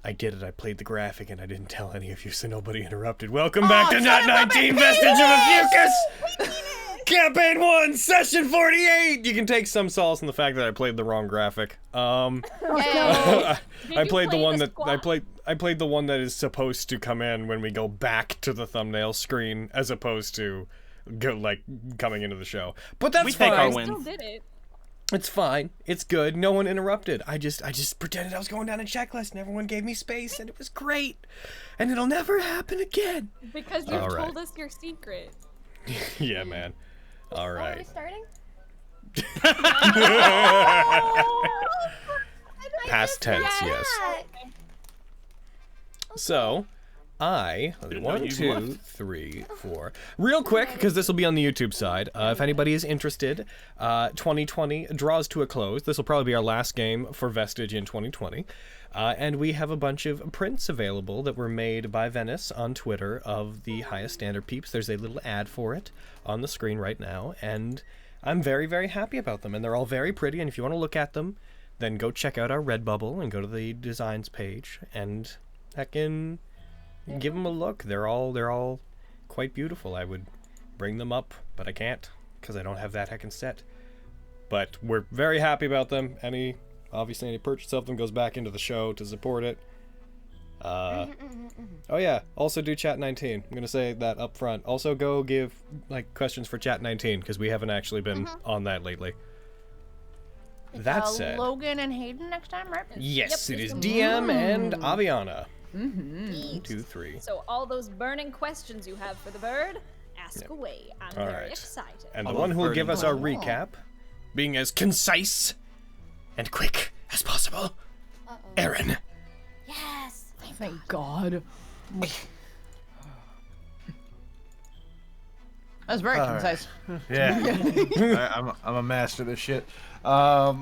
I did it. I played the graphic and I didn't tell any of you, so nobody interrupted. Welcome back to Nat19 Vestige of Ophiuchus! Campaign 1, Session 48! You can take some solace in the fact that I played the wrong graphic. I played the one that I played the one that is supposed to come in when we go back to the thumbnail screen, as opposed to coming into the show. But that's fine. Take our I wins. still did it. It's fine. It's good. No one interrupted. I just pretended I was going down a checklist and everyone gave me space and it was great. And it'll never happen again. Because you told us your secret. Yeah, man. All right. Are we starting? Past tense, yes. So, Didn't know 1, you 2, left. 3, 4. Real quick, because this will be on the YouTube side. If anybody is interested, 2020 draws to a close. This will probably be our last game for Vestige in 2020. And we have a bunch of prints available that were made by Venice on Twitter of the highest standard peeps. There's a little ad for it on the screen right now, and I'm very, very happy about them. And they're all very pretty, and if you want to look at them, then go check out our Redbubble and go to the designs page, and heckin' give them a look. They're all quite beautiful. I would bring them up, but I can't because I don't have that heckin' set. But we're very happy about them. Obviously any purchase of them goes back into the show to support it. Oh yeah, also do Chat19. I'm gonna say that up front. Also go give questions for Chat19 because we haven't actually been on that lately. That said, Logan and Hayden next time, right? yes, Yep, it is it's DM and Aviana. Eat. 2, 3. So all those burning questions you have for the bird, ask away. I'm All very right. excited. And the All one those who will give burning us our recap, being as concise and quick as possible, Aaron. Yes. Thank God. That's very concise. Yeah, I'm a master of this shit. So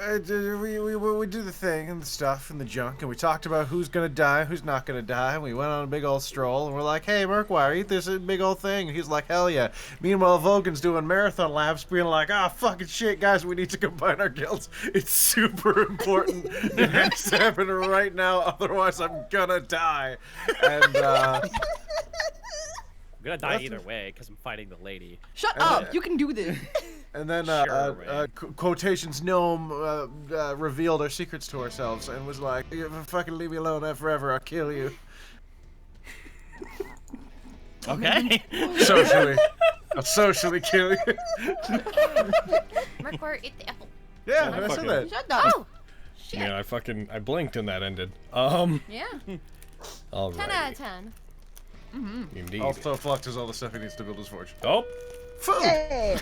we do the thing and the stuff and the junk, and we talked about who's gonna die, who's not gonna die. And we went on a big old stroll, and we're like, "Hey, Murkwire, eat this big old thing." And he's like, "Hell yeah!" Meanwhile, Vogan's doing marathon laps, being like, "Ah, fucking shit, guys, we need to combine our guilds. It's super important. It has to happen right now, otherwise I'm gonna die." And I'm gonna die either way because I'm fighting the lady. Shut up! You can do this. And then Sure, man. Quotations Gnome revealed our secrets to ourselves and was like, "If you fucking leave me alone forever, I'll kill you." Okay. Socially. I'll socially kill you. Mercor, eat the apple. Yeah, Yeah, I said fucking- that. Shut up. Oh, shit. Yeah, I blinked and that ended. Yeah. All 10 right. out of 10. Indeed. Also, Flux is all the stuff he needs to build his forge. Oh, Food!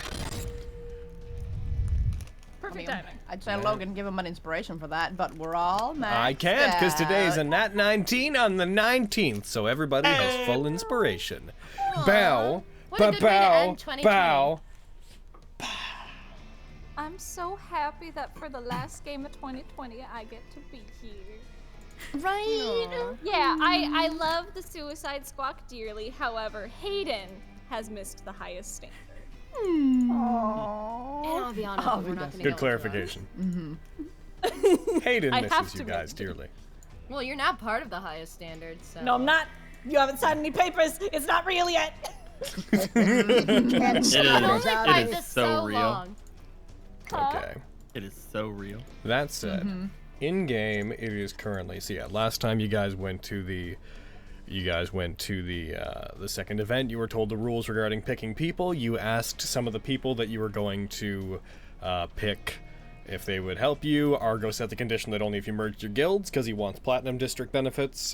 Perfect timing. I'd say Logan give him an inspiration for that, but we're all maxed I can't because today is a out. Nat19 on the 19th, so everybody has full inspiration. Bow, What a good way to bow, end 2020. bow. I'm so happy that for the last game of 2020, I get to be here. Right? Yeah, I love the Suicide Squawk dearly. However, Hayden has missed the highest standard. And I'll be honest, we're not gonna Good go clarification. Hayden I have misses to you guys make- dearly. into it. Well, you're not part of the highest standard, so. No, I'm not. You haven't signed any papers. It's not real yet. It I've is. only played It this is so real. long. Okay. It is so real. That said, in game it is currently. So yeah, last time you guys went to the second event, you were told the rules regarding picking people. You asked some of the people that you were going to pick if they would help you. Argo set the condition that only if you merged your guilds, because he wants platinum district benefits.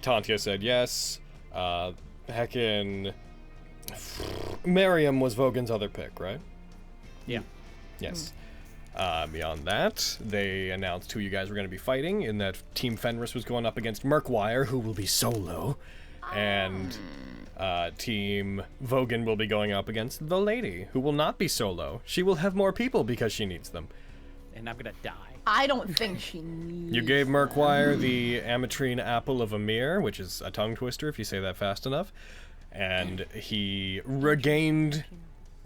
Tantia said yes. Heckin' Miriam was Vogan's other pick, right? Yeah. Yes. Beyond that, they announced who you guys were going to be fighting, in that Team Fenris was going up against Murkwire, who will be solo, and Team Vogan will be going up against the Lady, who will not be solo. She will have more people because she needs them. And I'm gonna die. I don't think she needs. You gave Murkwire the Ametrine Apple of Amir, which is a tongue twister if you say that fast enough, and he regained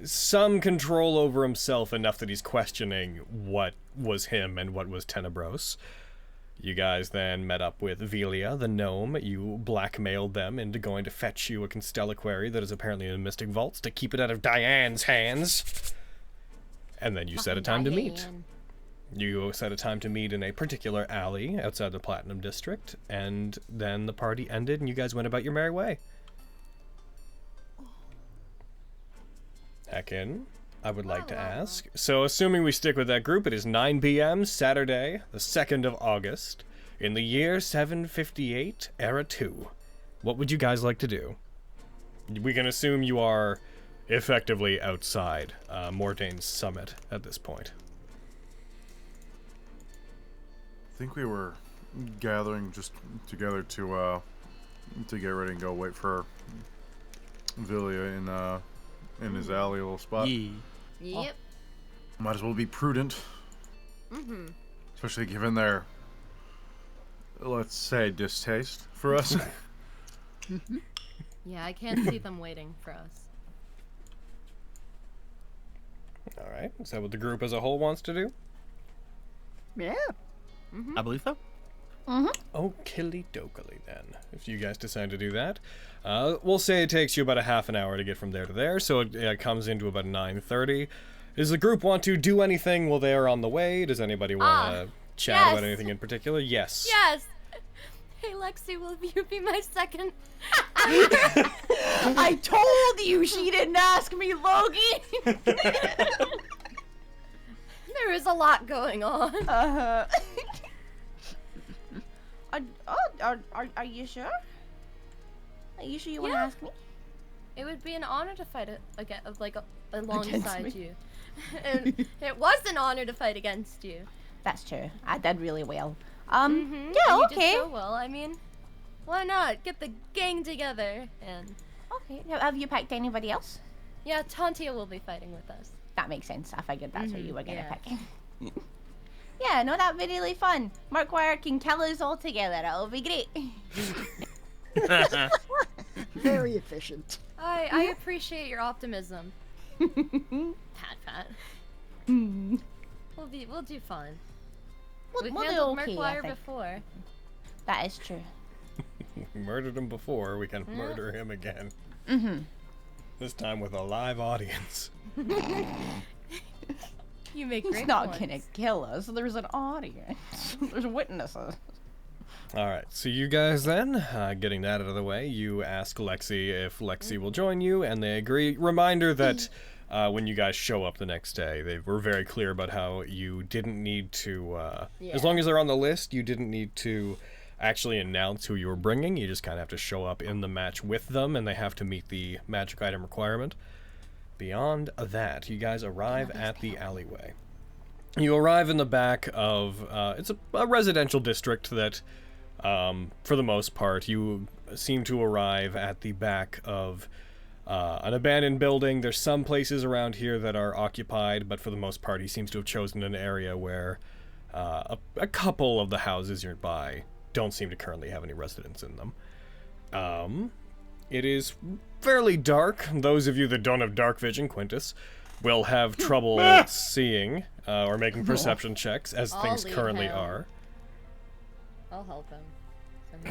some control over himself enough that he's questioning what was him and what was Tenebros. You guys then met up with Velia, the gnome. You blackmailed them into going to fetch you a Constelliquary that is apparently in the Mystic Vaults to keep it out of Diane's hands. And then you set a time to meet. You set a time to meet in a particular alley outside the Platinum District, and then the party ended and you guys went about your merry way. Heckin, I would like to ask. So assuming we stick with that group, it is 9 p.m. Saturday, the 2nd of August, in the year 758, Era 2. What would you guys like to do? We can assume you are effectively outside Mordane's summit at this point. I think we were gathering just together to get ready and go wait for Vilia in his alley little spot. Yep. Might as well be prudent. Especially given their, let's say, distaste for us. Yeah, I can't see them waiting for us. All right, is that what the group as a whole wants to do? Yeah. I believe so. Oh, killy dokily then, if you guys decide to do that. We'll say it takes you about a half an hour to get from there to there, so it comes into about 9:30. Does the group want to do anything while they are on the way? Does anybody want to chat about anything in particular? Yes. Yes! Hey, Lexi, will you be my second? I told you she didn't ask me, Logie. There is a lot going on. Are you sure? Are you sure you want to ask me? It would be an honor to fight alongside me? you. And it was an honor to fight against you. That's true. I did really well. Yeah, Yeah, you okay. did so well. I mean, why not get the gang together? And Okay. Have you picked anybody else? yeah, Tantia will be fighting with us. That makes sense. I figured that's what you were gonna yeah. pick. Yeah, no, that'd be really fun. Markwire can kill us all together. It'll be great. Very efficient. I appreciate your optimism. Pat. We'll do fine. We've we'll do handled okay, I Markwire think. before. That is true. We murdered him before, we can murder him again. This time with a live audience. You make great He's not points. gonna kill us. There's an audience. There's witnesses. Alright, so you guys then, getting that out of the way, you ask Lexi if Lexi will join you, and they agree. Reminder that when you guys show up the next day, they were very clear about how you didn't need to, as long as they're on the list, you didn't need to actually announce who you were bringing. You just kind of have to show up in the match with them, and they have to meet the magic item requirement. Beyond that, you guys arrive at the alleyway. You arrive in the back of, it's a residential district that, for the most part, you seem to arrive at the back of an abandoned building. There's some places around here that are occupied, but for the most part, he seems to have chosen an area where a couple of the houses nearby don't seem to currently have any residents in them. It is fairly dark. Those of you that don't have dark vision, Quintus, will have trouble seeing or making perception checks, as I'll things lead currently him. are. I'll help him.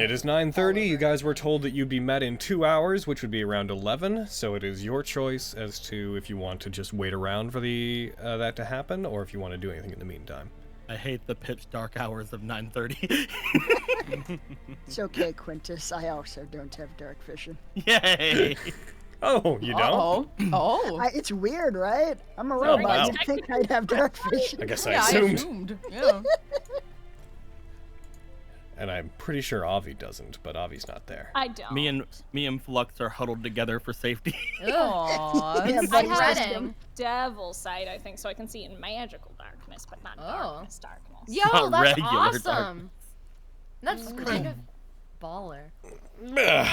It is 9:30. You guys were told that you'd be met in 2 hours, which would be around 11. So it is your choice as to if you want to just wait around for the that to happen, or if you want to do anything in the meantime. I hate the pitch dark hours of 9:30. It's okay, Quintus. I also don't have dark vision. Yay! Oh, you don't? Oh. It's weird, right? I'm a Oh, robot. wow. You'd think I'd have dark vision. I guess Yeah, I assumed. Yeah. And I'm pretty sure Avi doesn't, but Avi's not there. I don't. Me and Flux are huddled together for safety. Aww. Yeah, I but have Reading. devil sight, I think, so I can see in magical darkness, but not darkness. Yo, not that's regular awesome. That's kind of baller. Ugh.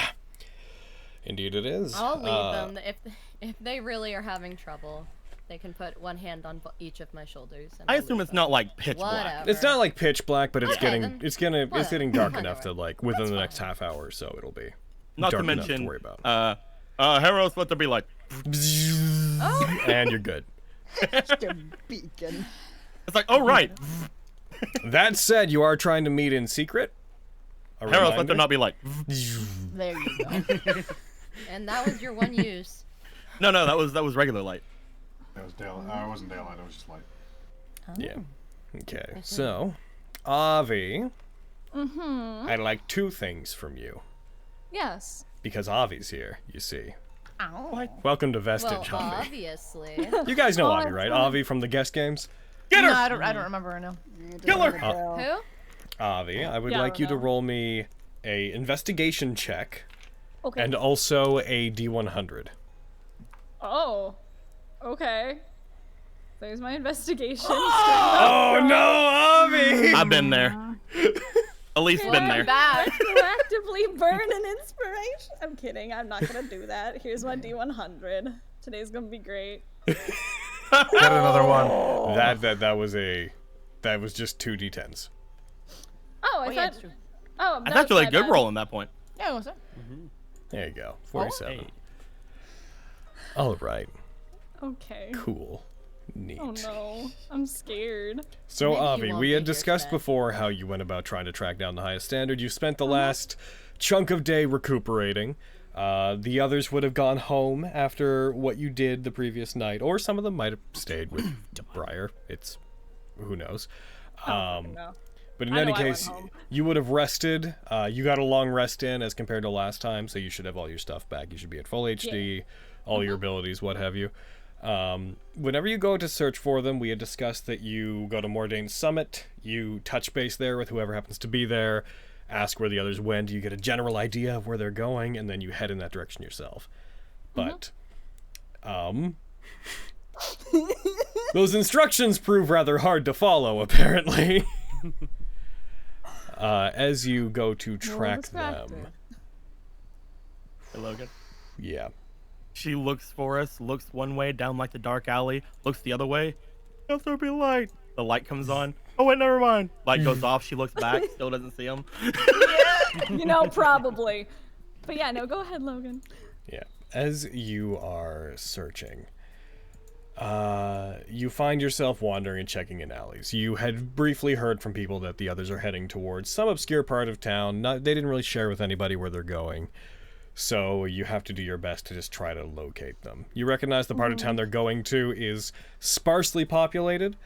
Indeed it is. I'll leave them. If they really are having trouble, they can put one hand on each of my shoulders. And I I'll assume leave it's them. not like pitch black. Whatever. It's not like pitch black, but it's Okay, getting then it's whatever. getting dark enough Whatever. to like within That's the next fine. half hour or so it'll be Not to dark enough mention, to worry about. Hero's what to be like. Oh. And you're good. Just a beacon. It's like, oh right. That said, you are trying to meet in secret. A Harold, let reminder. them not be like. There you go. And that was your one use. No, that was regular light. That was daylight. I wasn't daylight. It was just light. Yeah. Okay. So, Avi, I'd like 2 things from you Yes. because Avi's here. You see. Ow. Welcome to Well, Vestige, Avi. obviously. You guys know Oh, Avi, right? Avi from the guest games. Get her! No, I don't remember her now. Kill her! Who? Avi, I would Yeah, I like don't you to know. roll me a investigation check Okay. and also a D100. Oh. Okay. There's my investigation. Oh no, Avi! I've been there. Elise been Welcome there. back. Proactively burn an inspiration. I'm kidding. I'm not gonna do that. Here's my D100. Today's gonna be great. Got another one. That was just 2 D10s. Oh, I Oh, yeah, thought. it's true. Oh, That's actually a my good bad. roll in that point. Yeah, what's that? There you go. 47. Hey. All right. Okay. Cool. Neat. Oh no, I'm scared. So, Maybe you Avi, won't we be had here discussed today. before how you went about trying to track down the highest standard. You spent the last chunk of day recuperating. The others would have gone home after what you did the previous night, or some of them might have stayed with Briar. It's who knows. No. But in I any know I went case, home. you would have rested. You got a long rest in as compared to last time, so you should have all your stuff back. You should be at full HD, all your abilities, what have you. Whenever you go to search for them, we had discussed that you go to Mordane's Summit, you touch base there with whoever happens to be there, ask where the others went, you get a general idea of where they're going, and then you head in that direction yourself. But, those instructions prove rather hard to follow, apparently. As you go to track them. distracted. Hey, Logan. Yeah. She looks for us, looks one way down like the dark alley, looks the other way. Yes, there be light. The light comes on. Oh wait, never mind. Light goes off. She looks back, still doesn't see him. Probably. But yeah, no, go ahead, Logan. Yeah. As you are searching, you find yourself wandering and checking in alleys. You had briefly heard from people that the others are heading towards some obscure part of town. They didn't really share with anybody where they're going. So you have to do your best to just try to locate them. You recognize the part of town they're going to is sparsely populated.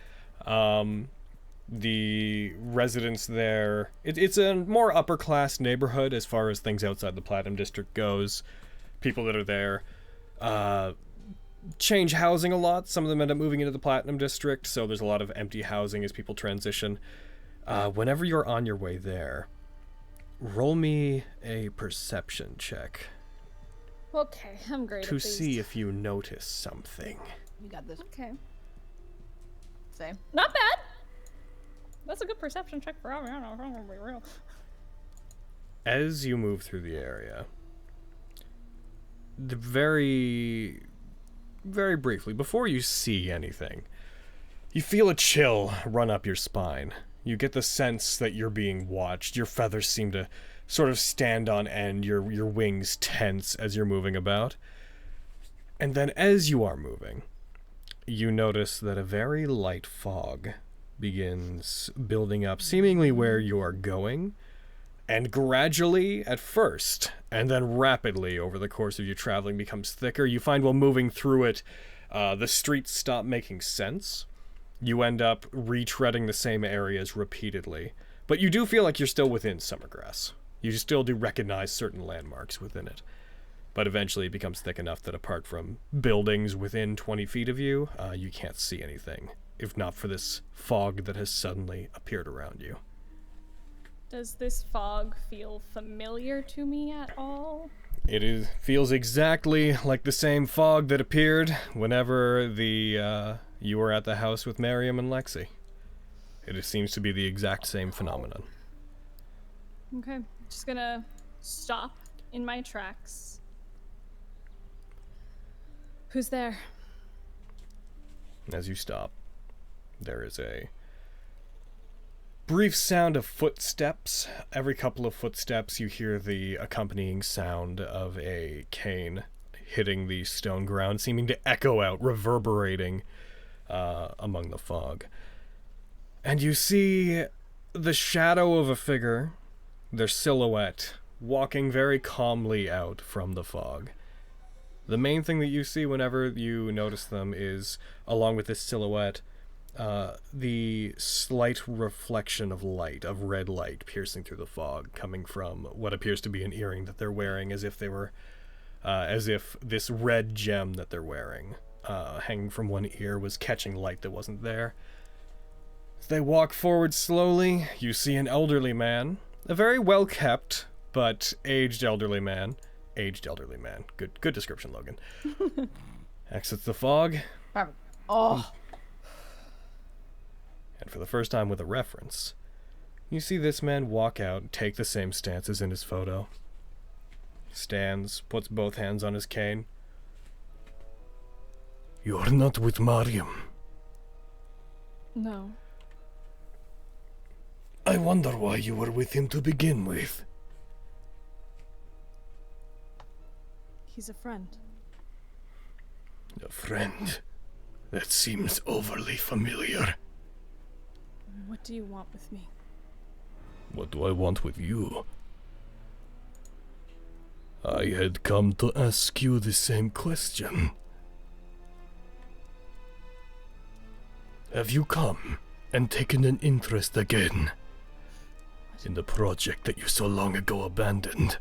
The residents there, it's a more upper class neighborhood as far as things outside the Platinum District goes. People that are there change housing a lot. Some of them end up moving into the Platinum District, so there's a lot of empty housing as people transition. Whenever you're on your way there, roll me a perception check Okay, I'm great to at these. see if you notice something. You got this. Okay. Same. Not bad. That's a good perception check for Avi. I don't know if I'm gonna be real. As you move through the area, very briefly, before you see anything, you feel a chill run up your spine. You get the sense that you're being watched. Your feathers seem to sort of stand on end, your wings tense as you're moving about. And then as you are moving, you notice that a very light fog begins building up, seemingly where you are going, and gradually at first, and then rapidly over the course of you traveling becomes thicker. You find while moving through it, the streets stop making sense. You end up retreading the same areas repeatedly, but you do feel like you're still within Summergrass. You still do recognize certain landmarks within it. But eventually it becomes thick enough that apart from buildings within 20 feet of you, you can't see anything, if not for this fog that has suddenly appeared around you. Does this fog feel familiar to me at all? It feels exactly like the same fog that appeared whenever you were at the house with Miriam and Lexi. It seems to be the exact same phenomenon. Okay, just gonna stop in my tracks. Who's there? As you stop, there is a brief sound of footsteps. Every couple of footsteps, you hear the accompanying sound of a cane hitting the stone ground, seeming to echo out, reverberating among the fog. And you see the shadow of a figure, their silhouette, walking very calmly out from the fog. The main thing that you see whenever you notice them is, along with this silhouette, the slight reflection of light, of red light, piercing through the fog, coming from what appears to be an earring that they're wearing, as if this red gem that they're wearing, hanging from one ear, was catching light that wasn't there. As they walk forward slowly, you see an elderly man, a very well-kept but aged elderly man. Aged elderly man. Good description, Logan. Exits the fog. Oh. And for the first time with a reference, you see this man walk out and take the same stance as in his photo. Stands, puts both hands on his cane. You're not with Mariam. No. I wonder why you were with him to begin with. He's a friend. A friend? That seems overly familiar. What do you want with me? What do I want with you? I had come to ask you the same question. Have you come and taken an interest again in the project that you so long ago abandoned?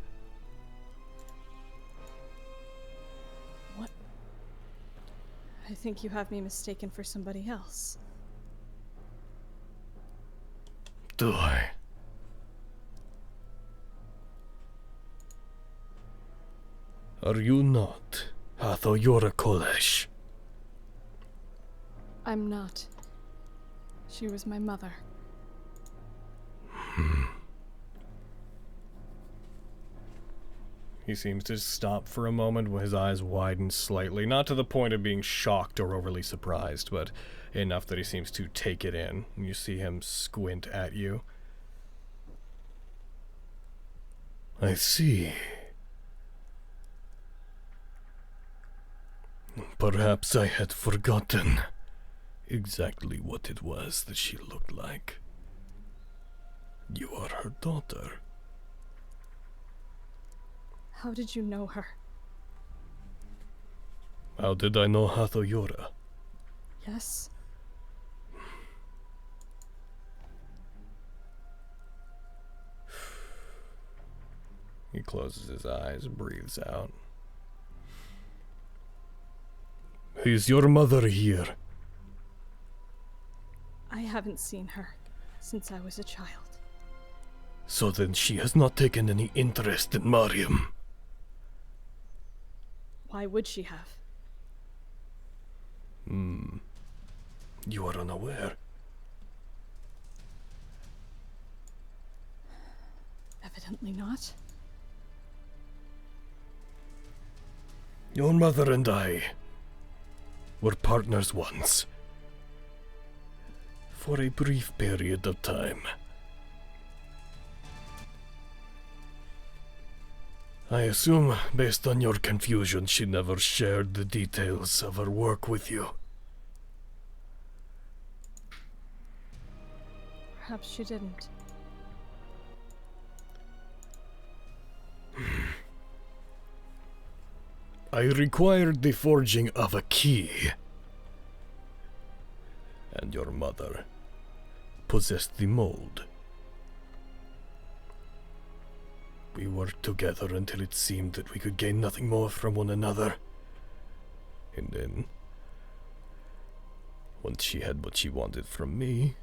What? I think you have me mistaken for somebody else. Do I? Are you not Hathoyora Kolesh? I'm not. She was my mother. He seems to stop for a moment when his eyes widen slightly, not to the point of being shocked or overly surprised, but enough that he seems to take it in. You see him squint at you. I see. Perhaps I had forgotten exactly what it was that she looked like. You are her daughter. How did you know her? How did I know Hathoyora? Yes? He closes his eyes, breathes out. Is your mother here? I haven't seen her since I was a child. So then she has not taken any interest in Mariam. Why would she have? You are unaware. Evidently not. Your mother and I were partners once. For a brief period of time. I assume, based on your confusion, she never shared the details of her work with you. Perhaps she didn't. I required the forging of a key. And your mother possessed the mold. We worked together until it seemed that we could gain nothing more from one another. And then, once she had what she wanted from me,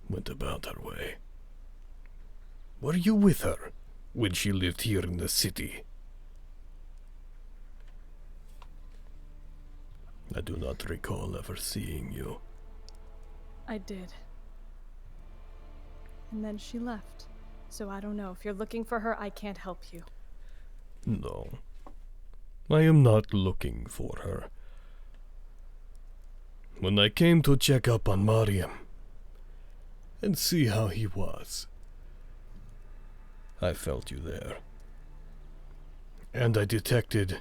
went about her way. Were you with her when she lived here in the city? I do not recall ever seeing you. I did. And then she left. So I don't know. If you're looking for her, I can't help you. No. I am not looking for her. When I came to check up on Mariam and see how he was, I felt you there. And I detected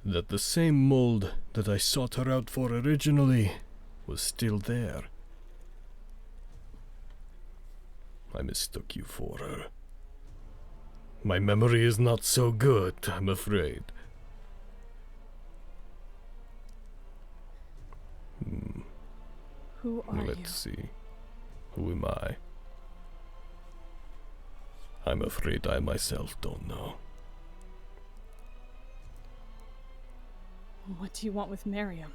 that the same mold that I sought her out for originally was still there, I mistook you for her. My memory is not so good, I'm afraid. Who are you? Let's see. Who am I? I'm afraid I myself don't know. What do you want with Miriam?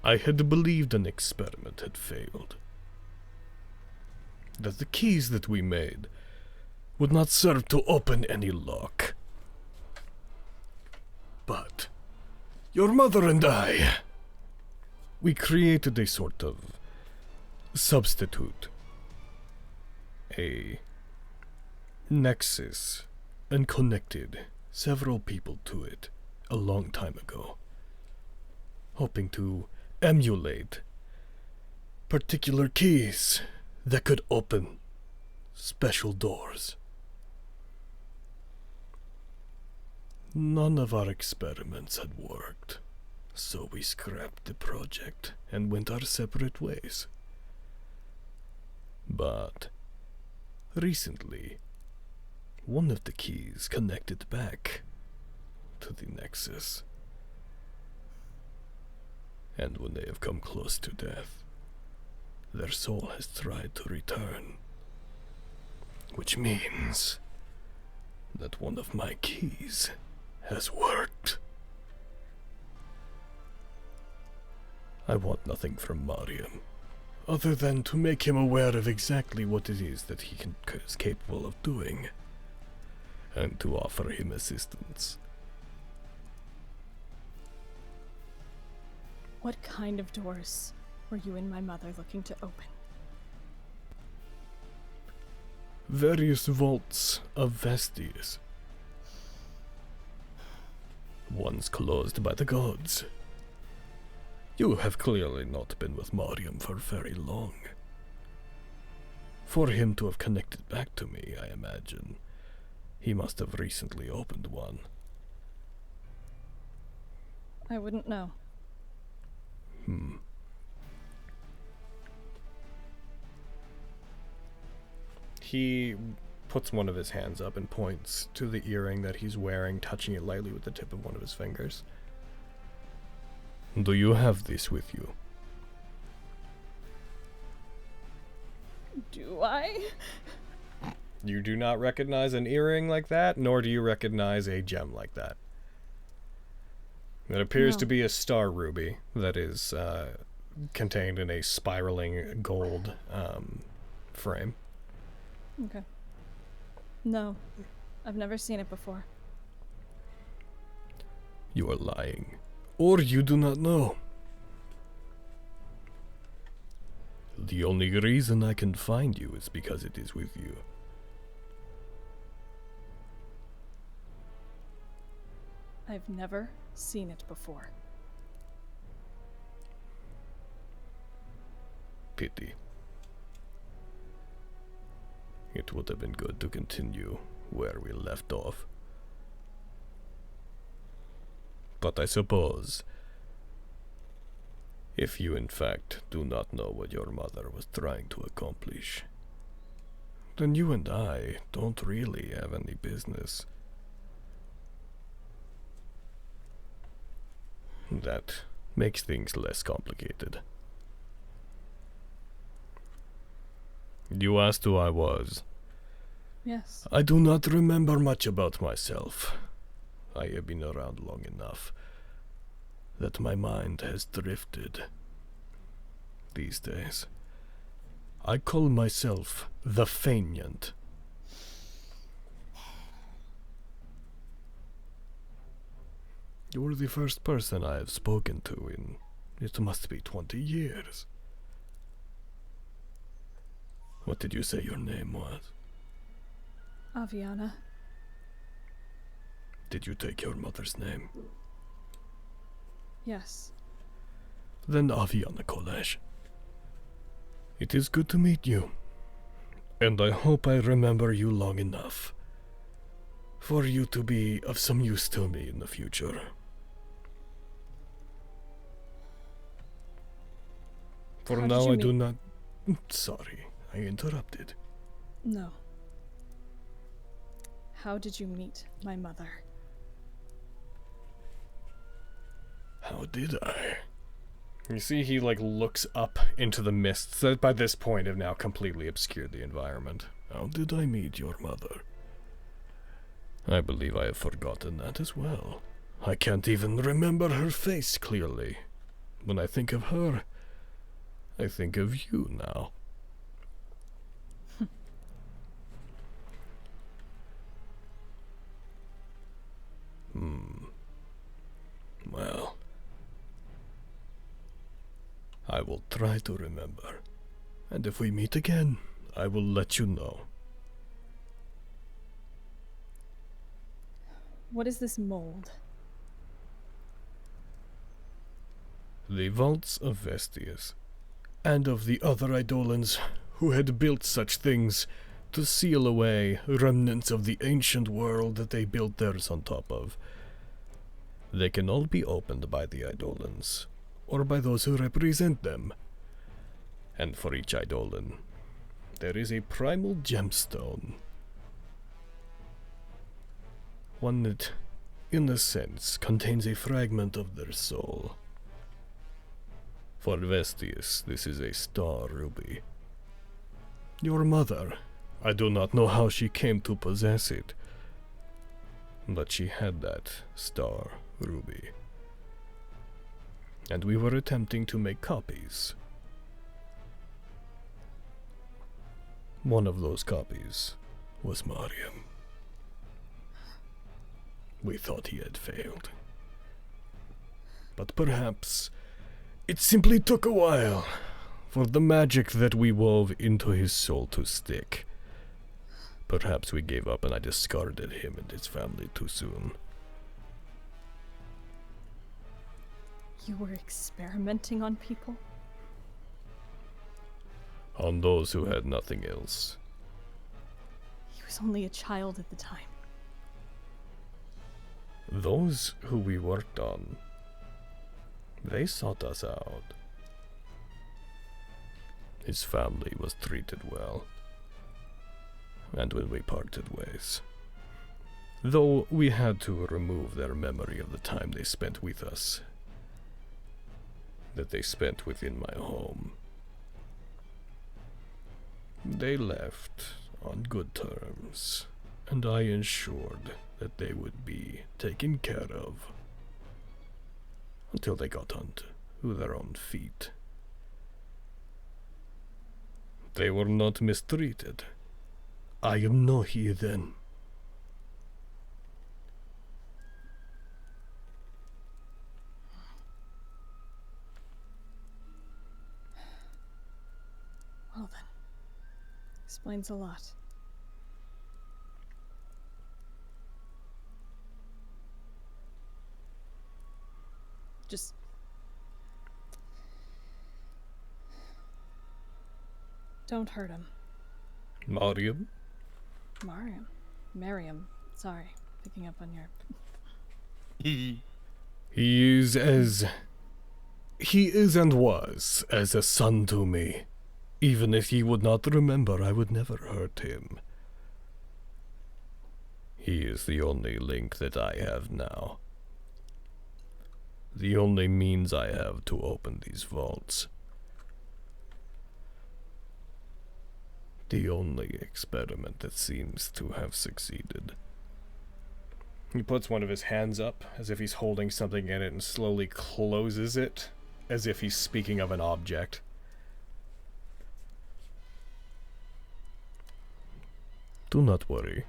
I had believed an experiment had failed. That the keys that we made would not serve to open any lock. But your mother and I, we created a sort of substitute. A nexus, and connected several people to it a long time ago, hoping to emulate particular keys that could open special doors. None of our experiments had worked, so we scrapped the project and went our separate ways. But recently, one of the keys connected back to the Nexus. And when they have come close to death, their soul has tried to return. Which means that one of my keys has worked. I want nothing from Mariam, other than to make him aware of exactly what it is that he is capable of doing, and to offer him assistance. What kind of doors were you and my mother looking to open? Various vaults of Vestige. Ones closed by the gods. You have clearly not been with Mariam for very long. For him to have connected back to me, I imagine, he must have recently opened one. I wouldn't know. He puts one of his hands up and points to the earring that he's wearing, touching it lightly with the tip of one of his fingers. Do you have this with you? Do I? You do not recognize an earring like that, nor do you recognize a gem like that. It appears to be a star ruby that is contained in a spiraling gold frame. Okay. No, I've never seen it before. You are lying. Or you do not know. The only reason I can find you is because it is with you. I've never seen it before. Pity. It would have been good to continue where we left off. But I suppose, if you in fact do not know what your mother was trying to accomplish, then you and I don't really have any business. That makes things less complicated. You asked who I was. Yes. I do not remember much about myself. I have been around long enough that my mind has drifted. These days, I call myself the Feignant. You were the first person I have spoken to in, it must be 20 years. What did you say your name was? Aviana. Did you take your mother's name? Yes. Then Aviana Kolesh. It is good to meet you. And I hope I remember you long enough for you to be of some use to me in the future. For How did now, you I do meet- not. Sorry, I interrupted. No. How did you meet my mother? How did I? You see, he like looks up into the mists that by this point have now completely obscured the environment. How did I meet your mother? I believe I have forgotten that as well. I can't even remember her face clearly. When I think of her, I think of you now. Well, I will try to remember. And if we meet again, I will let you know. What is this mold? The vaults of Vestige, and of the other Eidolons who had built such things to seal away remnants of the ancient world that they built theirs on top of. They can all be opened by the Eidolons, or by those who represent them. And for each Eidolon, there is a Primal Gemstone. One that, in a sense, contains a fragment of their soul. For Vestige, this is a star ruby. Your mother, I do not know how she came to possess it, but she had that star ruby. And we were attempting to make copies. One of those copies was Mariam. We thought he had failed. But perhaps it simply took a while for the magic that we wove into his soul to stick. Perhaps we gave up and I discarded him and his family too soon. You were experimenting on people? On those who had nothing else. He was only a child at the time. Those who we worked on, they sought us out. His family was treated well. And when we parted ways, though we had to remove their memory of the time they spent with us, that they spent within my home, they left on good terms, and I ensured that they would be taken care of until they got onto their own feet. They were not mistreated. I am no heathen. Well then. Explains a lot. Just... don't hurt him. Mariam? Miriam. Sorry, picking up on your... He is and was as a son to me. Even if he would not remember, I would never hurt him. He is the only link that I have now. The only means I have to open these vaults. The only experiment that seems to have succeeded. He puts one of his hands up, as if he's holding something in it, and slowly closes it, as if he's speaking of an object. Do not worry.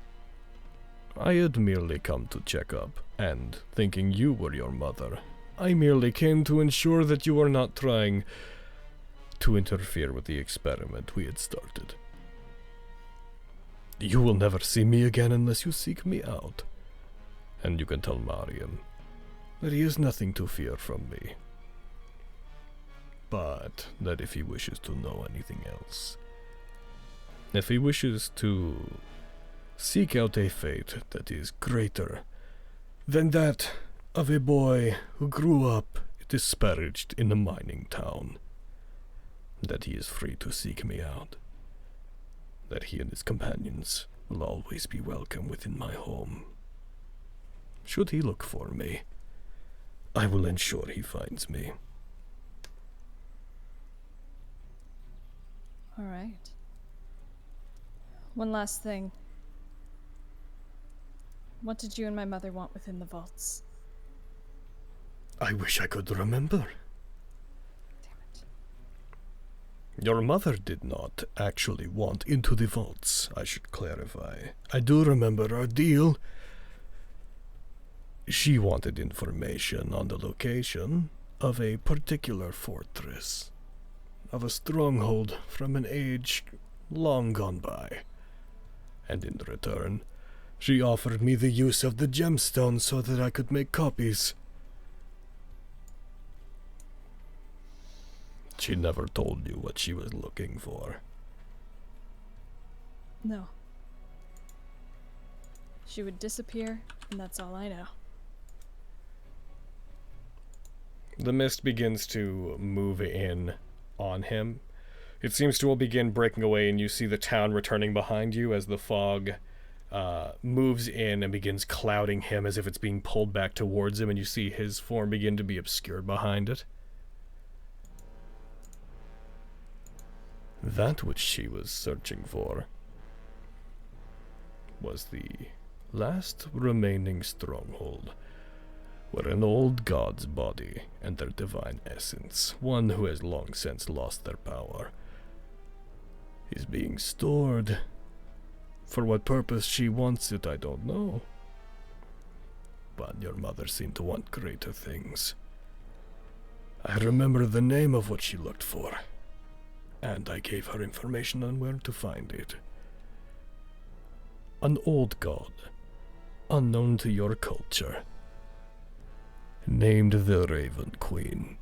I had merely come to check up, and, thinking you were your mother, I merely came to ensure that you are not trying to interfere with the experiment we had started. You will never see me again unless you seek me out. And you can tell Mariam that he has nothing to fear from me. But that if he wishes to know anything else, if he wishes to seek out a fate that is greater than that of a boy who grew up disparaged in a mining town, that he is free to seek me out, that he and his companions will always be welcome within my home. Should he look for me, I will ensure he finds me. All right. One last thing. What did you and my mother want within the vaults? I wish I could remember. Damn it. Your mother did not actually want into the vaults, I should clarify. I do remember our deal. She wanted information on the location of a particular fortress, of a stronghold from an age long gone by. And in return, she offered me the use of the gemstone so that I could make copies. She never told you what she was looking for. No. She would disappear, and that's all I know. The mist begins to move in on him. It seems to all begin breaking away, and you see the town returning behind you as the fog moves in and begins clouding him as if it's being pulled back towards him, and you see his form begin to be obscured behind it. That which she was searching for was the last remaining stronghold, where an old god's body and their divine essence, one who has long since lost their power, is being stored. For what purpose she wants it, I don't know. But your mother seemed to want greater things. I remember the name of what she looked for, and I gave her information on where to find it. An old god, unknown to your culture, named the Raven Queen.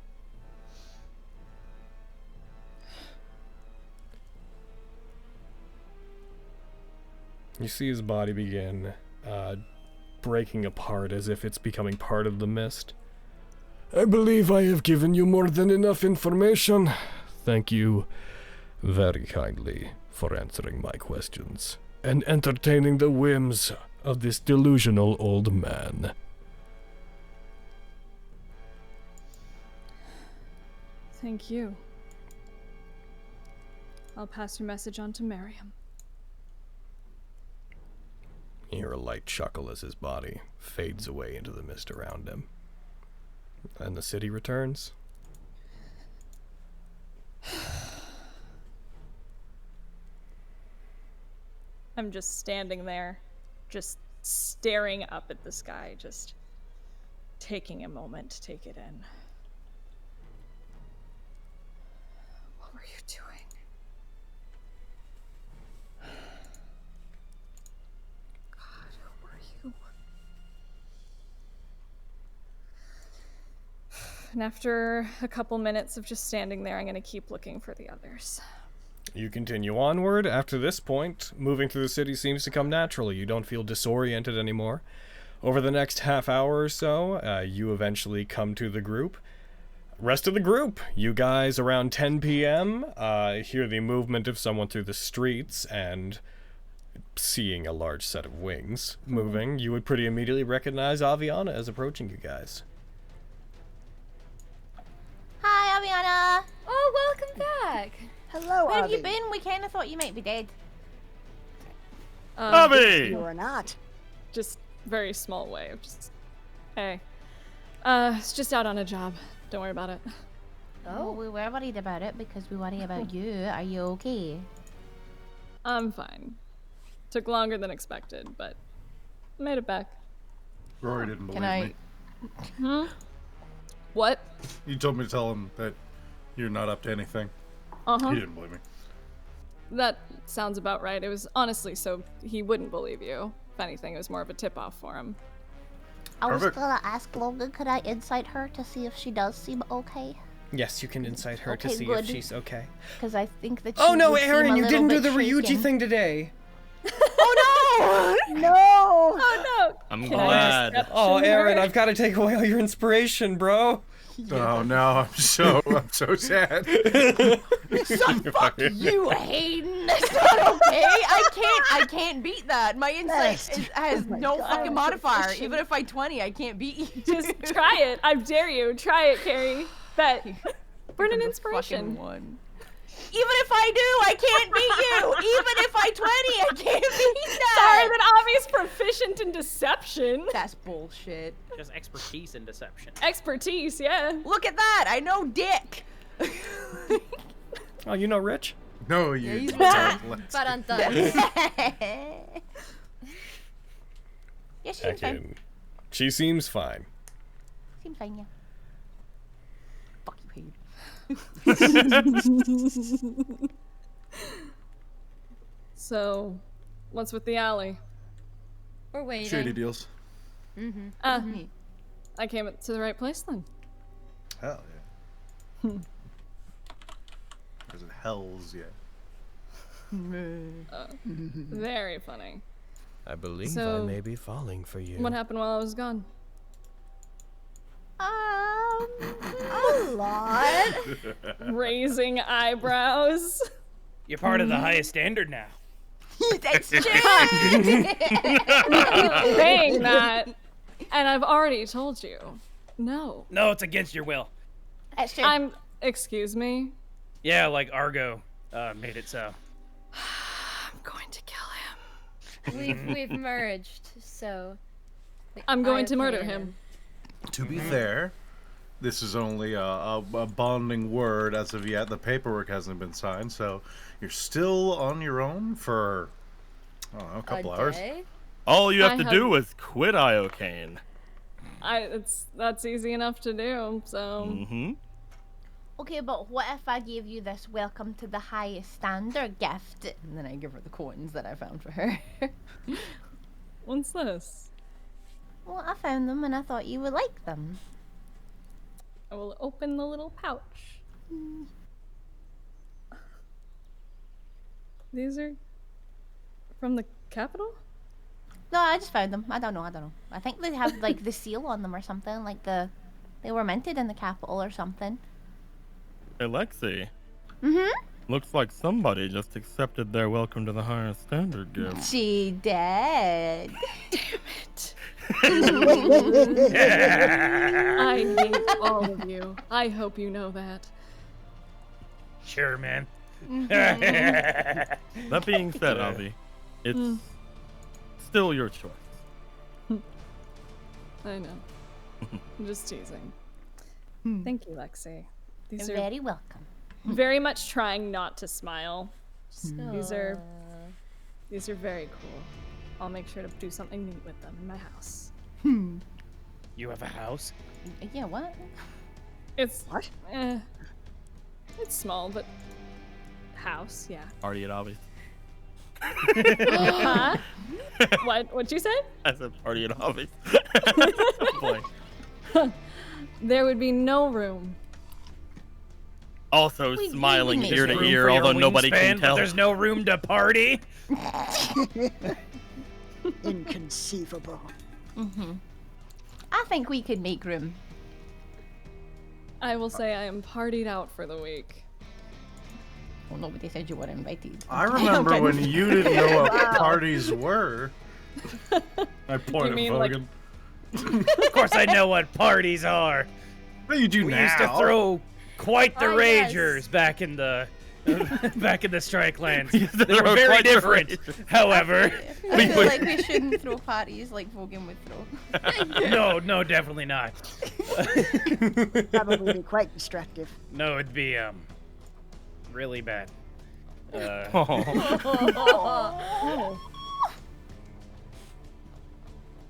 You see his body begin breaking apart as if it's becoming part of the mist. I believe I have given you more than enough information. Thank you very kindly for answering my questions and entertaining the whims of this delusional old man. Thank you. I'll pass your message on to Miriam. You hear a light chuckle as his body fades away into the mist around him. And the city returns. I'm just standing there, just staring up at the sky, just taking a moment to take it in. What were you doing? God, who were you? And after a couple minutes of just standing there, I'm going to keep looking for the others. You continue onward. After this point, moving through the city seems to come naturally. You don't feel disoriented anymore. Over the next half hour or so, you eventually come to the group. Rest of the group, you guys around 10 p.m. Hear the movement of someone through the streets, and seeing a large set of wings moving, you would pretty immediately recognize Aviana as approaching you guys. Hi, Aviana. Oh, welcome back. Hello, Where have you Avi. been? We kind of thought you might be dead. Avi! You are not. Just very small way of just, hey. It's just out on a job. Don't worry about it. Oh, we were worried about it because we worry about you. Are you okay? I'm fine. Took longer than expected, but made it back. Rory didn't believe Can I? me. What? You told me to tell him that you're not up to anything. Uh-huh. He didn't believe me. That sounds about right. It was honestly so he wouldn't believe you. If anything, it was more of a tip-off for him. I was Perfect. gonna ask Logan, could I insight her to see if she does seem okay? Yes, you can incite her to Okay, see good. if she's okay. Because I think that. Oh she no, would seem Aaron, a you little didn't do bit the Ryuji shaken. thing today. Oh no! No! Oh no! I'm Can I just glad. step Oh, to Aaron, her? I've got to take away all your inspiration, bro. Oh no, I'm so sad. Fuck you, Hayden. That's not okay. I can't beat that. My insight has no fucking modifier. Even if I 20, I can't beat you. Just try it. I dare you. Try it, Carrie. Bet. Burn an Fucking inspiration. one. Even if I do, I can't beat you. Even if I 20, I can't beat that. Sorry, that Avi's proficient in deception. That's bullshit. Just expertise in deception. Expertise, yeah. Look at that. I know dick. Oh, you know Rich? No, you. he's don't. But I'm done. Yeah, she seems fine. She seems fine. Seems fine, yeah. Fuck you, Hayden. So, what's with the alley? We're waiting. Shady deals. I came to the right place then. Hell yeah. There's hells yeah. Very funny. I believe So- I may be falling for you. What happened while I was gone? A lot. Raising eyebrows. You're part of the highest standard now. That's true. Saying that, and I've already told you. No. No, it's against your will. That's true. Excuse me? Yeah, like Argo made it so. I'm going to kill him. We've merged, so. I'm going I to murder appear. him. To be fair, this is only a bonding word as of yet. The paperwork hasn't been signed, so you're still on your own for, I don't know, a couple hours. Day? All you have I to have- do is quit Iocane. That's easy enough to do, so Mm-hmm. Okay, but what if I gave you this welcome to the highest standard gift? And then I give her the coins that I found for her. what's this? Well, I found them and I thought you would like them. I will open the little pouch. These are from the capital? No, I just found them. I don't know. I think they have like the seal on them or something. Like they were minted in the capital or something. Hey, Lexi. Mhm. Looks like somebody just accepted their welcome to the higher standard gift. She did. I hate all of you. I hope you know that. Sure, man. That being said, Avi, it's still your choice. I know. I'm just teasing. Thank you, Lexi. These You're are very welcome. very much trying not to smile. These are Aw. these are very cool. I'll make sure to do something neat with them in my house. You have a house? Yeah, what? It's it's small, but house, yeah. Party at Avi. Huh? What'd you say? I said party at Avi. Boy. There would be no room. Also We smiling need ear to Room ear, for your although nobody wingspan, can but tell. there's no room to party? Inconceivable. I think we could make room. I will say I am partied out for the week. Well, nobody said you were invited. I remember Okay. when you didn't know what parties were. I point at mean, like- Bogan. Of course I know what parties are. What do you do We now? used to throw quite the Oh, yes. ragers back in the strike lands. used to They were throw very quite the different, ragers. however. I feel like we shouldn't throw parties like Vogan would throw. No, definitely not. Probably be quite destructive. No, it'd be really bad.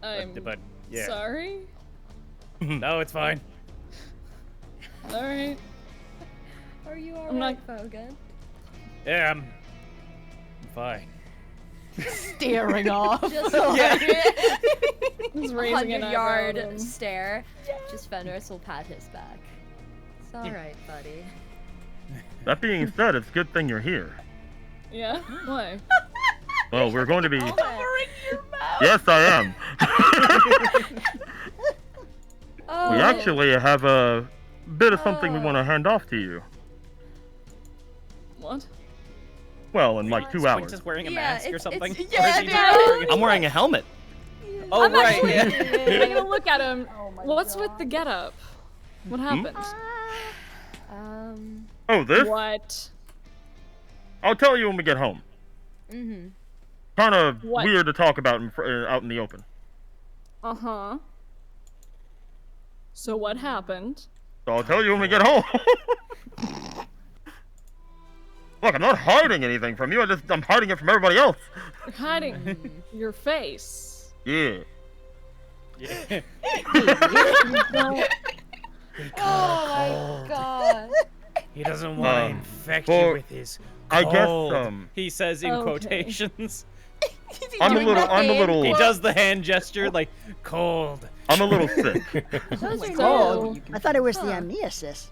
I'm But yeah, sorry. no, it's fine. All right. Are you I'm not- alright, Bogan? Yeah, I'm fine. Staring off. Just He's raising an 100-yard eyebrow. stare. Just Fenris will pat his back. It's alright, buddy. That being said, it's a good thing you're here. Yeah? Why? Well, we're going to be. Covering your mouth. Yes, I am. Oh, We actually have a bit of something we want to hand off to you. What? Well, in like 2 hours. Quintus wearing a Yeah, mask or it's- something? it's- Or is yeah, he dude. just wearing a I'm wearing a helmet. Oh, I'm right. actually- Yeah. I'm gonna look at him. What's with the getup? What happened? Oh, this? What? I'll tell you when we get home. Mm-hmm. Kind of What? weird to talk about out in the open. Uh-huh. So what happened? So I'll tell you when we get home. Look, I'm not hiding anything from you. I'm hiding it from everybody else. You're hiding your face. Yeah. Yeah. Oh my god. He doesn't want to infect you well, with his I guess, cold, he says in Okay. quotations. I'm a little. He does the hand gesture like cold. I'm a little sick. Those are So, I thought it was the amnesis.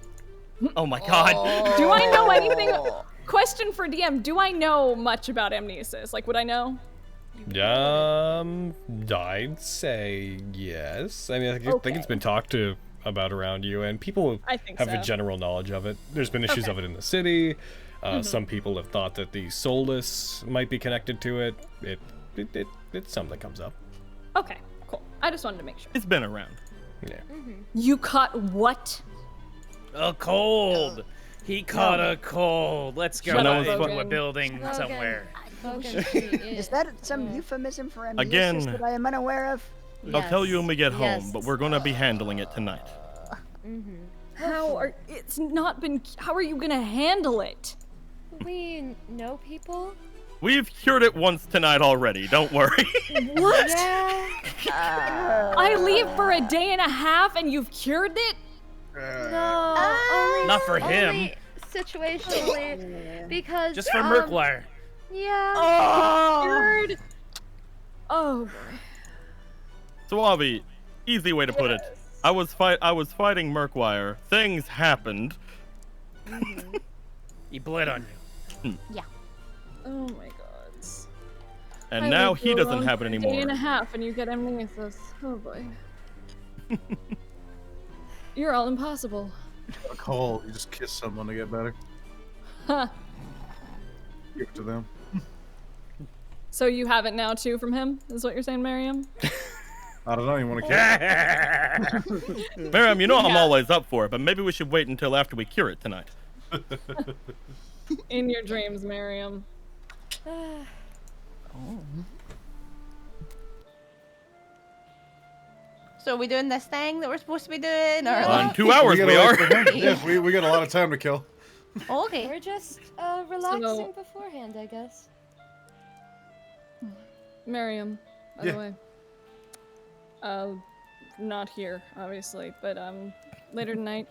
Oh my god. do I know anything? Question for DM: do I know much about amnesis? Like, would I know? I'd say yes. I mean, I think it's been talked about around you, and people I think have a so. general knowledge of it. There's been issues Okay. of it in the city. Some people have thought that the soulless might be connected to it. It's something that comes up. Okay, cool. I just wanted to make sure. It's been around. Yeah. You caught what? A cold. He caught a cold. Let's go Shut up, into a Logan. building Logan. somewhere. Is that some euphemism for amnesis Again. that I am unaware of? I'll tell you when we get home, Yes. but we're gonna be handling it tonight. How are? It's not been. How are you gonna handle it? We know people? We've cured it once tonight already. Don't worry. What? Yeah. I leave for a day and a half, and you've cured it? No. Only, Not for him. only situationally. Because. Just for Merkwire. Yeah. Cured. Oh boy. So Avi, easy way to put it. I was fighting Merkwire. Things happened. He bled on you. Oh my god. And I now would he go doesn't on have for it a day anymore. and a half, and you get amnesis. Oh boy. You're all impossible. A cold. You just kiss someone to get better. Huh. Give it to them. So you have it now too from him? Is what you're saying, Miriam? I don't know. You want to kiss? Miriam, you know I'm always up for it, but maybe we should wait until after we cure it tonight. In your dreams, Miriam. So are we doing this thing that we're supposed to be doing? Or In 2 hours we are. Yes, we got a lot of time to kill. Okay. We're just relaxing beforehand, I guess. Miriam, by Yeah. the way. Not here, obviously, but later tonight,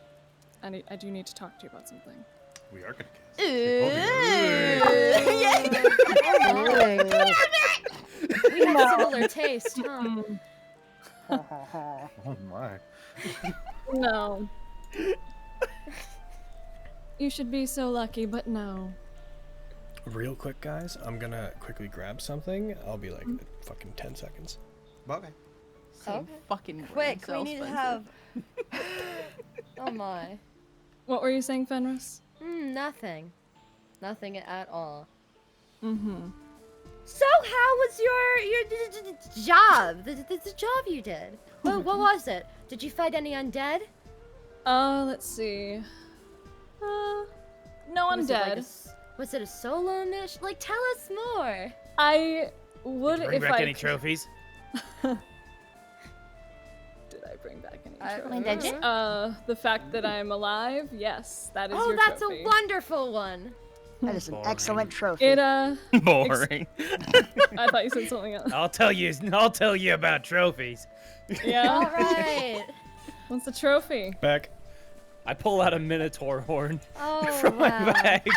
I do need to talk to you about something. We are gonna kiss. We have similar taste, huh? Oh my. No. You should be so lucky, but no. Real quick, guys, I'm gonna quickly grab something. I'll be like fucking 10 seconds. Okay. Okay. Fucking Quick, so we need to expensive. have. Oh my. What were you saying, Fenris? Nothing. Nothing at all. Mm-hmm. So how was your job? The job you did? What was it? Did you fight any undead? Let's see. No Was it like undead. was it a solo mission? Like, tell us more. I would Bring if back I any could- trophies? Did I bring back any My trophies? did The fact that I'm alive, yes, that is Oh, your that's trophy. a wonderful one. That is an Boring. excellent trophy. It Boring. I thought you said something else. I'll tell you about trophies. All Yeah. right. What's the trophy? Back. I pull out a minotaur horn Oh, from my wow. bag.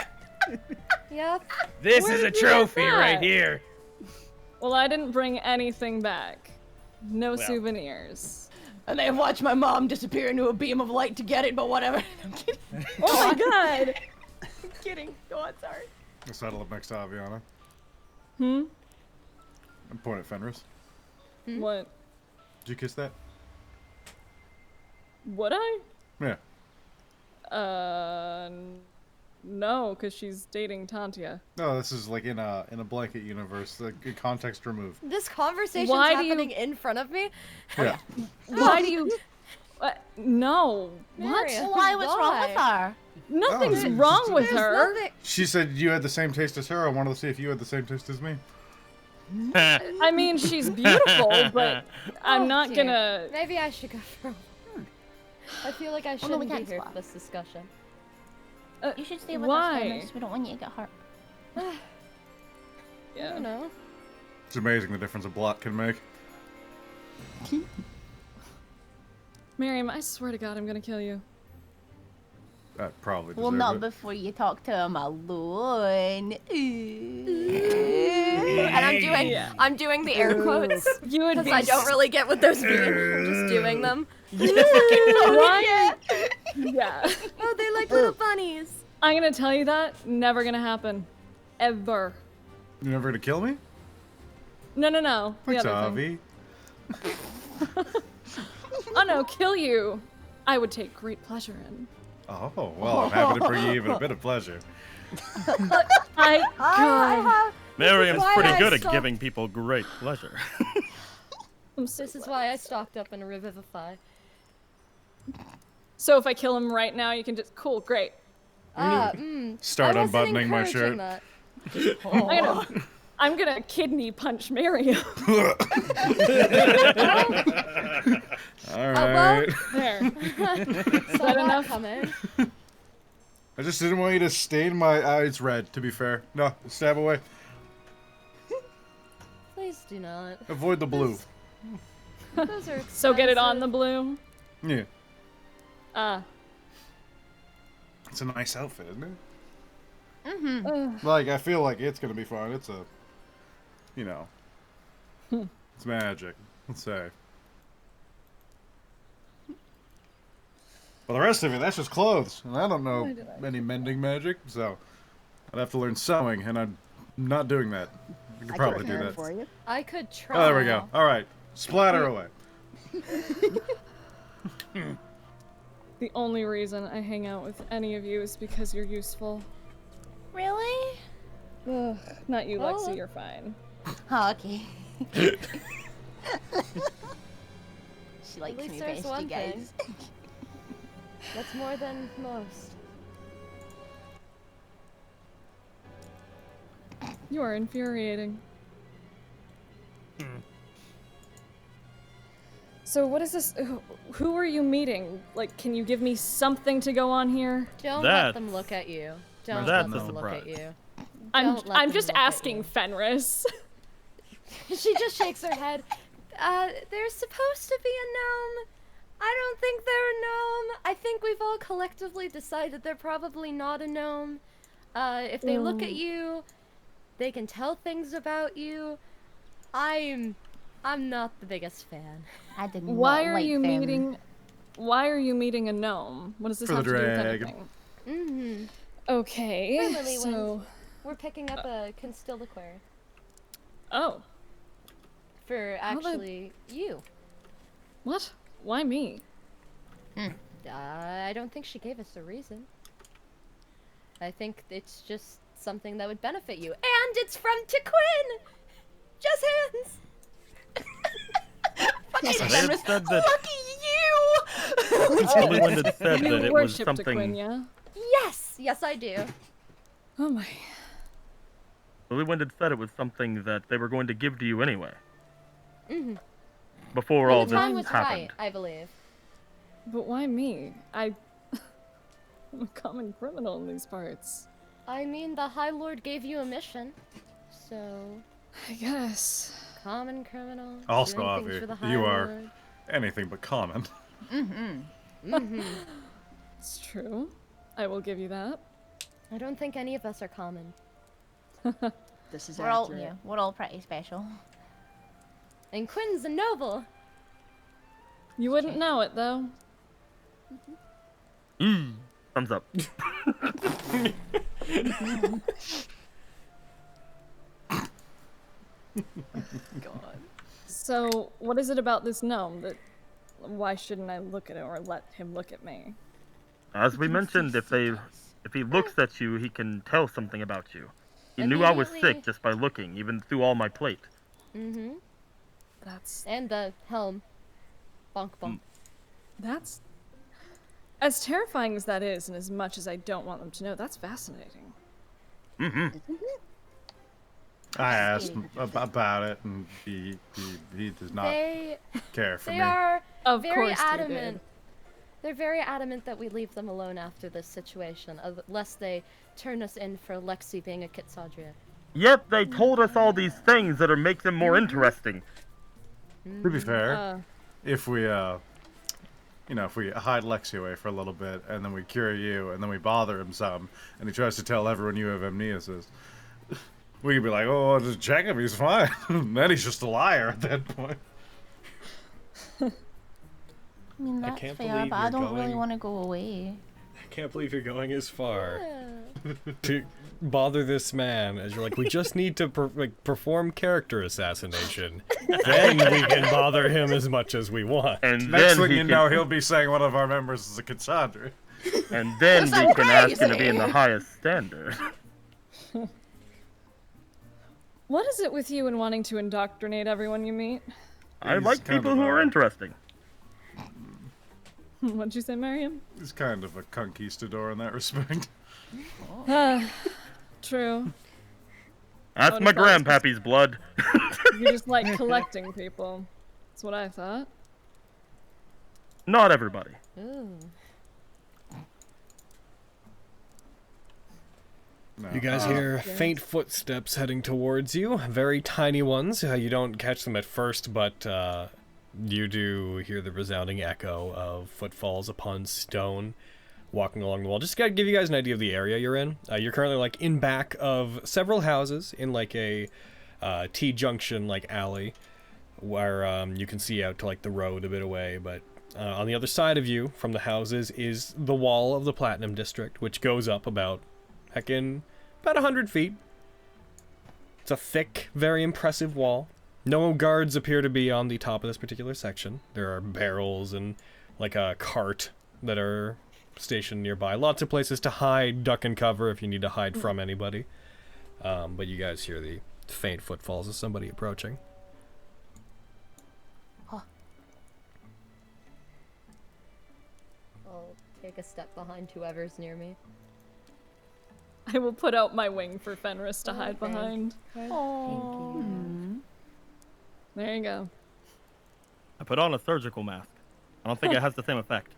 Yep. This Where is a did you get trophy right that? here. Well, I didn't bring anything back. No Well. souvenirs. And I've watched my mom disappear into a beam of light to get it, but whatever. I'm kidding. Oh my god! I'm kidding. Go on, sorry. Let's settle up next to Aviana. Hmm? I'm pointing at Fenris. What? Did you kiss that? Would I? Yeah. No, because she's dating Tantia. No, this is like in a blanket universe. The context removed. This conversation's Why do you- happening in front of me. Yeah. Why do you? No. What? Mariam, Why? What's wrong with her? Nothing's there's- wrong with There's her. nothing. She said you had the same taste as her. I wanted to see if you had the same taste as me. I mean, she's beautiful, but I'm Oh, not dear. gonna. Maybe I should go for a walk. I feel like I no, shouldn't we be can't here swap. for this discussion. You should stay with Why? us, Dennis. We don't want you to get hurt. I Yeah. don't know. It's amazing the difference a blot can make. Miriam, I swear to God, I'm gonna kill you. I probably deserve Well, not it. before you talk to him alone. And I'm doing the air quotes You would because be. I don't really get what those mean. I'm just doing them. Why? Yeah. Oh, they're like little bunnies. I'm gonna tell you that. Never gonna happen. Ever. You're never gonna kill me? No, no, no. The Thanks, other thing. Avi. Oh no, kill you. I would take great pleasure in. Oh, well, I'm happy to bring you even a bit of pleasure. God. Miriam's why pretty I good at saw- giving people great pleasure. This This is why I stocked up in a Revivify. So if I kill him right now, you can just cool, great. Start I wasn't unbuttoning my encouraging shirt. that. I'm gonna kidney punch Miriam. All right. There. Saw that enough? coming. I just didn't want you to stain my eyes red, to be fair. No, stab away. Please do not. Avoid the blue. Those are So get it on the expensive. blue. Yeah. Ah. It's a nice outfit, isn't it? Mm-hmm. Like, I feel like it's gonna be fun. It's a, you know, it's magic. Let's say. But the rest of it, that's just clothes. And I don't know any mending magic, so I'd have to learn sewing, and I'm not doing that. I could probably do Care that. for you. I could try. Oh, there we go. All right, splatter away. The only reason I hang out with any of you is because you're useful. Really? Ugh, not you, Oh. Lexi. You're fine. Oh, okay. She likes least me there's best, one you guys. That's more than most. You are infuriating. So what is this? Who are you meeting? Like, can you give me something to go on here? Don't That's- let them look at you. Don't that's let a them look at surprise. you. I'm Don't let them just look at asking you. Fenris. She just shakes her head. There's supposed to be a gnome. I don't think they're a gnome. I think we've all collectively decided they're probably not a gnome. If they look at you, they can tell things about you. I'm not the biggest fan. I did Why not are like you them. meeting? Why are you meeting a gnome? What does this For the have to do with drag. anything? Mm-hmm. Okay. We're Lily So, We're picking up a constillaquare oh, for How the- actually you. what? Why me? I don't think she gave us a reason. I think it's just something that would benefit you. And it's from Tequin! Just hands! Fucking They had Fenris, said that lucky you! Lily Wind had said You that it was worship something. Quinn, yeah? Yes! Yes, I do. Oh my. Lily Wind had said it was something that they were going to give to you anyway. Mm-hmm. Before all the time this was happened. right, I believe. But why me? I'm a common criminal in these parts. I mean, the High Lord gave you a mission. So, I guess. common criminal. Also, doing Avi, things for the High you are- Lord. Anything but common. Mm-hmm. It's true. I will give you that. I don't think any of us are common. This is We're all, accurate. yeah, we're all pretty special. And Quinn's a noble. You wouldn't know it, though. Thumbs up. So, what is it about this gnome that... Why shouldn't I look at it or let him look at me? As we mentioned, if he looks at you, he can tell something about you. He knew I was Immediately- sick just by looking, even through all my plate. Mm-hmm. That's And the helm. Bonk bonk. that's as terrifying as that is, and as much as I don't want them to know, that's fascinating. I asked him about it, and he does not They care for they me. are Of very course they adamant. They're very adamant that we leave them alone after this situation, lest they turn us in for Lexi being a Kitsadria. Yet they told us all these things that make them more interesting. To be fair, Uh, if we if we hide Lexi away for a little bit, and then we cure you, and then we bother him some, and he tries to tell everyone you have amnesis, we could be like, oh, just check him, he's fine. Then he's just a liar at that point. I mean, I that's can't fair, believe but I you're don't really going- want to go away. I can't believe you're going as far to bother this man as you're like, we just need to perform character assassination. Then we can bother him as much as we want. And Next then thing he you can, know, he'll be saying one of our members is a Cassandra. and then we can ask him to be in the highest standard. what is it with you and wanting to indoctrinate everyone you meet? I He's like kind people of who are a- interesting. What'd you say, Miriam? He's kind of a conquistador in that respect. True. That's Oh, my no, it's- grandpappy's blood. You just like collecting people. That's what I thought. Not everybody. Ooh. No. You guys hear faint footsteps heading towards you. Very tiny ones. You don't catch them at first, but you do hear the resounding echo of footfalls upon stone walking along the wall. Just gotta give you guys an idea of the area you're in. You're currently like in back of several houses in like a T-junction like alley where you can see out to like the road a bit away, but on the other side of you from the houses is the wall of the Platinum District, which goes up about 100 feet. It's a thick, very impressive wall. No guards appear to be on the top of this particular section. There are barrels and like a cart that are stationed nearby. Lots of places to hide, duck and cover if you need to hide from anybody. But you guys hear the faint footfalls of somebody approaching. I'll take a step behind whoever's near me. I will put out my wing for Fenris to hide Okay. behind. Oh. There you go. I put on a surgical mask. I don't think it has the same effect.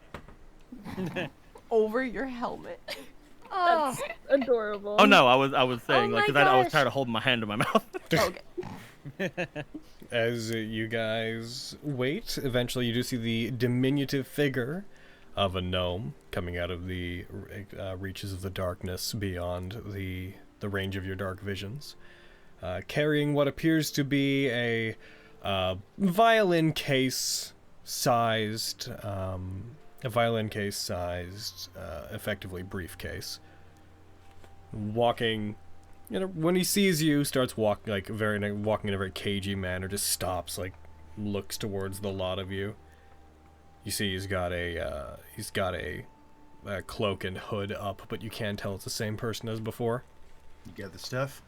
Over your helmet. Oh, Adorable. Oh no, I was saying Oh like my because I was gosh. tired of holding my hand to my mouth. Okay. As you guys wait, eventually you do see the diminutive figure of a gnome coming out of the reaches of the darkness beyond the range of your dark visions, carrying what appears to be a violin case sized, effectively briefcase. Walking, when he sees you, starts walking walking in a very cagey manner. Just stops, looks towards the lot of you. You see, he's got a cloak and hood up, but you can tell it's the same person as before. You get the stuff?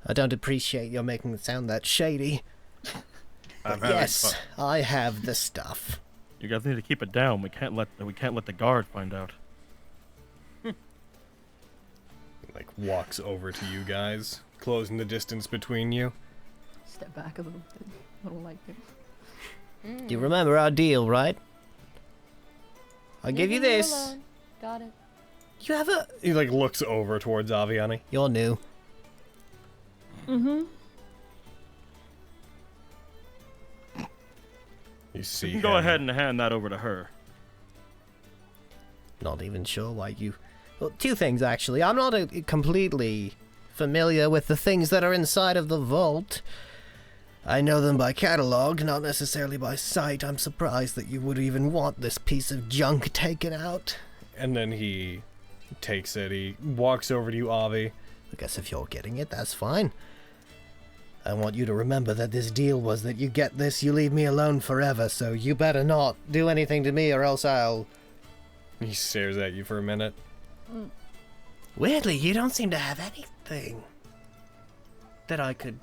I don't appreciate your making it sound that shady. I'm But having yes, fun. I have the stuff. You guys need to keep it down. We can't let the guard find out. Walks over to you guys, closing the distance between you. Step back a little bit. I don't like it. You remember our deal, right? I'll give you leaving me this. alone. Got it. You have a... He looks over towards Aviani. You're new. Mm-hmm. You see You can go ahead and hand that over to her. Not even sure why you... Well, two things, actually. I'm not completely familiar with the things that are inside of the vault. I know them by catalog, not necessarily by sight. I'm surprised that you would even want this piece of junk taken out. And then he takes it. He walks over to you, Avi. I guess if you're getting it, that's fine. I want you to remember that this deal was that you get this, you leave me alone forever, so you better not do anything to me or else I'll He stares at you for a minute. Weirdly, you don't seem to have anything that I could...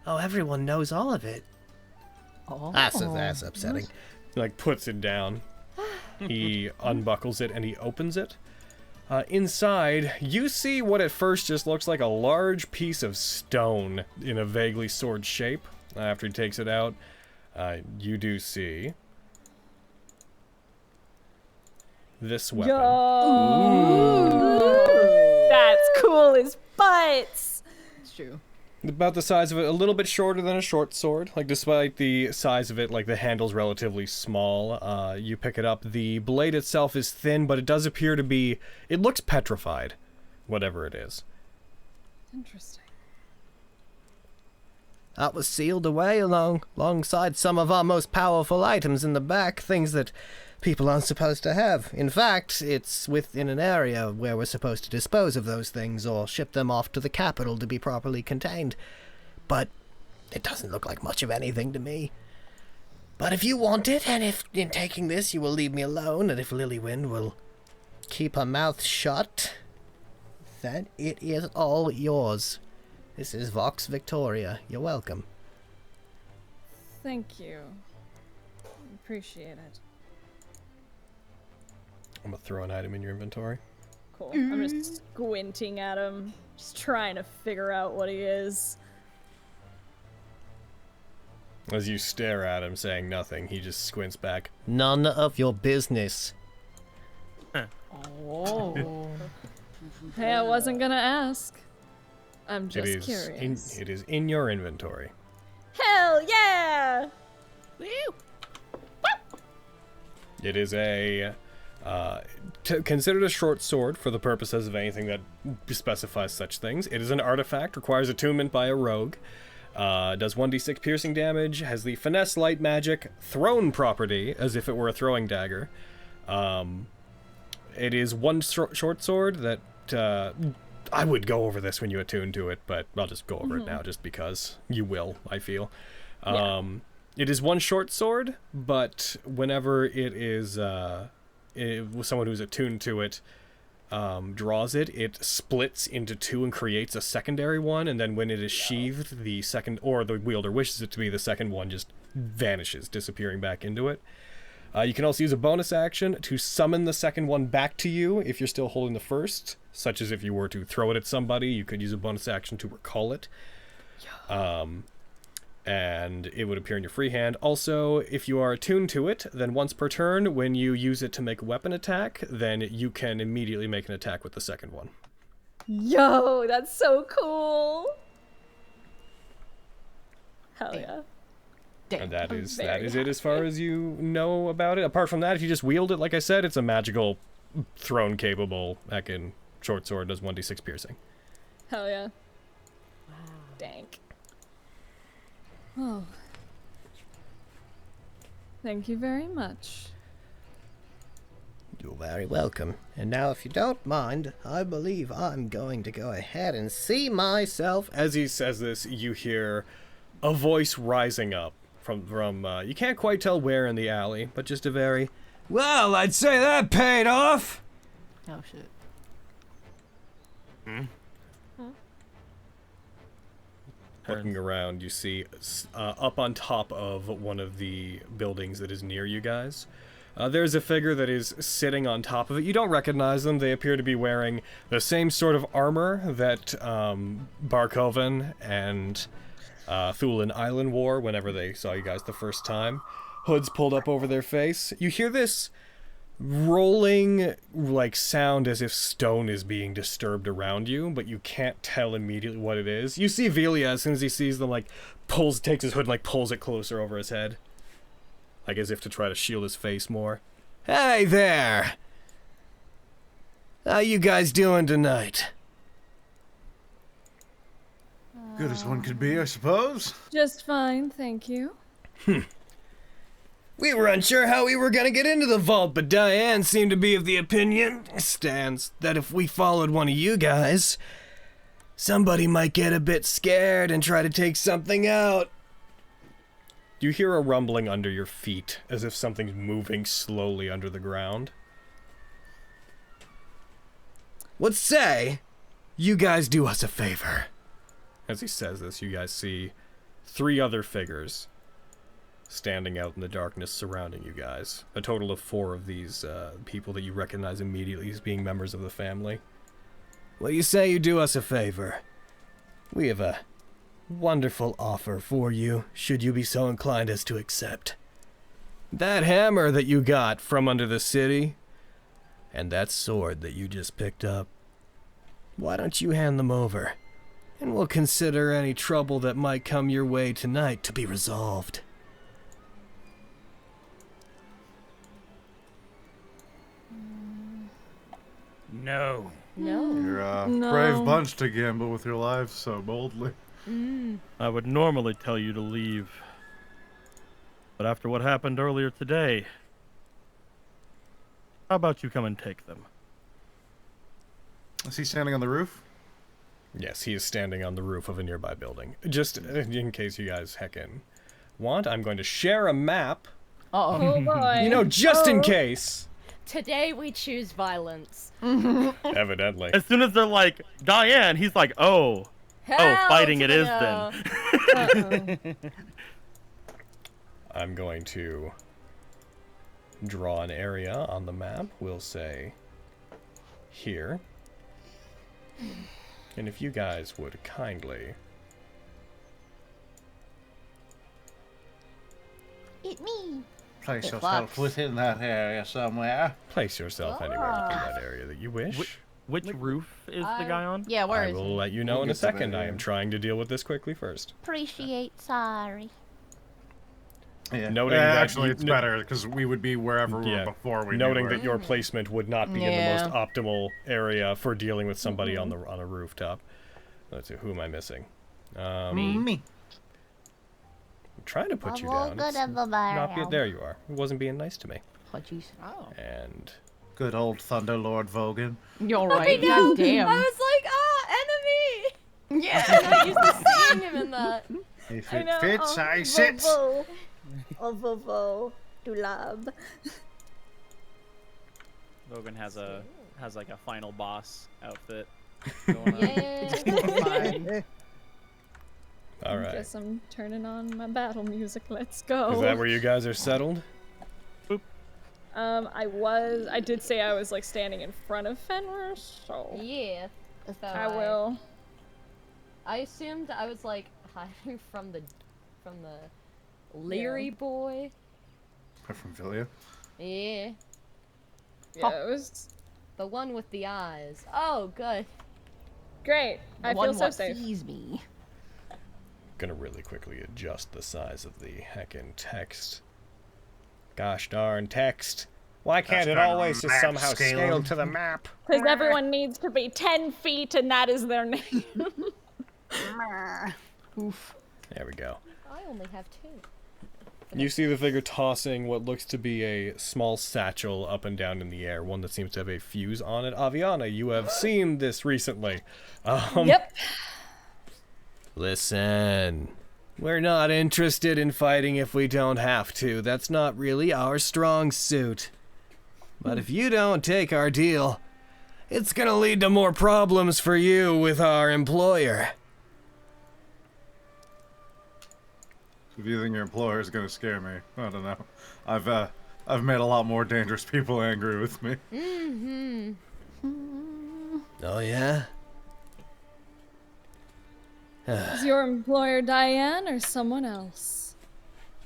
Oh, everyone knows all of it. Oh. That's upsetting. He, like, puts it down. He unbuckles it and he opens it. Inside, you see what at first just looks like a large piece of stone in a vaguely sword shape. After he takes it out, you do see this weapon. Yo! That's cool as butts! It's true. About the size of it, a little bit shorter than a short sword. Like, despite the size of it, like, the handle's relatively small. You pick it up. The blade itself is thin, but it does appear to be... It looks petrified, whatever it is. Interesting. That was sealed away alongside some of our most powerful items in the back, things that people aren't supposed to have. In fact, it's within an area where we're supposed to dispose of those things or ship them off to the capital to be properly contained. But it doesn't look like much of anything to me. But if you want it, and if in taking this you will leave me alone, and if Lilywind will keep her mouth shut, then it is all yours. This is Vox Victoria. You're welcome. Thank you. Appreciate it. I'm gonna throw an item in your inventory. Cool. I'm just squinting at him, just trying to figure out what he is. As you stare at him, saying nothing, he just squints back. None of your business. Oh. Hey, I wasn't gonna ask. I'm just It curious. is in your inventory. Hell yeah! It is a... considered a short sword for the purposes of anything that specifies such things. It is an artifact, requires attunement by a rogue. Does 1d6 piercing damage, has the finesse light magic thrown property, as if it were a throwing dagger. It is one short sword that... I would go over this when you attune to it, but I'll just go over it now just because you will, I feel. It is one short sword, but whenever it is... someone who's attuned to it draws it, it splits into two and creates a secondary one, and then when it is sheathed, the second, or the wielder wishes it to be, the second one just vanishes, disappearing back into it. You can also use a bonus action to summon the second one back to you if you're still holding the first, such as if you were to throw it at somebody, you could use a bonus action to recall it. And it would appear in your free hand. Also, if you are attuned to it, then once per turn, when you use it to make a weapon attack, then you can immediately make an attack with the second one. Yo, that's so cool! Hell yeah. And that is very it as far as you know about it. Apart from that, if you just wield it, like I said, it's a magical, throne-capable, heckin' short sword, does 1d6 piercing. Hell yeah. Wow. Dank. Oh. Thank you very much. You're very welcome. And now, if you don't mind, I believe I'm going to go ahead and see myself. As he says this, you hear a voice rising up from you can't quite tell where in the alley, but just a very, well, I'd say that paid off. Oh shit. Looking around, you see up on top of one of the buildings that is near you guys, there's a figure that is sitting on top of it. You don't recognize them. They appear to be wearing the same sort of armor that Barkoven and Thulin Island wore whenever they saw you guys the first time. Hoods pulled up over their face. You hear this rolling like sound as if stone is being disturbed around you, but you can't tell immediately what it is. You see Velia, as soon as he sees them, like takes his hood and like pulls it closer over his head, like as if to try to shield his face more. Hey there! How you guys doing tonight? Good as one could be, I suppose. Just fine, thank you. We were unsure how we were gonna get into the vault, but Diane seemed to be of the opinion that if we followed one of you guys, somebody might get a bit scared and try to take something out. You hear a rumbling under your feet, as if something's moving slowly under the ground. What say you guys do us a favor? As he says this, you guys see 3 other figures standing out in the darkness surrounding you guys. A total of 4 of these people that you recognize immediately as being members of the family. Well, you say you do us a favor. We have a wonderful offer for you, should you be so inclined as to accept. That hammer that you got from under the city, and that sword that you just picked up, why don't you hand them over, and we'll consider any trouble that might come your way tonight to be resolved. No. No. You're a No. brave bunch to gamble with your lives so boldly. I would normally tell you to leave. But after what happened earlier today, how about you come and take them? Is he standing on the roof? Yes, he is standing on the roof of a nearby building. Just in case you guys heckin' want, I'm going to share a map. Oh boy. You know, just in Oh. case. Today we choose violence. Evidently. As soon as they're like, Diane, he's like, oh, Hell fighting to it the is no. then. I'm going to draw an area on the map. We'll say here. And if you guys would kindly Eat me. Place It yourself clocks. within that area somewhere. place yourself anywhere within that area that you wish. Which roof is the guy on? Yeah, where I is will he? let you know We'll in a get to that, second. I yeah. am trying to deal with this quickly first. Appreciate sorry. Yeah. Noting that actually, you- it's better because we would be wherever we were before we Noting knew that your placement would not be in the most Yeah. optimal area for dealing with somebody on a rooftop. Let's see, who am I missing? Me. I'm trying to put you I'm all down. good It's at the not bar. there you are. It wasn't being nice to me. Oh, jeez. Oh. And Good old Thunderlord Vogan. You're I right. know. God damn. I was like, enemy. Yeah. I'm not used to seeing him in that. If I it know. fits, Oh, I sit. Vovo. Oh, Vovo. Du lab. Logan has like a final boss outfit going on. Yeah. all right. Guess I'm turning on my battle music. Let's go. Is that where you guys are settled? I did say I was like standing in front of Fenris, so Yeah. So I will. I assumed I was like hiding from the Leary boy. From Villia. Yeah. Yeah, it was The one with the eyes. Oh, good. great. I feel One so what safe. sees me. Gonna really quickly adjust the size of the heckin' text. Gosh darn text. Why can't it darn always just map somehow scale. scale to the map? Because everyone needs to be 10 feet, and that is their name. Oof. There we go. I only have 2. You see the figure tossing what looks to be a small satchel up and down in the air, one that seems to have a fuse on it. Aviana, you have seen this recently. Yep. Listen, we're not interested in fighting if we don't have to. That's not really our strong suit. But if you don't take our deal, it's gonna lead to more problems for you with our employer. If you think your employer is gonna scare me, I don't know. I've made a lot more dangerous people angry with me. Mm-hmm. Oh yeah? Is your employer Diane or someone else?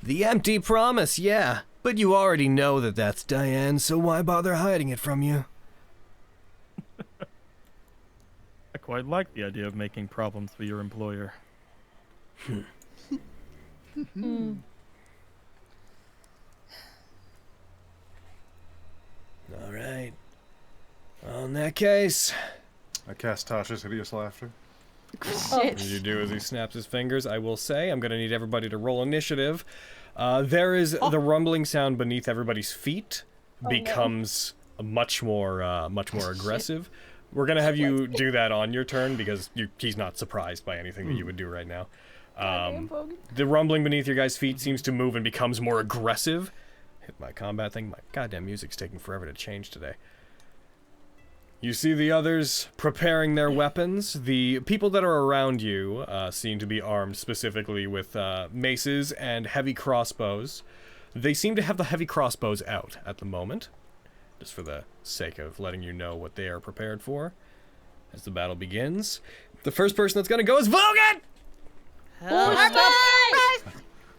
The empty promise, yeah. But you already know that that's Diane, so why bother hiding it from you? I quite like the idea of making problems for your employer. All right. Well, in that case, I cast Tasha's hideous laughter. as you do as he snaps his fingers, I will say I'm going to need everybody to roll initiative. There is the rumbling sound beneath everybody's feet becomes much more aggressive. We're going to have you do that on your turn because he's not surprised by anything that you would do right now. The rumbling beneath your guys' feet seems to move and becomes more aggressive. Hit my combat thing. My goddamn music's taking forever to change today. You see the others preparing their weapons. The people that are around you seem to be armed specifically with maces and heavy crossbows. They seem to have the heavy crossbows out at the moment, just for the sake of letting you know what they are prepared for. As the battle begins, the first person that's going to go is Vogan!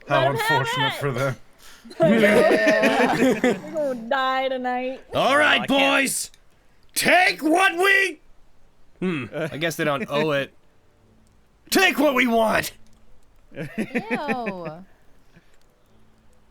How unfortunate for them. We're gonna die tonight. All right, boys! Take what we... I guess they don't owe it. Take what we want! Ew.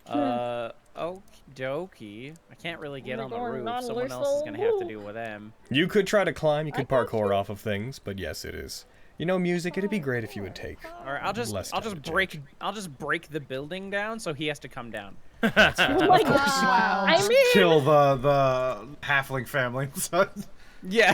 Okie dokie. I can't really get on the We're roof. going Someone else is gonna have to deal with them. You could try to climb, you could parkour off of things, but yes, it is. You know, music, it'd be great if you would take All right, I'll just break the building down so he has to come down. Oh my gosh. Wow. I mean, Kill the halfling family. Yeah.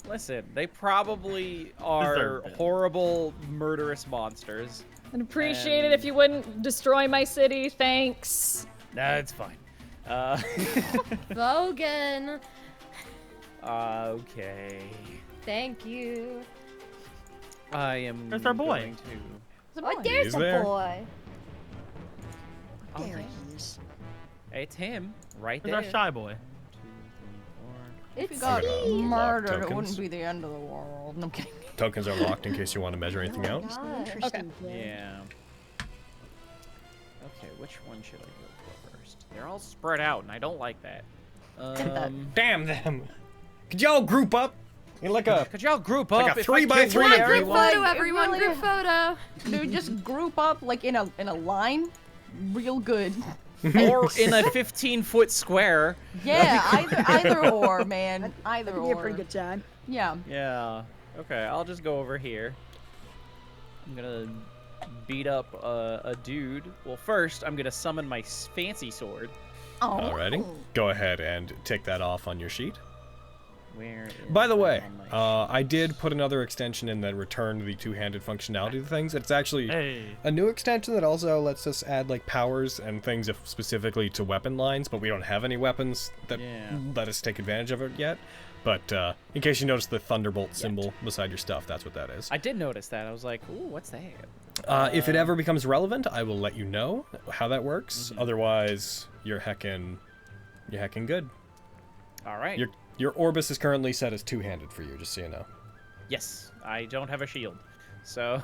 Listen, they probably are Deserved it. horrible, murderous monsters. I'd appreciate it if you wouldn't destroy my city. Thanks. Nah, it's fine. Vogan. Okay. Thank you. I am There's our boy. going to... Oh, there's He's a there. boy. Oh, There thank- he is. It's him, right Where's there. our shy boy? If you It's got me. murdered, it Tokens. wouldn't be the end of the world. No, I'm kidding. Tokens are locked in case you want to measure anything out. Interesting. Yeah. Okay, which one should I go for first? They're all spread out, and I don't like that. Damn them! Could y'all group up? In like a... Could y'all group like up? a if I 3x3 killed group Group everyone? photo, Like, it everyone. really- Group photo. Dude, just group up like in a line, real good. Or in a 15-foot square. Yeah, either or, man. Either That'd be a or. pretty good time. Yeah. Yeah. Okay, I'll just go over here. I'm gonna beat up a dude. Well, first, I'm gonna summon my fancy sword. Oh. Alrighty. Go ahead and take that off on your sheet. Where is By the that way, on my I did put another extension in that returned the two-handed functionality to things. It's actually Hey. a new extension that also lets us add like powers and things specifically to weapon lines, but we don't have any weapons that Yeah. let us take advantage of it yet. But in case you notice the Thunderbolt symbol beside your stuff, that's what that is. I did notice that. I was like, ooh, what's that? If it ever becomes relevant, I will let you know how that works. Otherwise, you're heckin' good. All right. Your Orbis is currently set as two-handed for you, just so you know. Yes, I don't have a shield. So.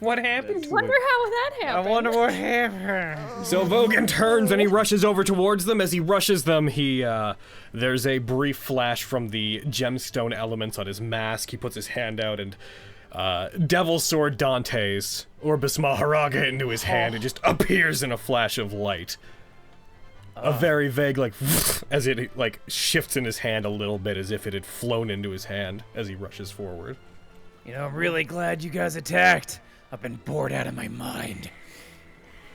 What happened? Wonder how that I happened. wonder what happened. So Vogan turns and he rushes over towards them. As he rushes them, there's a brief flash from the gemstone elements on his mask. He puts his hand out and Devil Sword Dante's Orbis Maharaga into his hand. It just appears in a flash of light. A very vague, like, as it, like, shifts in his hand a little bit, as if it had flown into his hand as he rushes forward. You know, I'm really glad you guys attacked. I've been bored out of my mind.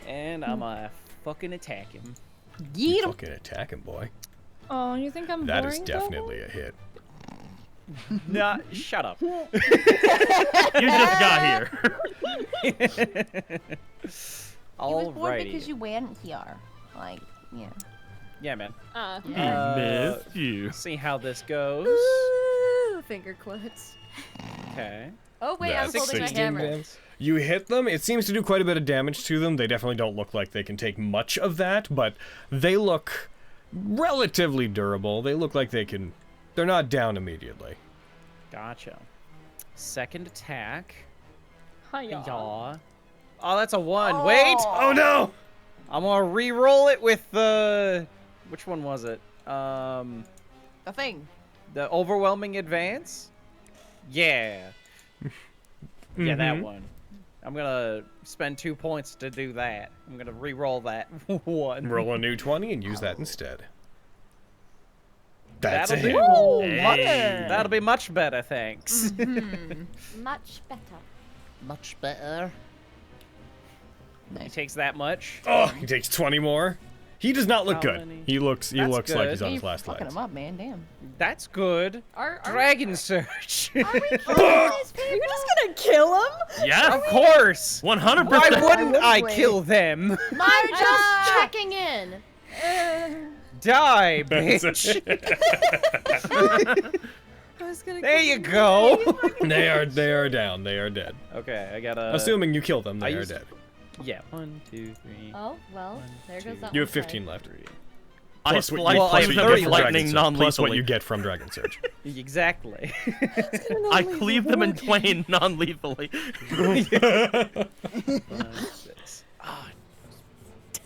And I'm gonna fucking attack him. Yeet 'em. Fucking attack him, boy. Oh, you think I'm That boring? is definitely a hit. Nah, shut up. You just got here. He was bored Alrighty. because you weren't here. Like, yeah. Yeah, man. He missed you. See how this goes. Ooh, finger quotes. Okay. Oh wait, I'm That's holding my 16 hammer. damage. You hit them. It seems to do quite a bit of damage to them. They definitely don't look like they can take much of that, but they look relatively durable. They look like they can... They're not down immediately. Gotcha. Second attack. Hiya. Yaw. Oh, that's a 1. Wait! Oh no! I'm gonna re-roll it with the... Which one was it? The thing. The overwhelming advance? Yeah. Yeah, that one. I'm gonna spend 2 points to do that. I'm gonna re-roll that 1. Roll a new 20 and use that instead. That's That'll a be, hit. that'll be much better, thanks. Much better. Much better. He takes that much. Oh, he takes 20 more. He does not look How good. many? He looks That's like good. he's on You his last fucking legs. him up, man. Damn. That's good. Are Dragon Search. we killing these people? You're just gonna kill him? Yeah. Of course. 100%. Why wouldn't I would kill them? I'm just checking in. Die, bitch. I was gonna There you go. They are down. They are dead. Okay, I gotta. Assuming you kill them, they I are used- dead. Yeah. 1, 2, 3. Oh, well, there goes that You one have 15 side. left. I Plus what you, sliced plus what you get 30 from lightning Dragon Surge. Plus what non-lethally. you get from Dragon Surge. Exactly. I cleave them in twain non-lethally. 5, 6. Ah,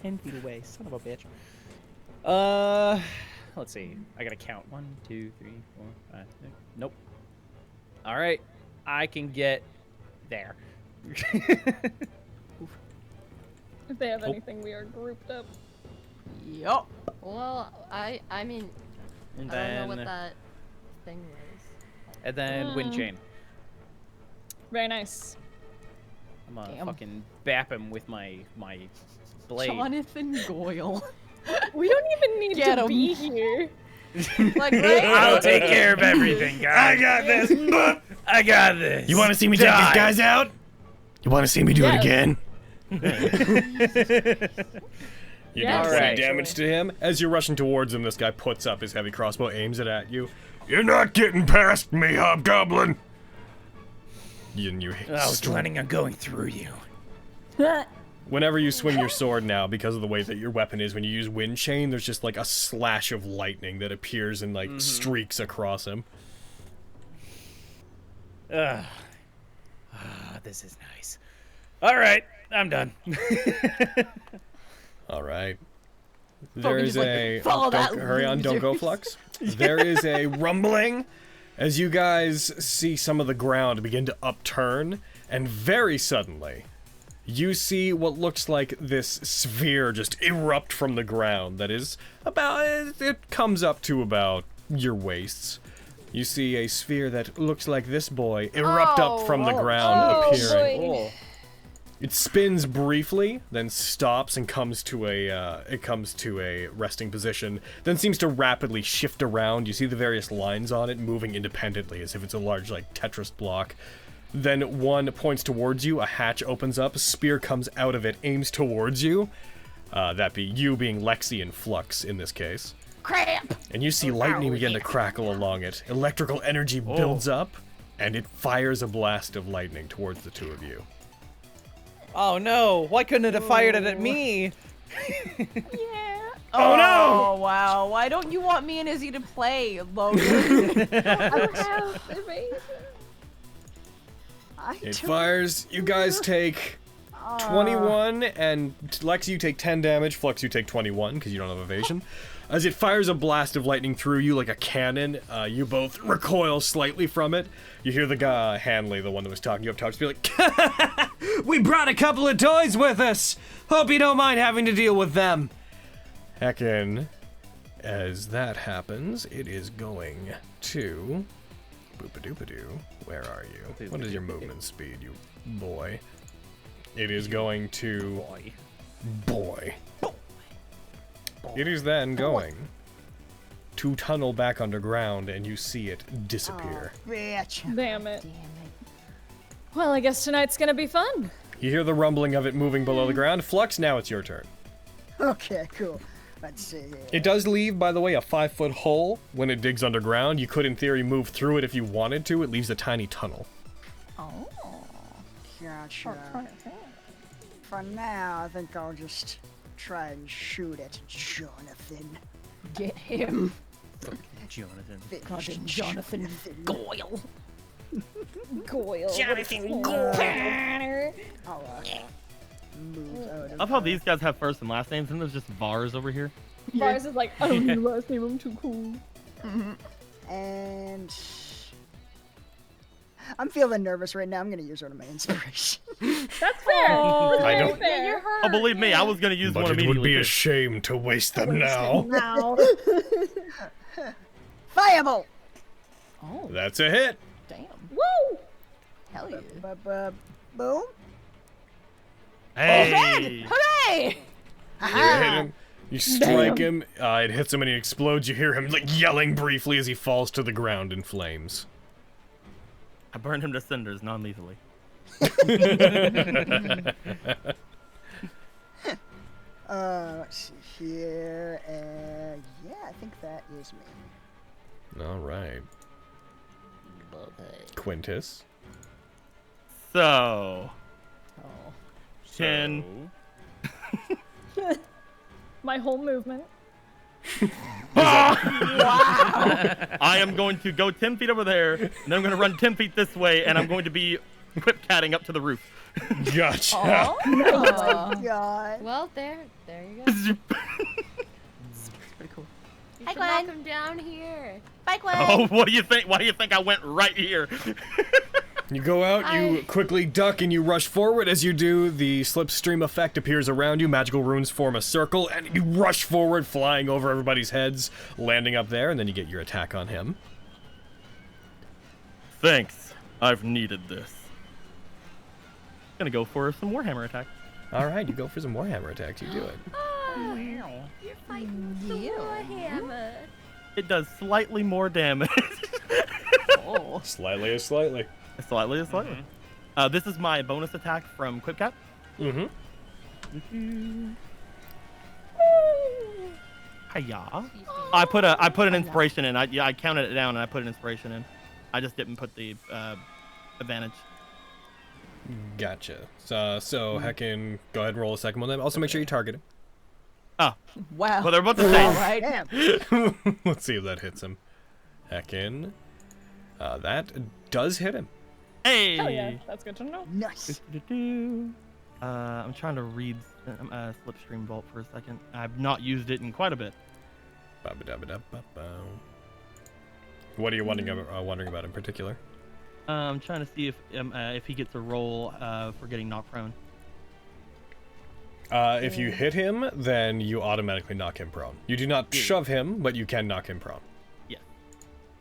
10 feet away. Son of a bitch. Let's see. I gotta count. 1, 2, 3, 4, 5, 6. Nope. All right. I can get there. If they have anything, we are grouped up. Yup. Well, I mean, And I don't know then, what that thing was. and then wind chain. Very nice. I'm gonna Damn. fucking bap him with my blade. Jonathan Goyle. We don't even need Get to 'em. be here. Like, right? I'll take care of everything, guys. I got this. I got this. You want to see me take these guys out? You want to see me do it Yes. again? You Yes, do 20 Alright. damage to him. As you're rushing towards him, this guy puts up his heavy crossbow, aims it at you. You're not getting past me, Hobgoblin! You I was planning on going through you. Whenever you swing your sword now, because of the way that your weapon is, when you use wind chain, there's just like a slash of lightning that appears and like streaks across him. This is nice. All right, I'm done. All right. There Fucking is just, like, a follow that hurry on, don't go, loser. Flux. There is a rumbling as you guys see some of the ground begin to upturn, and very suddenly, you see what looks like this sphere just erupt from the ground. That is about, it comes up to about your waists. You see a sphere that looks like this boy erupt up from the ground, appearing. Cool. It spins briefly, then stops and comes to a resting position, then seems to rapidly shift around. You see the various lines on it moving independently as if it's a large like Tetris block. Then one points towards you, a hatch opens up, a spear comes out of it, aims towards you. That be you being Lexi and Flux in this case. Cramp! And you see lightning begin to crackle along it. Electrical energy builds up, and it fires a blast of lightning towards the two of you. Oh no! Why couldn't it have fired it at me? Yeah. Oh, no! Oh wow! Why don't you want me and Izzy to play, Logan? It fires. You guys take 21, and Lex, you take 10 damage. Flux, you take 21 because you don't have evasion. As it fires a blast of lightning through you like a cannon, you both recoil slightly from it. You hear the guy, Hanley, the one that was talking to you up top, just be like, "We brought a couple of toys with us. Hope you don't mind having to deal with them." Heckin', as that happens, it is going to... Boop-a-doop-a-doo. Where are you? What is your movement speed, you boy? It is going to... Boy. It is then going to tunnel back underground, and you see it disappear. Bitch. Damn it. Well, I guess tonight's gonna be fun. You hear the rumbling of it moving below the ground. Flux, now it's your turn. Okay, cool. Let's see. It does leave, by the way, a 5-foot hole when it digs underground. You could, in theory, move through it if you wanted to. It leaves a tiny tunnel. Oh. Gotcha. For now, I think I'll just try and shoot at Jonathan. Get him. Jonathan. Goddamn Jonathan Goyle. Goyle. Jonathan Goyle. I'll move out I of love how these guys have first and last names, and there's just Vars over here. Bars is like, I don't need a last name, I'm too cool. And I'm feeling nervous right now. I'm gonna use one of my inspiration. That's fair. I don't- Fair. You're hurt. Oh, believe me, I was gonna use one But it immediately. would be too. a shame to waste them now. Now. Fireball. Oh, That's a hit. damn. Woo! Hell yeah. Boom. Hey! Hooray! You hit him. You strike him. It hits him and he explodes. You hear him like yelling briefly as he falls to the ground in flames. I burned him to cinders non-lethally. Let's see here. Yeah. Excuse me. All right. Quintus. So. Oh. 10. My whole movement. Wow. I am going to go 10 feet over there, and then I'm going to run 10 feet this way, and I'm going to be quip-catting up to the roof. Gotcha. Oh. God. Well, there you go. Pretty cool. You Hi, should knock Gwen. him down here. Bye, Gwen. Oh, what do you think? Why do you think I went right here? You go out, you I- quickly duck, and you rush forward. As you do, the slipstream effect appears around you. Magical runes form a circle, and you rush forward, flying over everybody's heads, landing up there, and then you get your attack on him. Thanks. I've needed this. Gonna go for some Warhammer attack. All right, you go for some Warhammer attacks. You do it. Oh, you're fighting the Warhammer. It does slightly more damage. Oh. Slightly. Slightly. This is my bonus attack from Quipcat. Mm-hmm. Hiya. I put an inspiration in. I counted it down and I put an inspiration in. I just didn't put the advantage. Gotcha. So Heckin, go ahead and roll a second one. Then also make sure you target him. Oh, Wow. well they're both the same. All right. Damn. Let's see if that hits him. Heckin. That does hit him. Hey. Oh yeah, that's good to know. Nice. I'm trying to read Slipstream Vault for a second. I've not used it in quite a bit. Ba-ba-da-ba-da-ba-ba. What are you wondering about in particular? I'm trying to see if he gets a roll for getting knocked prone. If you hit him, then you automatically knock him prone. You do not shove him, but you can knock him prone. Yeah.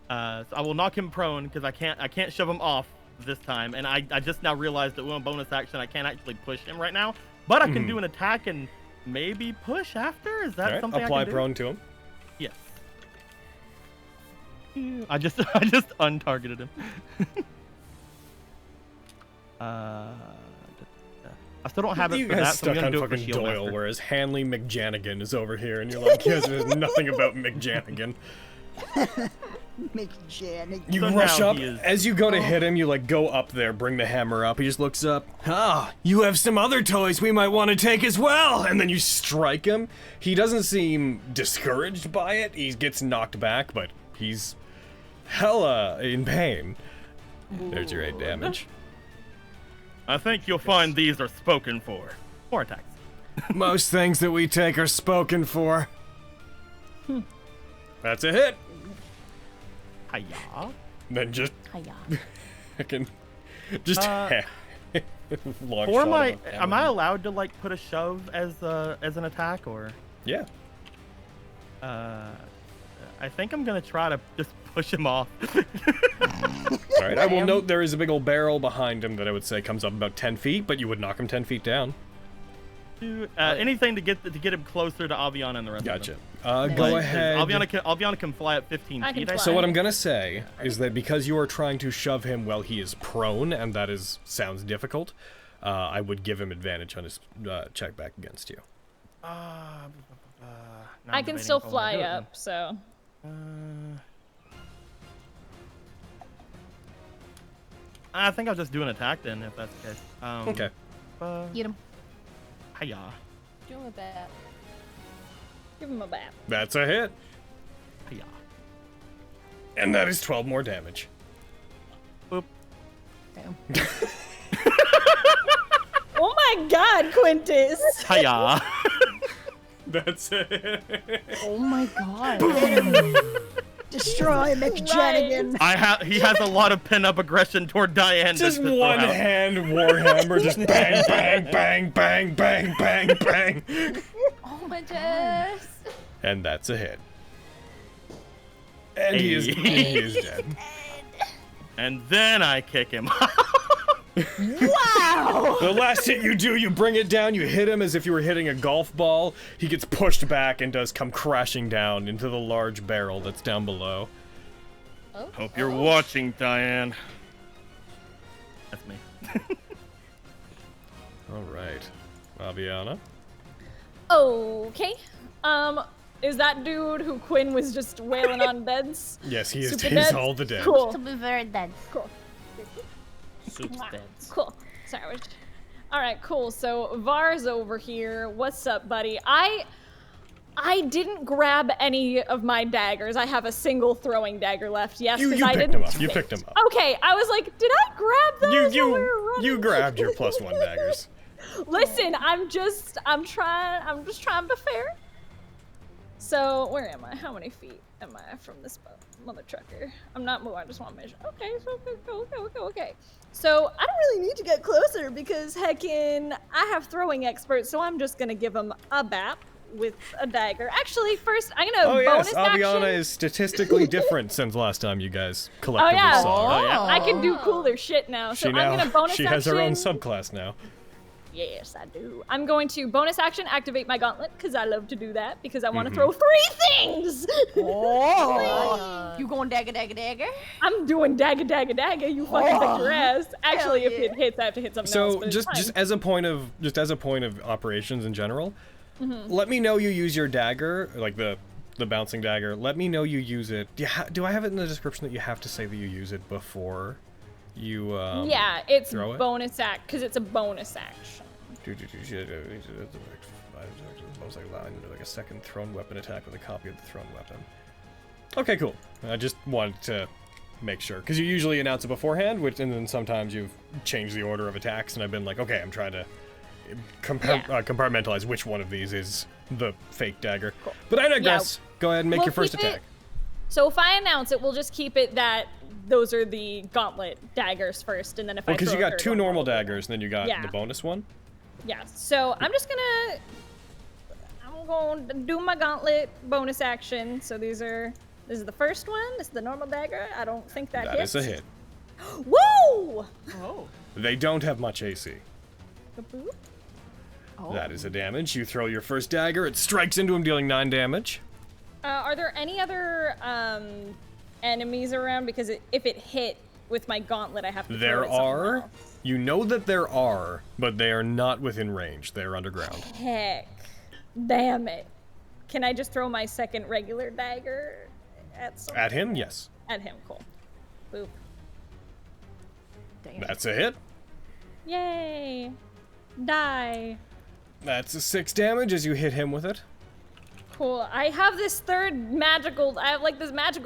So I will knock him prone because I can't shove him off this time, and I just now realized that with a bonus action I can't actually push him right now, but I can do an attack and maybe push after. Is that All right, something apply I can do? prone to him. Yes. I just untargeted him. I still don't have it You for guys that, so I'm stuck gonna on do it for fucking Shield Doyle, Master. whereas Hanley McJanigan is over here, and you're like, yes, there's nothing about McJanigan. Make Janet. You So rush now up. he is- As you go to hit him, you like go up there, bring the hammer up. He just looks up. Ah, you have some other toys we might want to take as well. And then you strike him. He doesn't seem discouraged by it. He gets knocked back, but he's hella in pain. There's your 8 damage. I think you'll find these are spoken for. More attacks. Most things that we take are spoken for. That's a hit. Hiya. Then just Hiya. I can just long For shot my, of a am I hammer. allowed to like put a shove as an attack or? Yeah. I think I'm gonna try to just push him off. All right. I will note there is a big old barrel behind him that I would say comes up about 10 feet, but you would knock him 10 feet down. Anything to get him closer to Aviana and the rest Gotcha. of them. Go Like, ahead. Aviana can fly at 15 I can feet. fly. So what I'm gonna say is that because you are trying to shove him while he is prone, and that sounds difficult, I would give him advantage on his check back against you. Now I I'm can debating still if I wanna fly do it up, so then. I think I'll just do an attack then, if that's the case. Okay. Get him. Hiya. Do him a bat. give him a bat. That's a hit, Hiya. and that is 12 more damage. Boop. Damn. Oh my God, Quintus! Hiya. That's it. Oh my God. Destroy McJanigan. He has a lot of pent-up aggression toward Diane. Just to throw one out. hand warhammer, just bang, bang, bang, bang, bang, bang, bang. Oh my Quintus! And that's a hit. And he is dead. And then I kick him. Wow! The last hit you do, you bring it down, you hit him as if you were hitting a golf ball. He gets pushed back and does come crashing down into the large barrel that's down below. Oh, Hope you're watching, Diane. That's me. All right. Aviana? Okay. Is that dude who Quinn was just wailing on deads? Yes, he is Super dead? all the dead. Cool. To be very dead. Cool. Soup's beds. Cool. Sorry. All right, cool. So Var's over here. What's up, buddy? I didn't grab any of my daggers. I have a single throwing dagger left. Yes, You I picked didn't. him up. You picked him up. Okay, I was like, did I grab those while we were running? You grabbed your +1 daggers. Listen, I'm just trying to be fair. So where am I? How many feet am I from this mother trucker? I'm not moving. I just want to measure. Okay, so okay. So I don't really need to get closer because heckin' I have throwing experts, so I'm just gonna give him a bap with a dagger. Actually, first I'm gonna bonus action. Aviana is statistically different since last time you guys collectively saw her. Oh, yeah. I can do cooler shit now. So I'm gonna bonus she action. has her own subclass now. Yes, I do. I'm going to bonus action activate my gauntlet because I love to do that because I want to Mm-hmm. throw 3 things. Oh. You going dagger, dagger, dagger? I'm doing dagger, dagger, dagger. You fucking bet your ass. Actually, if yeah. it hits, I have to hit something else. So But just as a point of operations in general, let me know you use your dagger, like the bouncing dagger. Let me know you use it. Do I have it in the description that you have to say that you use it before you yeah, it's throw it? bonus act because it's a bonus action. Like a second thrown weapon attack with a copy of the thrown weapon. Okay, cool. I just wanted to make sure because you usually announce it beforehand, and then sometimes you've changed the order of attacks, and I've been like, okay, I'm trying to compartmentalize which one of these is the fake dagger. Cool. But I digress. Go ahead and make We'll your first keep it- attack. So if I announce it, we'll just keep it that those are the gauntlet daggers first, and then if I Because throw you a got third 2 one, normal I'll do that. daggers, and then you got Yeah. the bonus one. Yeah, so I'm going to do my gauntlet bonus action. So this is the first one. This is the normal dagger. I don't think that hits. That is a hit. Woo! Oh. They don't have much AC. Ba-boop. Oh. That is a damage. You throw your first dagger. It strikes into him, dealing 9 damage. Are there any other enemies around? Because if it hit with my gauntlet, I have to throw There it somewhere are. else. You know that there are, but they are not within range. They are underground. Heck. Damn it. Can I just throw my second regular dagger at someone? At him, yes. At him, cool. Boop. Damn. That's a hit. Yay. Die. That's a 6 damage as you hit him with it. Cool. I have this this magical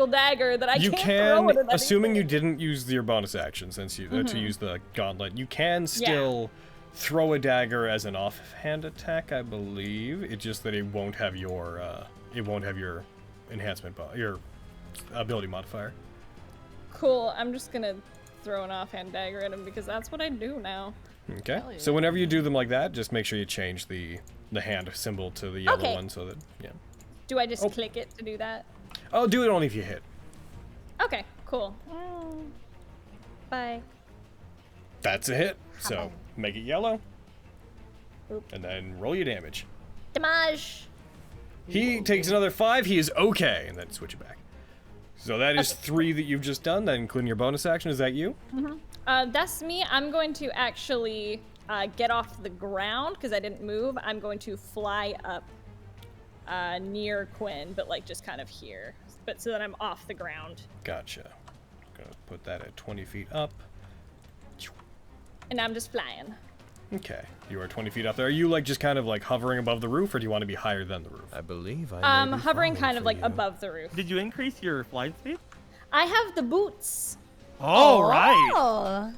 dagger that I You can't can, throw it at assuming you anything. didn't use your bonus action since you to use the gauntlet, you can Yeah. still throw a dagger as an offhand attack, I believe. It's just that it won't have your enhancement, your ability modifier. Cool. I'm just gonna throw an offhand dagger at him because that's what I do now. Okay. So whenever you do them like that, just make sure you change the hand symbol to the yellow Okay. one so that Do I just click it to do that? Oh, do it only if you hit. Okay. Cool. Bye. That's a hit. So make it yellow. Oop. And then roll your damage. Damage. He takes another 5. He is okay, and then switch it back. So that is 3 that you've just done, that including your bonus action. Is that you? That's me. I'm going to actually get off the ground because I didn't move. I'm going to fly up near Quinn, but like just kind of here, but so that I'm off the ground. Gotcha. Gonna put that at 20 feet up. And I'm just flying. Okay. You are 20 feet up there. Are you like just kind of like hovering above the roof, or do you want to be higher than the roof? I believe I may be Hovering falling kind of for like you. above the roof. Did you increase your flight speed? I have the boots. Oh, right. Oh.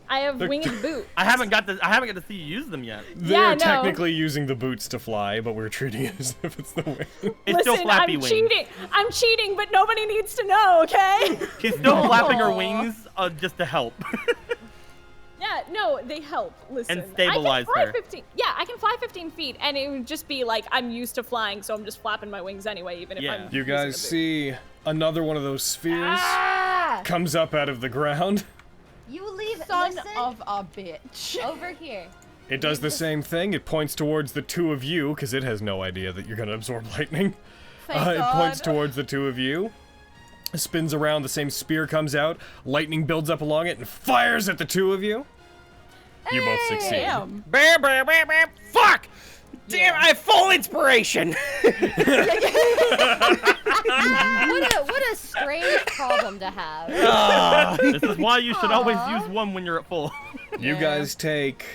I have winged boot. I haven't got to see you use them yet. They're Yeah, no. technically using the boots to fly, but we're treating it as if it's the wing. It's still Listen, flappy I'm wings. cheating. I'm cheating, but nobody needs to know, okay? She's still flapping her wings just to help. Yeah, no, they help. Listen, And stabilize I can fly her. 15. Yeah, I can fly 15 feet, and it would just be like I'm used to flying, so I'm just flapping my wings anyway, even if Yeah. I'm. You using guys a boot. see another one of those spheres Ah! comes up out of the ground. You leave. Son Listen, of a bitch. over here. It does the same thing. It points towards the 2 of you, because it has no idea that you're going to absorb lightning. Thank It points God. towards the 2 of you. Spins around, the same spear comes out. Lightning builds up along it and fires at the 2 of you. You both succeed. Damn. Bam, bam, bam, bam. Fuck! Damn, I have full inspiration! What a strange problem to have. This is why you should always use one when you're at full. You guys take...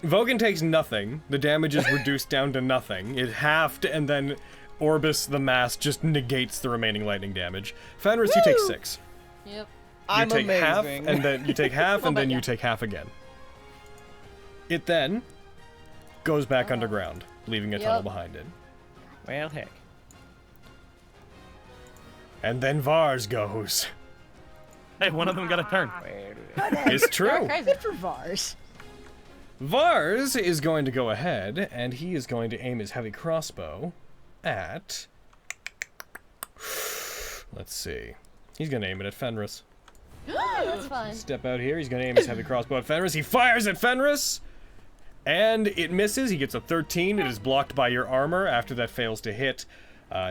Vogan takes nothing. The damage is reduced down to nothing. It halved, and then Orbis the mask just negates the remaining lightning damage. Fenris, you take 6. Yep. You take half, amazing. and then you take half, and then you take half again. It then goes back underground, leaving a tunnel behind it. Well, heck. And then Vars goes. Hey, one of them got a turn. It's true. Good for Vars. Vars is going to go ahead, and he is going to aim his heavy crossbow at... Let's see. He's going to aim it at Fenris. That's fun. Step out here. He's going to aim his heavy crossbow at Fenris. He fires at Fenris, and it misses. He gets a 13. It is blocked by your armor. After that fails to hit,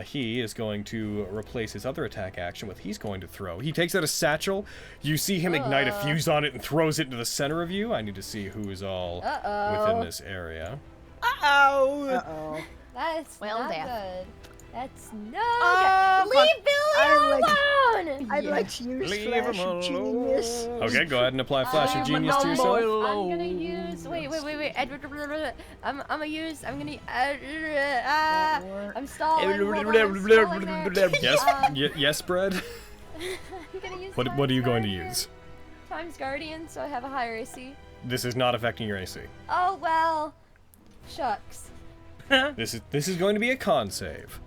he is going to replace his other attack action with he's going to throw. He takes out a satchel. You see him ignite a fuse on it and throws it into the center of you. I need to see who is all within this area. Uh-oh. That's Well, not death. good. That's no good. Leave Billy alone! I'd like to use Leave Flash him of Genius. Okay, go ahead and apply Flash of Genius to yourself. I'm gonna use. Wait. I'm gonna. I'm stalling. Hold on, I'm stalling there. Yes, yes, Brad. I'm gonna use What are you going to Guardian use? Times Guardian, so I have a higher AC. This is not affecting your AC. Oh well. Shucks. This is going to be a con save.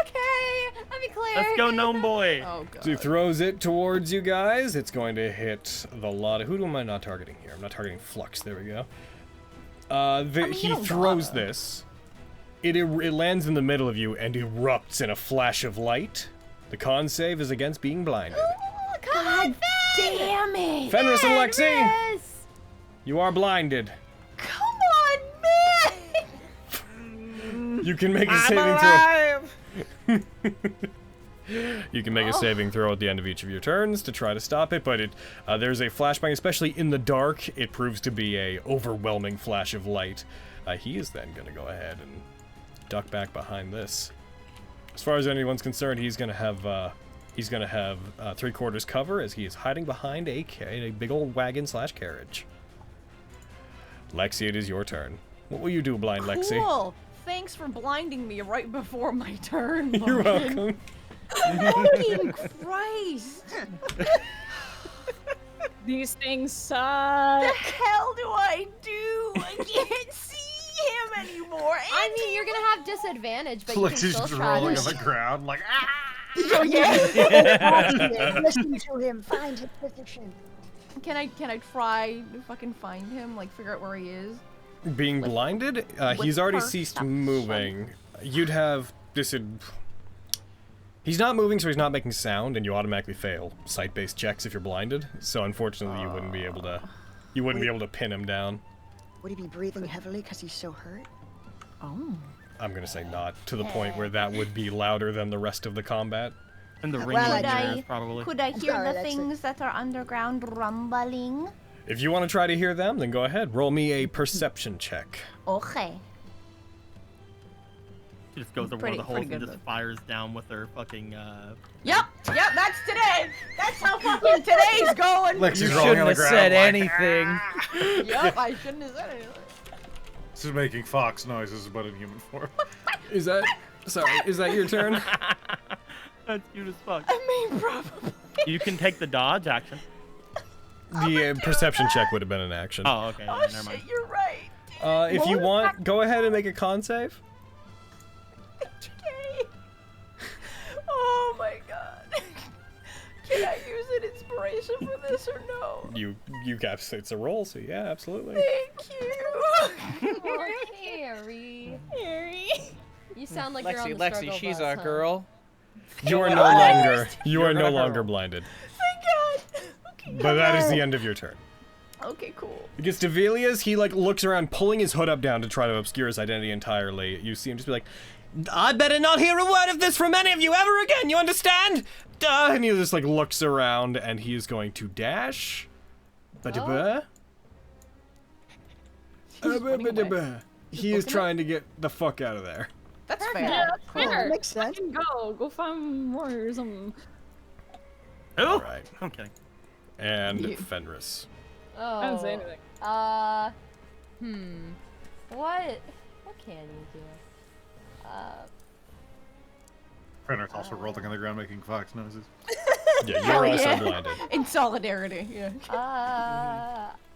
Okay, let me clear. Let's go, gnome boy. Oh god. So he throws it towards you guys. It's going to hit the lot of... Who am I not targeting here? I'm not targeting Flux. There we go. He throws this. It lands in the middle of you and erupts in a flash of light. The con save is against being blinded. Oh, God Damn it! Fenris and Lexi, Yes. you are blinded. Come on, man! You can make a saving alive! throw. You can make a saving throw at the end of each of your turns to try to stop it, but there's a flashbang, especially in the dark. It proves to be a overwhelming flash of light. He is then going to go ahead and duck back behind this. As far as anyone's concerned, he's going to have 3/4 cover as he is hiding behind a big old wagon/carriage. Lexi, it is your turn. What will you do, blind Lexi? Cool. Thanks for blinding me right before my turn. You're Logan. welcome. Fucking Christ! These things The suck. hell do I do? I can't see him anymore. I mean, you're gonna have disadvantage, but you can Lexi's still just try rolling to. on the ground like, ah! Oh, yeah. Listen to him. Find his position. Can I try to fucking find him? Like figure out where he is? Being blinded? He's already ceased perception. moving. You'd have He's not moving, so he's not making sound, and you automatically fail sight-based checks if you're blinded. So unfortunately, you wouldn't be able to. You wouldn't be able to pin him down. Would he be breathing heavily because he's so hurt? Oh. I'm gonna say not to the point where that would be louder than the rest of the combat. And the ring Well, engineers, probably. Could I hear sorry, the Lexi. things that are underground rumbling? If you want to try to hear them, then go ahead. Roll me a perception check. Okay. She just goes over Pretty- the holes pretty and good, just fires down with her fucking. Yep, that's today. That's how fucking today's going. Lexi's You rolling shouldn't on the have ground said like, anything. Yep, I shouldn't have said anything. This is making fox noises, but in human form. Is that your turn? That's cute as fuck. I mean, probably. You can take the dodge action. The perception check would have been an action. Oh, okay. Oh yeah, never shit, mind. you're right. If you want, go ahead and make a con save. Okay. Oh my god. Can I use an inspiration for this or no? You guys, it's a roll, so yeah, absolutely. Thank you. Oh, Harry. Harry. You sound like you're on the Lexi, struggle she's bus, our huh? girl. You are no longer. You are no gonna longer hurl. blinded. Thank god. Okay. But that is the end of your turn. Okay, cool. It gets to Velia's. He like looks around, pulling his hood up down to try to obscure his identity entirely. You see him just be like, "I'd better not hear a word of this from any of you ever again. You understand?" And he just like looks around, and he is going to dash. Ba-da-ba. he is trying to get the fuck out of there. That's fair. Yeah, that's fair. makes sense. Fucking go find warriors. Who? All right. I'm kidding. And Fenris. Oh. I didn't say anything. What can you do? Fenris also rolling on the ground making fox noises. Yeah, Hell you're also yeah. blinded. In solidarity, yeah.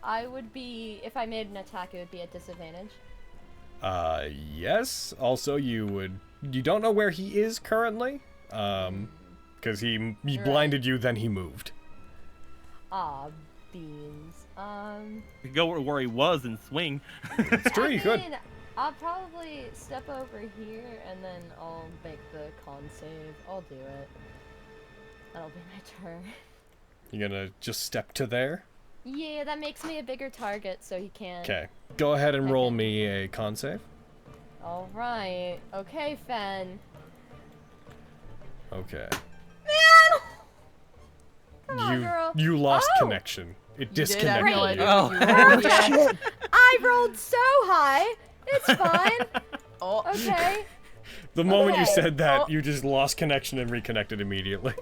I would be, if I made an attack, it would be at disadvantage. Yes. Also, you don't know where he is currently, because he blinded you, then he moved. Ah, beans. You could go where he was and swing. It's true, you could. I'll probably step over here and then I'll make the con save. I'll do it. That'll be my turn. You're gonna just step to there? Yeah, that makes me a bigger target, so he can't. Okay. Go ahead and roll me a con save. All right. Okay, Fen. Okay. Man! Come on, girl. You lost Oh! connection. It You did, I have disconnected no you. idea Oh. what you were. I rolled so high. It's fine. Oh. Okay. The moment you Okay. said that, you just lost connection and reconnected immediately.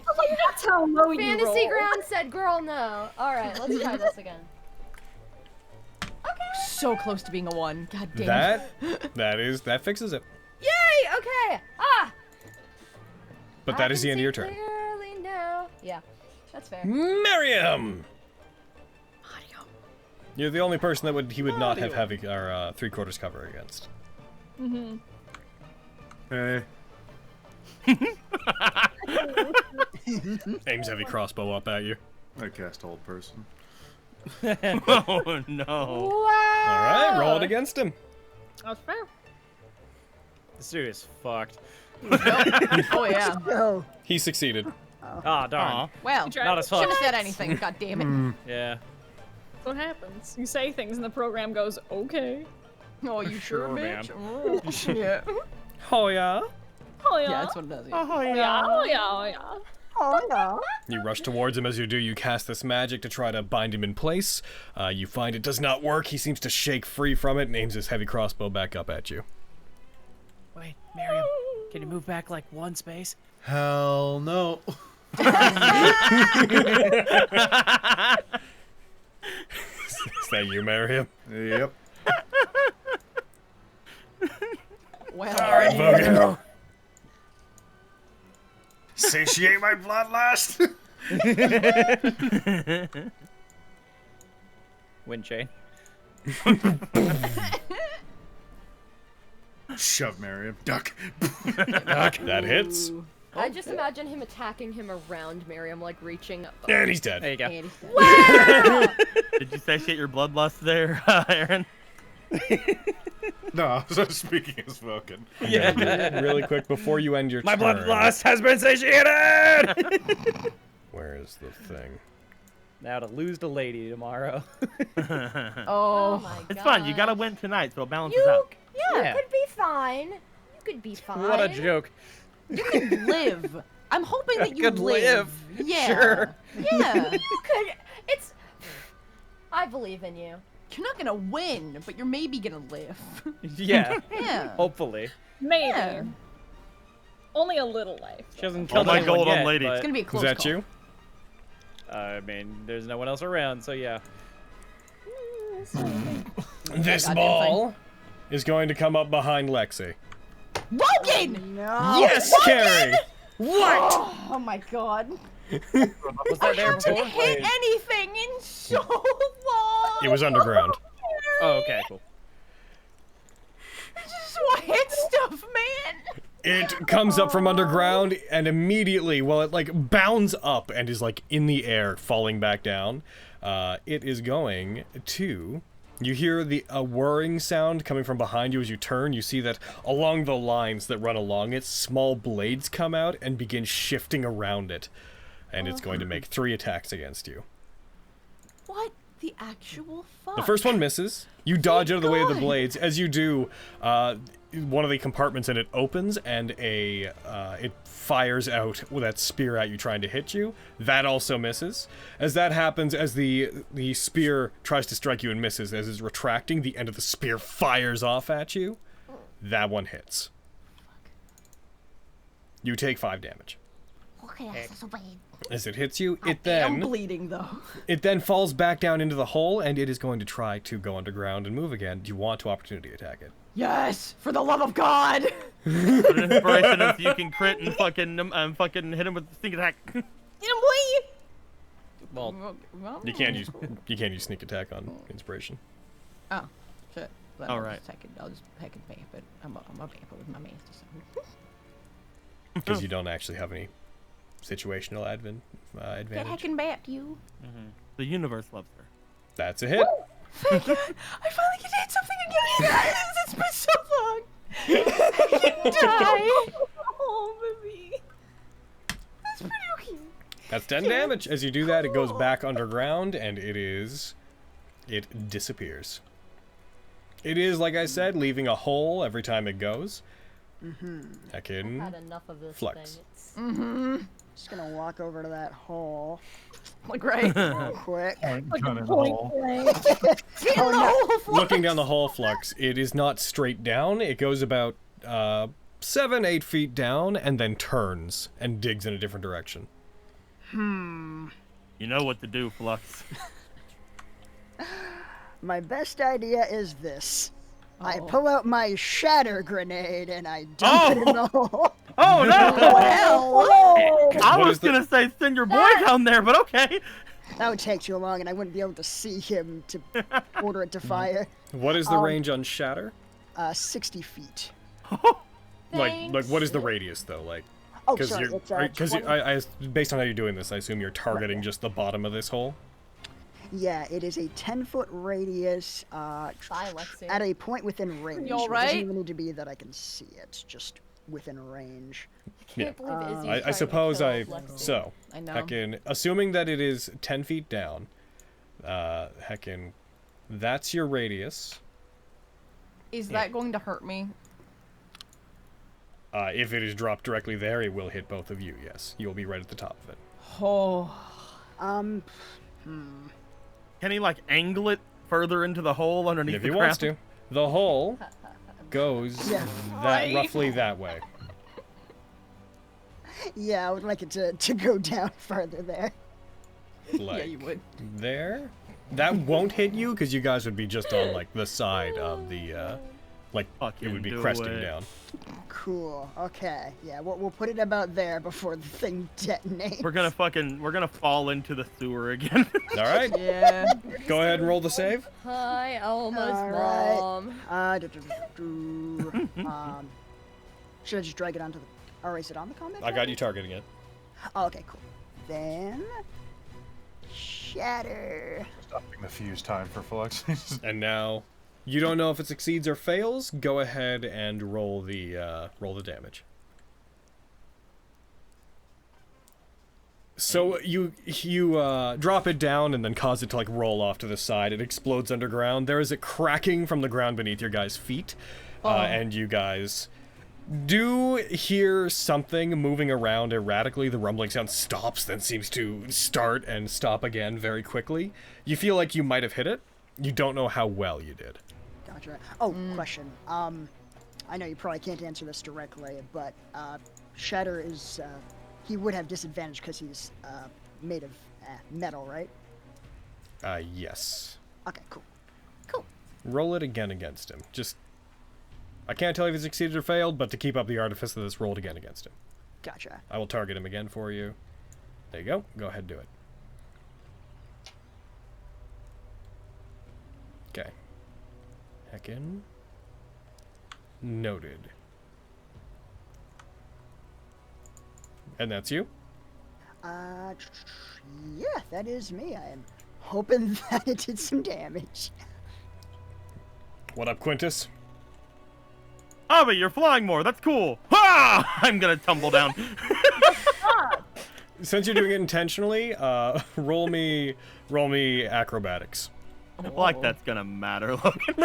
That's how low you Fantasy roll. Ground said, "Girl, no." All right, let's try this again. So close to being a 1. God damn it. That fixes it. Yay! Okay. Ah. But that is the end of your turn. Clearly, no. Yeah, that's fair. Miriam! You're the only person that he would not have heavy or 3/4 cover against. Mm-hmm. Hey. Aims heavy crossbow up at you. I cast hold person. Oh no. Wow. Alright, roll it against him. That's fair. This dude is fucked. Oh yeah. Go. He succeeded. Ah, darn. Aw. Well, You tried Not it. as fuck. should have said anything. God damn it. Yeah. What happens? You say things and the program goes, okay. Oh, you sure, Sure, bitch? Oh. Yeah. Oh yeah? Oh yeah. Yeah, that's what it does. Yeah. Oh yeah. Oh yeah. Oh yeah. Oh no. You rush towards him. As you do, you cast this magic to try to bind him in place. You find it does not work. He seems to shake free from it and aims his heavy crossbow back up at you. Wait, Miriam, can you move back like one space? Hell no. Is that you, Miriam? Yep. Well, Vogan. Satiate my bloodlust. Wind chain. Shove, Miriam. Duck. That hits. I just imagine him attacking him around Miriam, like reaching up. And he's dead. There you go. And he's dead. wow. Did you satiate your bloodlust there, Aaron? No, I was speaking as Vulcan. Yeah. Really quick before you end your My turn. bloodlust has been satiated! Where is the thing? Now to lose the lady tomorrow. Oh Oh. my god. It's fine. You gotta win tonight, so it balances You, out. yeah, Yeah. could be fine. You could be fine. What a joke. You could live. I'm hoping that you Could live. Yeah. Sure. Yeah. You could. It's. I believe in you. You're not gonna win, but you're maybe gonna live. Yeah. Yeah. Hopefully. Maybe. Yeah. Only a little life. She hasn't Oh killed my anyone gold on yet, lady. but, It's gonna be a Is close that call. you? I mean, there's no one else around, so yeah. This goddamn ball is going to come up behind Lexi. Wogan! No. Yes, Carrie! What? Oh my god. Was that there To before? hit anything in so long. It was underground. Oh, okay, cool. I just want to hit stuff, man. It comes up from underground and immediately, well, it like bounds up and is like in the air, falling back down. It is going to. You hear a whirring sound coming from behind you as you turn. You see that along the lines that run along it, small blades come out and begin shifting around it. And it's going to make 3 attacks against you. What the actual fuck? The first one misses. You dodge out of the way of the God. blades. As you do, one of the compartments in it opens, and it fires out that spear at you, trying to hit you. That also misses. As that happens, as the spear tries to strike you and misses, as it's retracting, the end of the spear fires off at you. That one hits. You take 5 damage. As it hits you, I'm bleeding though. it then falls back down into the hole, and it is going to try to go underground and move again. Do you want to opportunity attack it? Yes, for the love of God. An inspiration is you can crit and fucking hit him with the sneak attack. Get him, boy! Well, You can't use sneak attack on inspiration. Oh, shit. Well, All right. I'll just heckin' vamp it. I'm a vamp it with my master. So. Because you don't actually have any situational Get advantage. heckin' vamped, you. The universe loves her. That's a hit. Thank God. I finally get to hit something again, guys. It's been so long. I can die. Oh, baby. That's pretty okay. That's 10 damage. As you do that, it goes back underground, and it disappears. It is, like I said, leaving a hole every time it goes. Heckin' Had enough of this Flux. thing. Just gonna walk over to that hole Like, right. real quick. Like a in the point hole. blank. Looking down the hole, Flux, it is not straight down. It goes about 7-8 feet down, and then turns and digs in a different direction. You know what to do, Flux. My best idea is this. I pull out my shatter grenade and I dump it in the hole. Oh no! I What was is the- gonna say send your boy down there, but okay. That would take too long and I wouldn't be able to see him to order it to fire. What is the range on Shatter? 60 feet. Like what is the radius though? Like, Oh, because sorry, you're it's, because 20 based on how you're doing this, I assume you're targeting just the bottom of this hole. Yeah, it is a 10-foot radius Bye, Lexi. at a point within range. You all It doesn't right? even need to be that I can see it, just within range. Can't believe Izzy's I trying to suppose kill I Lexi. so I know. heckin', assuming that it is 10 feet down, heckin', that's your radius. Is that going to hurt me? If it is dropped directly there, it will hit both of you. Yes, you'll be right at the top of it. Oh. Can he like angle it further into the hole underneath If the he ground? wants to, the hole goes roughly that way. Yeah, I would like it to go down further there. Like Yeah, you would. there. That won't hit you because you guys would be just on like the side of the, like it Fucking would be do cresting it. down. Cool. Okay. Yeah, we'll put it about there before the thing detonates. We're gonna fall into the sewer again. All right, Yeah. go ahead and roll the save. Hi, Elma's All right. mom. Should I just drag it onto the... Or is it on the combat? I got you targeting it. Oh, okay, cool. Then... Shatter. Stopping the fuse time for Flux. And now, you don't know if it succeeds or fails. Go ahead and roll the damage. So you drop it down and then cause it to like roll off to the side. It explodes underground. There is a cracking from the ground beneath your guys' feet, and you guys do hear something moving around erratically. The rumbling sound stops, then seems to start and stop again very quickly. You feel like you might have hit it. You don't know how well you did. Gotcha. Oh, question. I know you probably can't answer this directly, but Shatter is... he would have disadvantage because he's made of metal, right? Yes. Okay, cool. Roll it again against him. Just... I can't tell if he succeeded or failed, but to keep up the artifice of this, roll it again against him. Gotcha. I will target him again for you. There you go. Go ahead and do it. Okay. Heckin'. Noted. And that's you? Yeah, that is me. I am hoping that it did some damage. What up, Quintus? Avi, you're flying more. That's cool. Ha! I'm gonna tumble down. Since you're doing it intentionally, roll me acrobatics. Like that's gonna matter, Logan.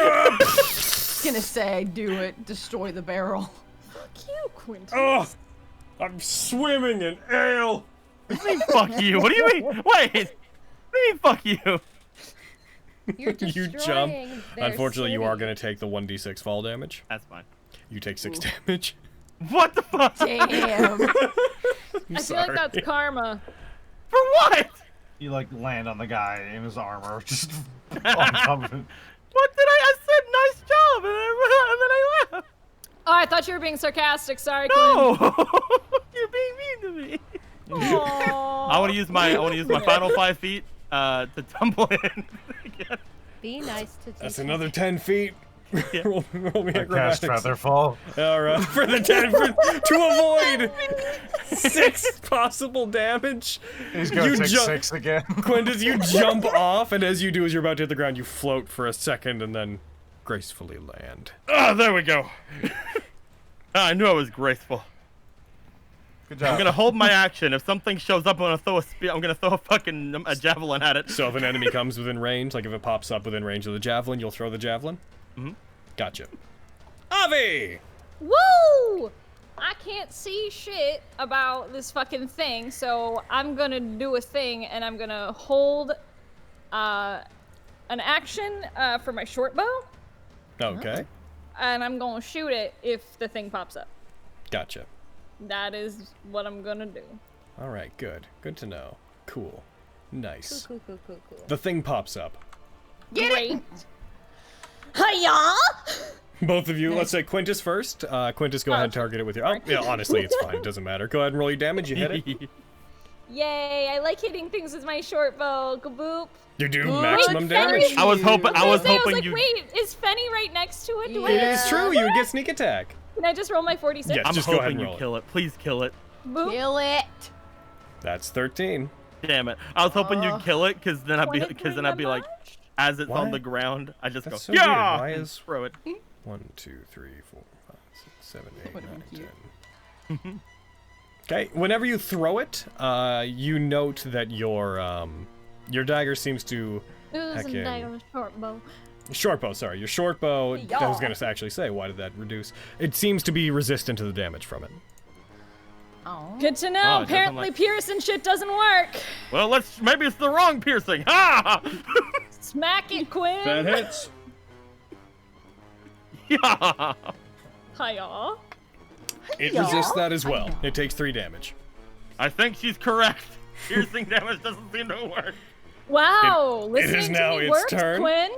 gonna say, do it. Destroy the barrel. Fuck you, Quentin. Oh, I'm swimming in ale. What do you mean, fuck you? What do you mean? Wait. What do you mean, fuck you? You're You destroying jump. their Unfortunately, you are city. going to take the 1d6 fall damage. That's fine. You take 6 damage. What the fuck? Damn. I feel like that's karma. For what? You like land on the guy in his armor, just on top of it. What did I said nice job, and then I left. Oh, I thought you were being sarcastic. Sorry, No, you're being mean to me. Quinn. I want to use my final 5 feet to tumble in. Again. Be nice to That's another 10 feet. Yeah. roll me Cast acrobatics. Featherfall. All right, for the 10 to avoid 6 possible damage. He's gonna You take ju- 6 again. Quintus, you jump off, and as you do, as you're about to hit the ground, you float for a second and then gracefully land. Ah, there we go. I knew I was graceful. Good job. I'm gonna hold my action. If something shows up, I'm gonna throw a spear. I'm gonna throw a fucking javelin at it. So if an enemy comes within range, like if it pops up within range of the javelin, you'll throw the javelin? Mm-hmm. Gotcha. Avi! Woo! I can't see shit about this fucking thing, so I'm gonna do a thing, and I'm gonna hold an action for my short bow, Okay. and I'm gonna shoot it if the thing pops up. Gotcha. That is what I'm gonna do. All right, good. Good to know. Cool. Nice. Cool. The thing pops up. Great. Hiya! Both of you, let's say Quintus first. Quintus, go ahead and target it with your... Oh, yeah, honestly, it's fine. It doesn't matter. Go ahead and roll your damage. You hit it. Yay! I like hitting things with my short bow. Kaboop. You do Wait, maximum Fenny- damage. I was hoping I was like, you. wait, is Fenny right next to it? Do It is true. You would get sneak attack. Can I just roll my 46? Yes. I'm Just go ahead hoping and you roll it. kill it. Please kill it. Boop. Kill it. That's 13. Damn it. I was hoping you'd kill it, cause then I'd be like, damage? as it's Why? on the ground, I just That's go, so weird. yeah, Why and is- throw it. 1, 2, 3, 4, 5, 6, 7, 8, Would've 9, been 10. Okay, whenever you throw it, you note that your dagger seems to It was Heck a yeah. dagger short bow. short bow. Sorry, your short bow. I was gonna actually say, why did that reduce? It seems to be resistant to the damage from it. Oh. Good to know. Oh, it doesn't Apparently, like- piercing shit doesn't work. Well, maybe it's the wrong piercing. Ha! Smack it, Quinn. That hits. Yeah. Hiya. It resists that as well. It takes 3 damage. I think she's correct. Piercing damage doesn't seem to work. Wow. It Listening is to now me its worked, turn. Quinn.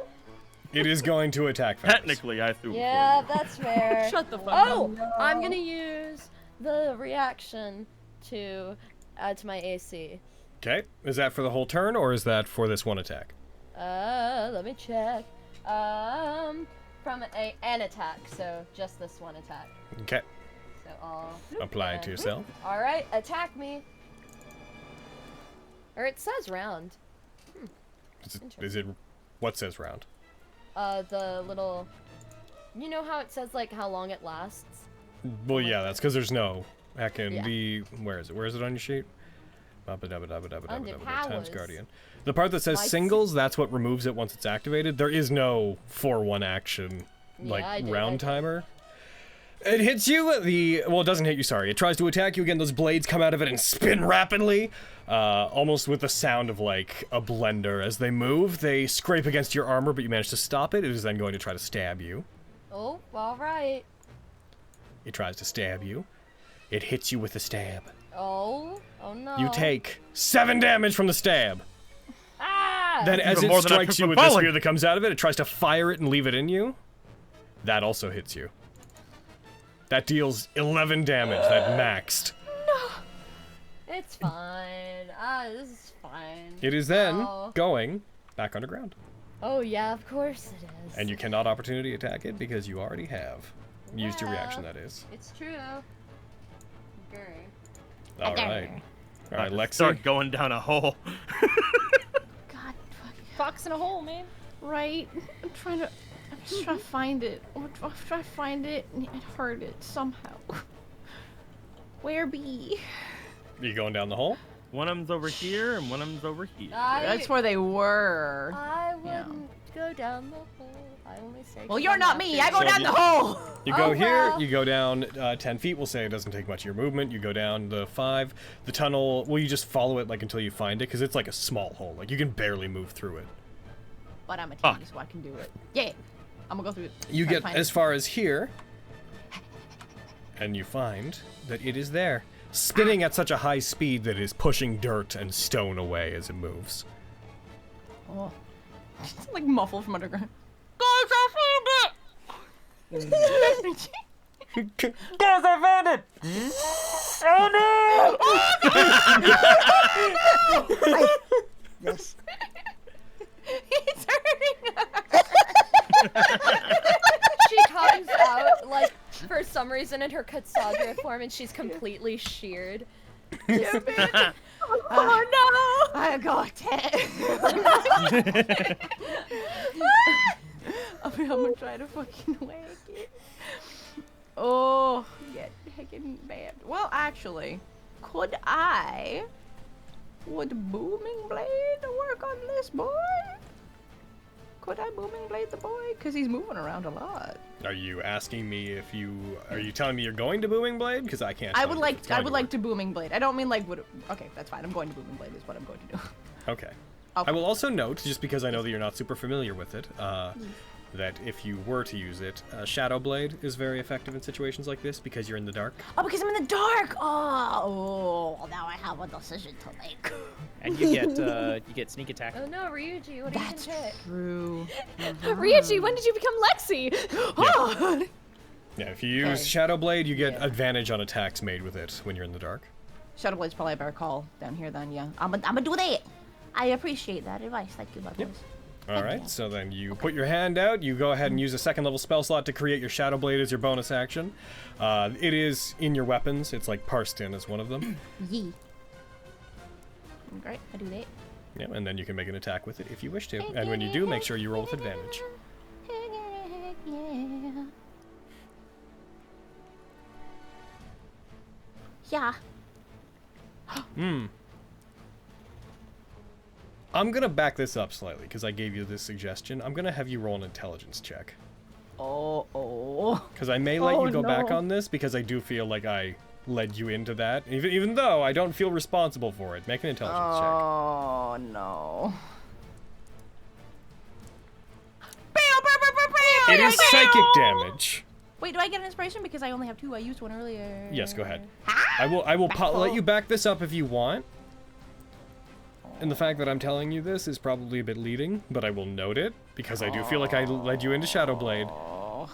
It is going to attack Fenris. Technically, I assume. Yeah, that's fair. Shut the fuck Oh, up. I'm gonna use the reaction to add to my AC. Okay, is that for the whole turn or is that for this one attack? Let me check. From an attack, so just this one attack. Okay, So I'll apply it to yourself. All right, attack me. Or it says round. Is it what says round? The little. You know how it says like how long it lasts? Well, yeah, that's because there's no heckin' Yeah. the where is it? Where is it on your sheet? Under Times powers. Guardian. The part that says Lights. singles, that's what removes it once it's activated. There is no 4-1 action like I did, round I did. timer. It hits you. Well, it doesn't hit you. Sorry, it tries to attack you again. Those blades come out of it and spin rapidly, almost with the sound of like a blender as they move. They scrape against your armor, but you manage to stop it. It is then going to try to stab you. Oh, all right. It tries to stab you. It hits you with a stab. Oh no. You take 7 damage from the stab. Ah! Then as Even it more than I strikes took you with with the falling. spear that comes out of it, it tries to fire it and leave it in you. That also hits you. That deals 11 damage, that maxed. It's fine. This is fine. It is then Oh. going back underground. Oh yeah, of course it is. And you cannot opportunity attack it because you already have used your reaction, that is. It's true. Very. Alright. Alright, Lexi. Start going down a hole. God, fox in a hole, man. Right. I'm just trying to find it. I'm trying to find it and it heard it somehow. Where be? You going down the hole? One of them's over here and one of them's over here. That's where they were. I wouldn't go down the hole. I only search Well, you're them not me. I after- go down the hole. You go Oh, here, well. you go down 10 feet. We'll say it doesn't take much of your movement. You go down the 5. The tunnel, well, you just follow it like until you find it, because it's like a small hole. Like, you can barely move through it. But I'm a team, so I can do it. Yeah. I'm gonna go through it. You Try to get find as it. far as here, and you find that it is there, spinning at such a high speed that it is pushing dirt and stone away as it moves. Oh. It's like muffled from underground. Guys, I found it! Guys, I found it! Oh no! Yes. He's hurting She comes out, like, for some reason in her Katsagra form, and she's completely sheared. Oh no! I got it. I'm gonna try to fucking whack it. Oh, yeah, heckin' bad. Well, actually, would Booming Blade work on this boy? Could I Booming Blade the boy? Because he's moving around a lot. Are you asking me if you... Are you telling me you're going to Booming Blade? Because I can't I tell would you if like it's going to work. to Booming Blade. I don't mean like would. Okay, that's fine. I'm going to Booming Blade is what I'm going to do. Okay. Okay. I will also note, just because I know that you're not super familiar with it, that if you were to use it, Shadow Blade is very effective in situations like this because you're in the dark. Oh, because I'm in the dark. Oh, now I have a decision to make. And you get sneak attack. Oh no, Ryuji, what do you That's hit? true. Ryuji, when did you become Lexi? Oh. Yeah, if you use Shadow Blade, you get advantage on attacks made with it when you're in the dark. Shadow Blade's probably a better call down here then, yeah. I'm gonna do that. I appreciate that advice. Thank you, my boys. Alright, so then you put your hand out, you go ahead and use a second level spell slot to create your Shadow Blade as your bonus action. It is in your weapons, it's like parsed in as one of them. Yee. Great, I do that. Yeah, and then you can make an attack with it if you wish to. And when you do, make sure you roll with advantage. Yeah. I'm gonna back this up slightly, because I gave you this suggestion. I'm gonna have you roll an intelligence check. Oh. Because I may let you go back no. on this, because I do feel like I led you into that. Even though I don't feel responsible for it. Make an intelligence check. Oh no. It is psychic damage. Wait, do I get an inspiration because I only have 2? I used 1 earlier. Yes, go ahead. I will let you back this up if you want. And the fact that I'm telling you this is probably a bit leading, but I will note it because I do feel like I led you into Shadow Blade.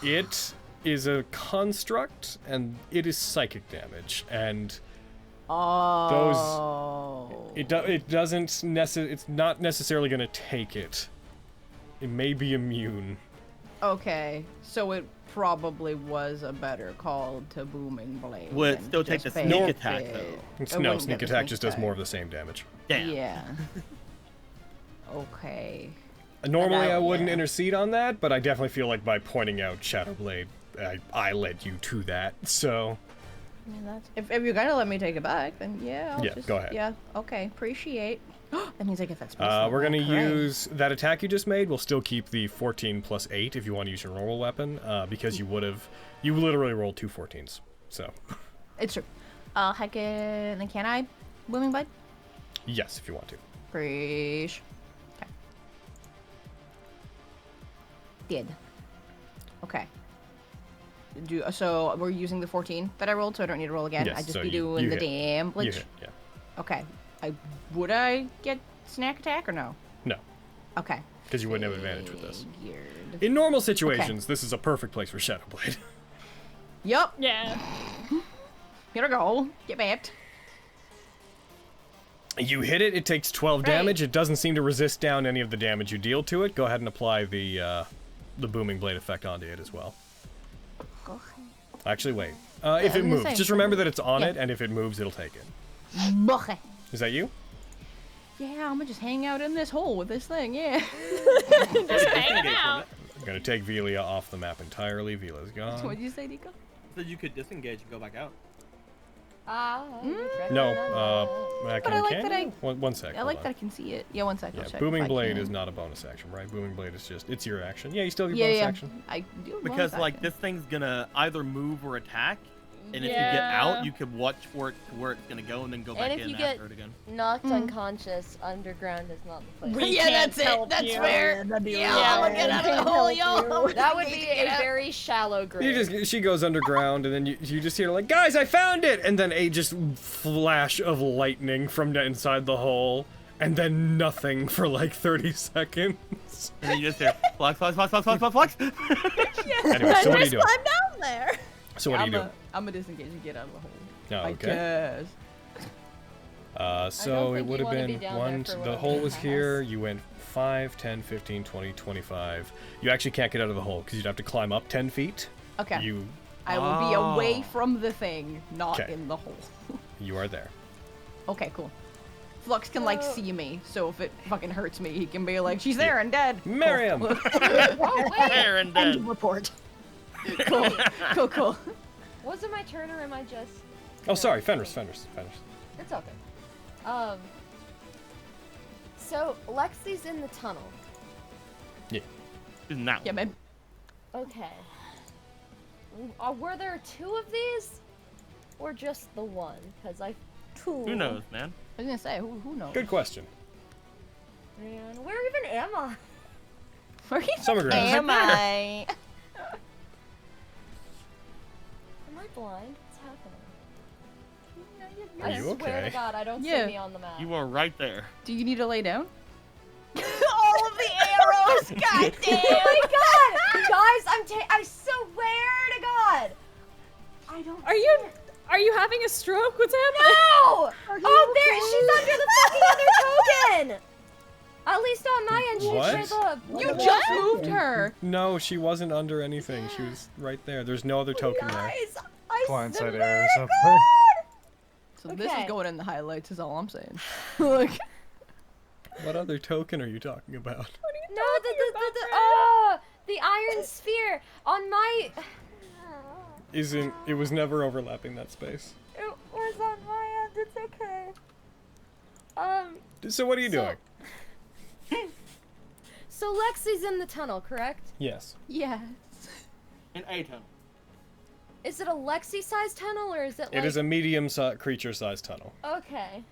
It is a construct, and it is psychic damage, and it's not necessarily going to take it. It may be immune. Okay, so it probably was a better call to Booming Blade. Would than still take just the sneak bait attack, it. though. It No, wouldn't sneak get the attack just does attack. more of the same damage. Damn. Yeah. Okay. Normally I wouldn't yeah. intercede on that, but I definitely feel like by pointing out Shadow Blade, I led you to that, so... I mean, that's, if you're gonna let me take it back, then yeah. I'll Yeah, just, go ahead. Yeah. Okay. Appreciate. That means I get that space. We're gonna level. use that attack you just made. We'll still keep the 14 plus 8 if you want to use your normal weapon, because you literally rolled 2 14s. So. It's true. Heck it. Then can I Booming Blade? Yes, if you want to. Preach. Okay. Did. Okay. So we're using the 14 that I rolled, so I don't need to roll again. Yes, I just so be you doing the hit. damage. You hit, yeah. Okay. Would I get snack attack or no? No, Okay. because you wouldn't have advantage with this. Figured. In normal situations, this is a perfect place for Shadow Blade. Yup. Yeah. Here we go. Get backed. You hit it, it takes 12 Right. damage. It doesn't seem to resist down any of the damage you deal to it. Go ahead and apply the Booming Blade effect onto it as well. Actually, wait. If I it was gonna moves, say. just remember that it's on Yeah. it, and if it moves, it'll take it. Buche. Is that you? Yeah, I'm gonna just hang out in this hole with this thing, yeah. Just hanging out. I'm gonna take Velia off the map entirely. Velia's gone. What'd you say, Nico? So you could disengage and go back out. No, but I like that I. One sec. I hold like on. that I can see it. Yeah, one sec. I'll Yeah, check booming if I blade can. is not a bonus action, right? Booming blade is just it's your action. Yeah, you still get Yeah, bonus yeah. action. I do. Because bonus like action. this thing's gonna either move or attack, and if you get Yeah. out, you can watch for it to where it's gonna go and then go back And if in you after get it again. knocked unconscious, underground is not the place. We Yeah, can't that's it. help That's you. fair. that'd be Yeah, really we'll get out bad. of the hole, yo. That would be a very shallow grave. She goes underground, and then you just hear like, guys, I found it, and then a just flash of lightning from inside the hole, and then nothing for like 30 seconds. And then you just hear flux, flux, flux, flux, flux, flux, flux. Anyway, so what do you do? Climb down there. So what do you do? I'm gonna disengage and get out of the hole. Oh, I okay. guess. So it think would you have wanna been be down one. there for The one hole of was the here. You went 5, 10, 15, 20, 25. You actually can't get out of the hole because you'd have to climb up 10 feet. Okay. You I will be away Oh. from the thing, not 'Kay. in the hole. you are there. Okay, cool. Flux can like see me, so if it fucking hurts me, he can be like, "She's there and dead." Miriam. Cool. There and End then. of report. cool, cool, cool. Was it my turn or am I just... Oh, sorry, Fenris. It's okay. So, Lexi's in the tunnel. Yeah. Now. Yeah, man. Okay. Were there 2 of these? Or just the one? Because I... Who knows, man? I was gonna say, who knows? Good question. Man, where even am I? Where even Summer grounds. am I? Am I blind? What's happening? Are I you swear okay? to God, I don't Yeah. see me on the map. You are right there. Do you need to lay down? All of the arrows, goddamn! Oh my God! Guys, I swear to God! I don't... Are you having a stroke? What's happening? No! Oh, there! She's under the fucking other token! At least on my end, What? she's the... You just moved her. No, she wasn't under anything. She was right there. There's no other token there. Guys, I Blindside swear arrows to up God! So this is Okay. going in the highlights, is all I'm saying. Like, What other token are you talking about? No, the iron sphere on my... It was never overlapping that space. It was on my end, it's okay. So what are you doing? So Lexi's in the tunnel, correct? Yes. yes. In a tunnel. Is it a Lexi-sized tunnel, or is it like... It is a medium creature-sized tunnel. Okay.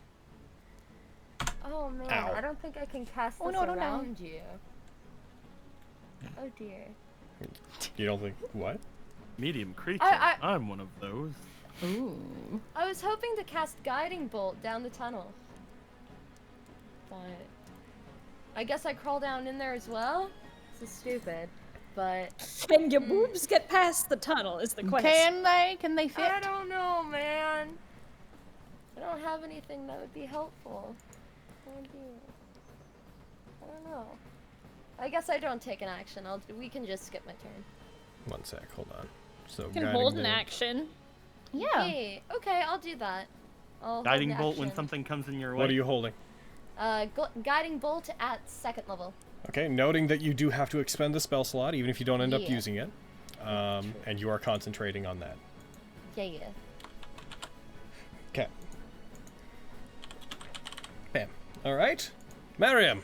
Oh man, Ow. I don't think I can cast Oh, this no, don't die. around you. Oh dear. You don't think what? Medium creature. I- I'm one of those. Ooh. I was hoping to cast Guiding Bolt down the tunnel. But... I guess I crawl down in there as well? This is stupid. But... Can your boobs get past the tunnel is the question. Can they? Can they fit? I don't know, man. I don't have anything that would be helpful. Oh dear. I don't know. I guess I don't take an action. We can just skip my turn. One sec, hold on. So You can guiding hold an bolt. action. Yeah. Hey, okay, I'll do that. I'll hold Guiding the bolt when action. something comes in your way. What are you holding? Guiding Bolt at 2nd level. Okay, noting that you do have to expend the spell slot, even if you don't end up Yeah. using it. And you are concentrating on that. Yeah. Okay. Bam. Alright. Mariam.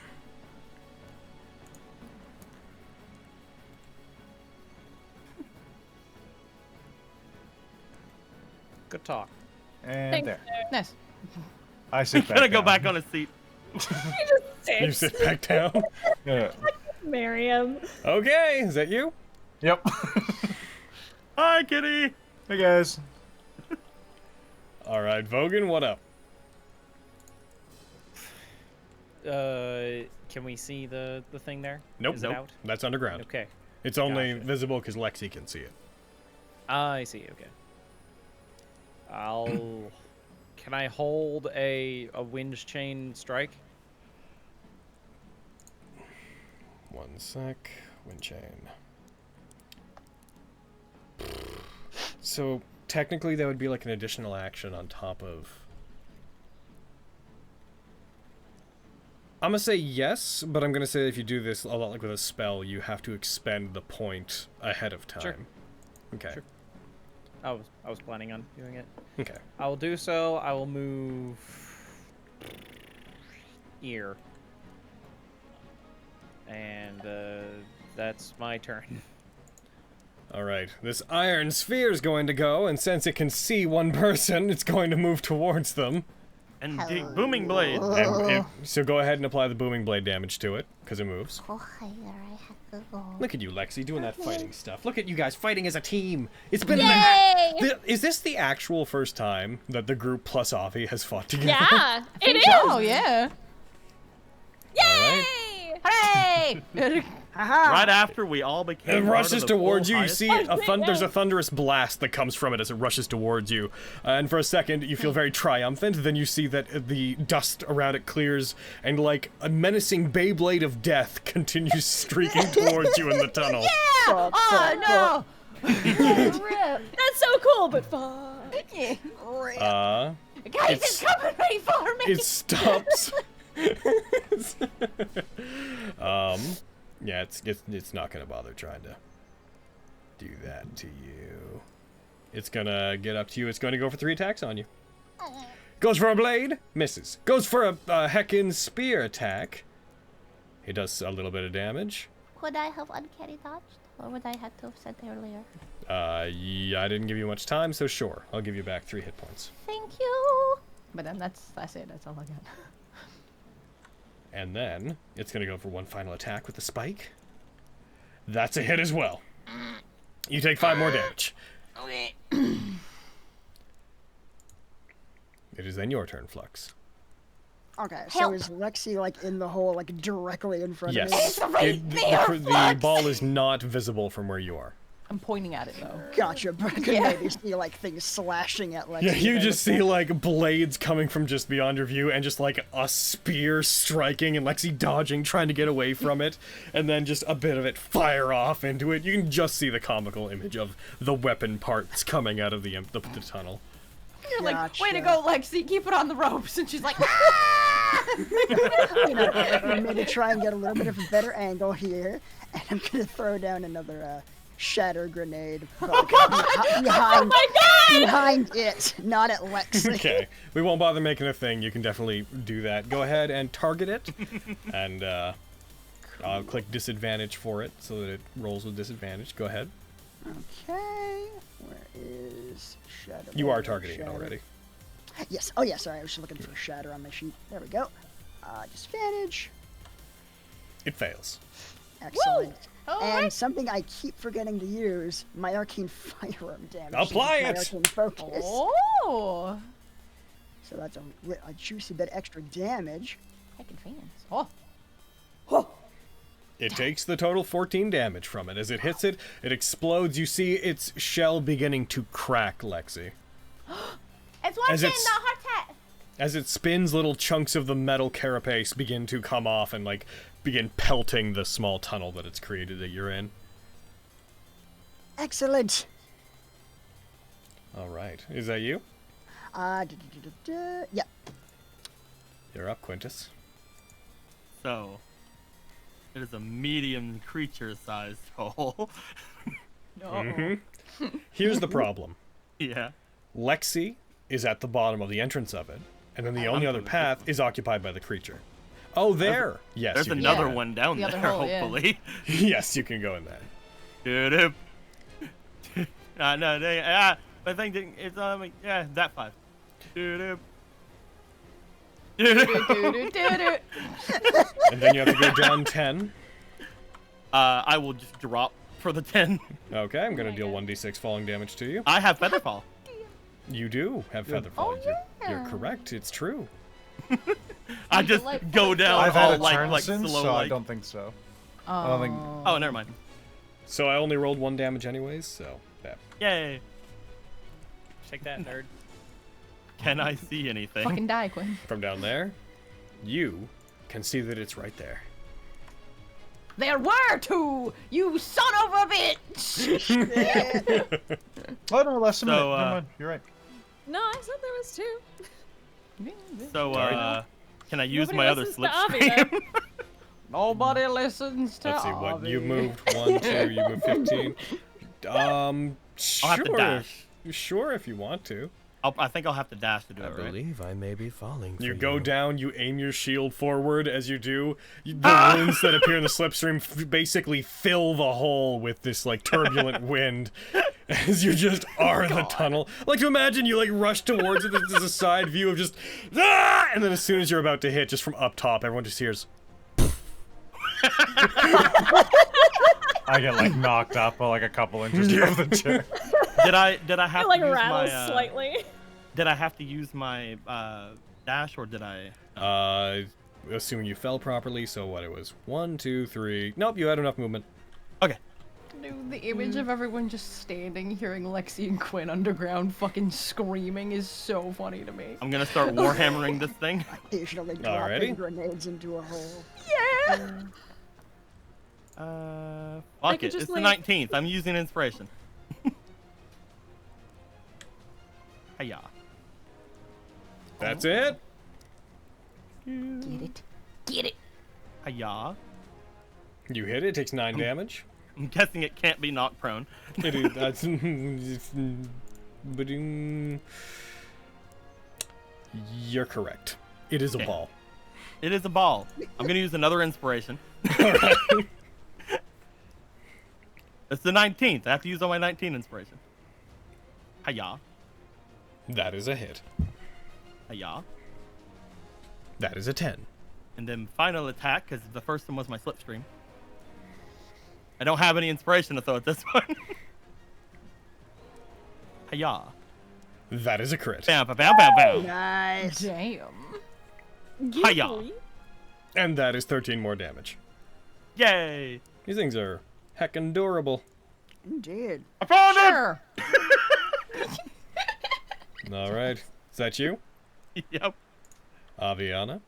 Good talk. And Thanks, there. Nice. I sit He's back gonna go down. back on his seat. You sit back down. Yeah. Miriam. Okay, is that you? Yep. Hi, kitty. Hey guys. Alright, Vogan, what up? Can we see the thing there? Nope. Is it out? That's underground. Okay. It's only Gotcha. visible because Lexi can see it. I see. Okay. Can I hold a wind chain strike? One sec. Wind chain. So technically that would be like an additional action on top of... I'm gonna say yes, but I'm gonna say if you do this a lot like with a spell, you have to expend the point ahead of time. Sure. Okay. Sure. I was planning on doing it. Okay. I will do so. I will move ear. And that's my turn. All right, this iron sphere is going to go, and since it can see one person, it's going to move towards them. And booming blade. So go ahead and apply the booming blade damage to it, because it moves. Oh, here I have to go. Look at you, Lexi, doing that fighting stuff. Look at you guys fighting as a team. It's been is this the actual first time that the group plus Avi has fought together? Yeah, it is. Oh yeah. Yay! Hooray! Right after we all became. It rushes towards you. You highest- see there's a thunderous blast that comes from it as it rushes towards you. And for a second, you feel very triumphant. Then you see that the dust around it clears, and like a menacing Beyblade of death continues streaking towards you in the tunnel. Yeah! Oh no! That's so cool, but fuck. Guys, it's coming right for me. It stops. Yeah, it's not gonna bother trying to do that to you. It's gonna get up to you. It's gonna go for 3 attacks on you. Goes for a blade, misses. Goes for a heckin' spear attack. It does a little bit of damage. Could I have uncanny dodged? Or would I have to have said earlier? Yeah, I didn't give you much time, so sure. I'll give you back 3 hit points. Thank you. But then that's it. That's all I got. And then it's gonna go for 1 final attack with the spike. That's a hit as well. You take 5 more damage. Okay. It is then your turn, Flux. Okay, so Help. is Lexi like in the hole, like directly in front of me? Yes. The ball is not visible from where you are. I'm pointing at it though. Gotcha, but I could maybe see like things slashing at Lexi. Yeah, you if I just look see back. like blades coming from just beyond your view, and just like a spear striking, and Lexi dodging, trying to get away from it, and then just a bit of it fire off into it. You can just see the comical image of the weapon parts coming out of the tunnel. You're like, Gotcha. way to go, Lexi. Keep it on the ropes. And she's like, I'm going to try and get a little bit of a better angle here, and I'm going to throw down another shatter grenade behind it, not at Lexi. Okay, we won't bother making a thing. You can definitely do that. Go ahead and target it, and I'll click disadvantage for it so that it rolls with disadvantage. Go ahead. Okay, where is shatter? You are targeting it already. Yes. Oh yeah. Sorry, I was just looking for shatter on my sheet. There we go. Disadvantage. It fails. Excellent. All And right. something I keep forgetting to use, my arcane firearm damage. Apply My it! arcane focus. Oh. So that's a juicy bit extra damage. Heckin' fans. Oh. It takes the total 14 damage from it. As it hits it, it explodes. You see its shell beginning to crack, Lexi. It's one As thing, it's- the heart attack. As it spins, little chunks of the metal carapace begin to come off and like begin pelting the small tunnel that it's created that you're in. Excellent. All right, is that you? Yeah. You're up, Quintus. So, it is a medium creature-sized hole. Here's the problem. Yeah. Lexi is at the bottom of the entrance of it, and then the only other path is occupied by the creature. Oh, there! Yes, There's you can another go one down The there, other hole, yeah. hopefully. Yes, you can go in there. Doo-doo. No, I think it's yeah, that 5. Doo-doo. Do-do-do-do-do. And then you have to go down 10. I will just drop for the 10. Okay, I'm gonna deal 1d6 falling damage to you. I have Featherfall. You do have Featherfall. You're correct. It's true. I just go down I've had all a turn like since, slow so I like. don't think so. I don't think. Oh, never mind. So I only rolled 1 damage anyways, so yeah. Yay. Take that, nerd. Can I see anything? Fucking die, Quinn. From down there, you can see that it's right there. There were 2! You son of a bitch! Oh no, less than a minute. So, Never mind. You're right. No, I said there was 2. So, can I use Nobody my other listens to slipstream? Avi, Nobody listens to Let's see what you Avi. moved 1, 2, you moved 15. I'll have to Sure. dash. Sure if you want to. I think I'll have to dash to do I it, right? believe I may be falling. You for go down, you aim your shield forward as you do. The runes that appear in the slipstream basically fill the hole with this like turbulent wind as you just are the tunnel. Like to imagine you like rush towards it. There's a side view of just ah! And then as soon as you're about to hit, just from up top, everyone just hears. I get like knocked up like a couple inches above the chair. Did I have It like to use rattles my slightly. Did I have to use my dash or did I? Assuming you fell properly, so what it was 1, 2, 3. Nope, you had enough movement. Okay. Dude, the image of everyone just standing, hearing Lexi and Quinn underground fucking screaming is so funny to me. I'm gonna start warhammering this thing. Occasionally Alrighty. dropping grenades into a hole. Fuck it. It's the 19th. I'm using inspiration. Hiya. That's it. Get it. Get it. Hiya. You hit it. It takes 9 damage. I'm guessing it can't be knocked prone. It is. That's. You're correct. It is a ball. It is a ball. I'm gonna use another inspiration. Alright. It's the 19th. I have to use all my 19 inspiration. Hiya. That is a hit. Hiya. That is a 10. And then final attack, because the first one was my slipstream. I don't have any inspiration to throw at this one. Hiya. That is a crit. Bam, bam, bam, bam, bam. Nice. Damn. Hiya. And that is 13 more damage. Yay. These things are heckin' durable. Indeed. I found Sure. Alright. Is that you? it. Yep. Aviana?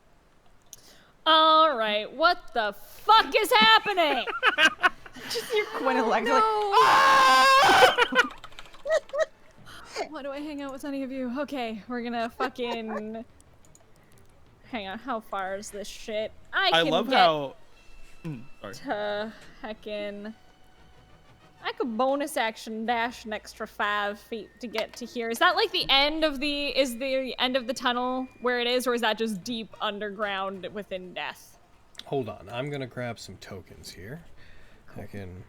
Alright, what the fuck is happening? Just hear Quinn and Lexi like, Why do I hang out with any of you? Okay, we're gonna fucking... Hang on, how far is this shit? I can love get how. Sorry. to heckin'... I could bonus action dash an extra 5 feet to get to here. Is that like the end of the... Is the end of the tunnel where it is, or is that just deep underground within death? Hold on. I'm gonna grab some tokens here. I can...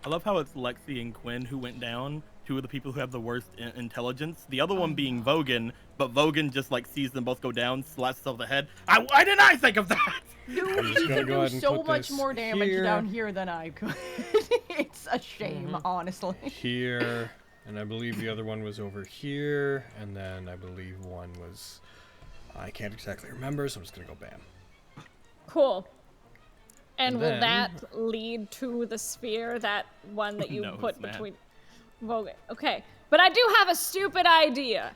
I love how it's Lexi and Quinn who went down. 2 of the people who have the worst intelligence. The other one being Vogan, but Vogan just like sees them both go down, slaps himself the head. Why didn't I think of that? dude, he gonna could go do ahead and so put much this more damage here. down here than I could. It's a shame, honestly. Here, and I believe the other one was over here, and then I believe one was... I can't exactly remember, so I'm just gonna go bam. Cool. And And will then- that lead to the sphere, that one that you No, put it's mad. between... Vogan. Okay. But I do have a stupid idea,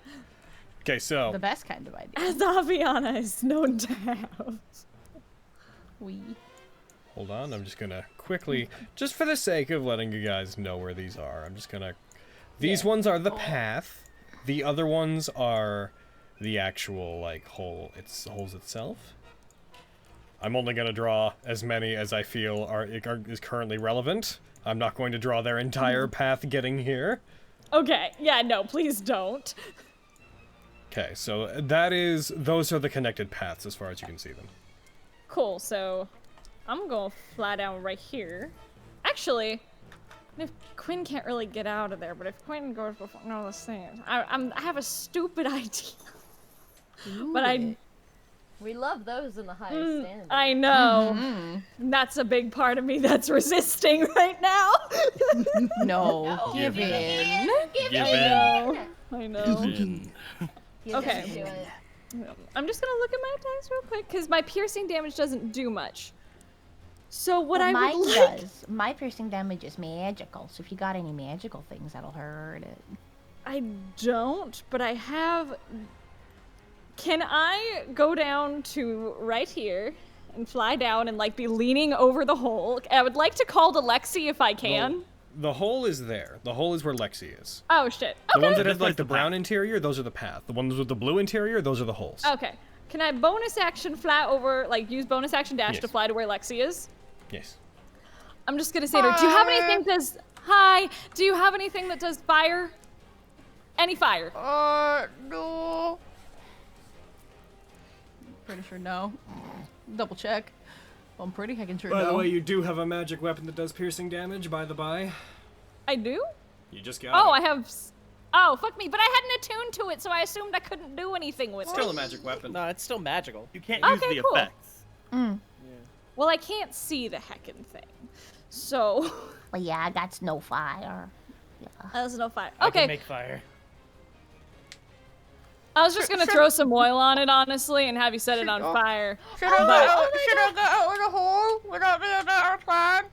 Okay, so... The best kind of idea. as Aviana is known to have. Hold on, I'm just gonna quickly, just for the sake of letting you guys know where these are, I'm just gonna... These ones are the path. The other ones are the actual, like, holes itself. I'm only gonna draw as many as I feel is currently relevant. I'm not going to draw their entire path getting here. Okay. Yeah, no, please don't. Okay, so those are the connected paths as far as you can see them. Cool, so I'm gonna fly down right here. Actually, if Quinn can't really get out of there, but if Quinn goes before no, let's see. I have a stupid idea. But I We love those in the highest standard. I know. That's a big part of me that's resisting right now. No, give in. Give I in. know. I know. Give in. Okay. Do it. I'm just gonna look at my attacks real quick because my piercing damage doesn't do much. So what Well, I mine would like... does. My piercing damage is magical, so if you got any magical things, that'll hurt it. I don't, but I have... Can I go down to right here and fly down and like be leaning over the hole? I would like to call to Lexi if I can. The hole is there. The hole is where Lexi is. Oh shit. The Okay. ones that have This like is the the brown path. interior, those are the path. The ones with the blue interior, those are the holes. Okay. Can I bonus action fly over, like use bonus action dash to Yes. fly to where Lexi is? Yes. I'm just gonna say to her, do you have anything Hi. Do you have anything that does fire? Any fire? No. Pretty sure no. Double check. Well, I'm pretty heckin' sure By no. the way, you do have a magic weapon that does piercing damage, by the by. I do? You just got Oh, it. I have. Oh, fuck me. But I hadn't attuned to it, so I assumed I couldn't do anything with Still it. a magic weapon. No, it's still magical. You can't use Okay, the cool. effects. Well, I can't see the heckin' thing. So. Well, yeah, that's no fire. Yeah. There's no fire. I Okay. can make fire. I was just gonna throw some oil on it, honestly, and have you set it on fire. Should I go out in a hole? Would that be a better plan?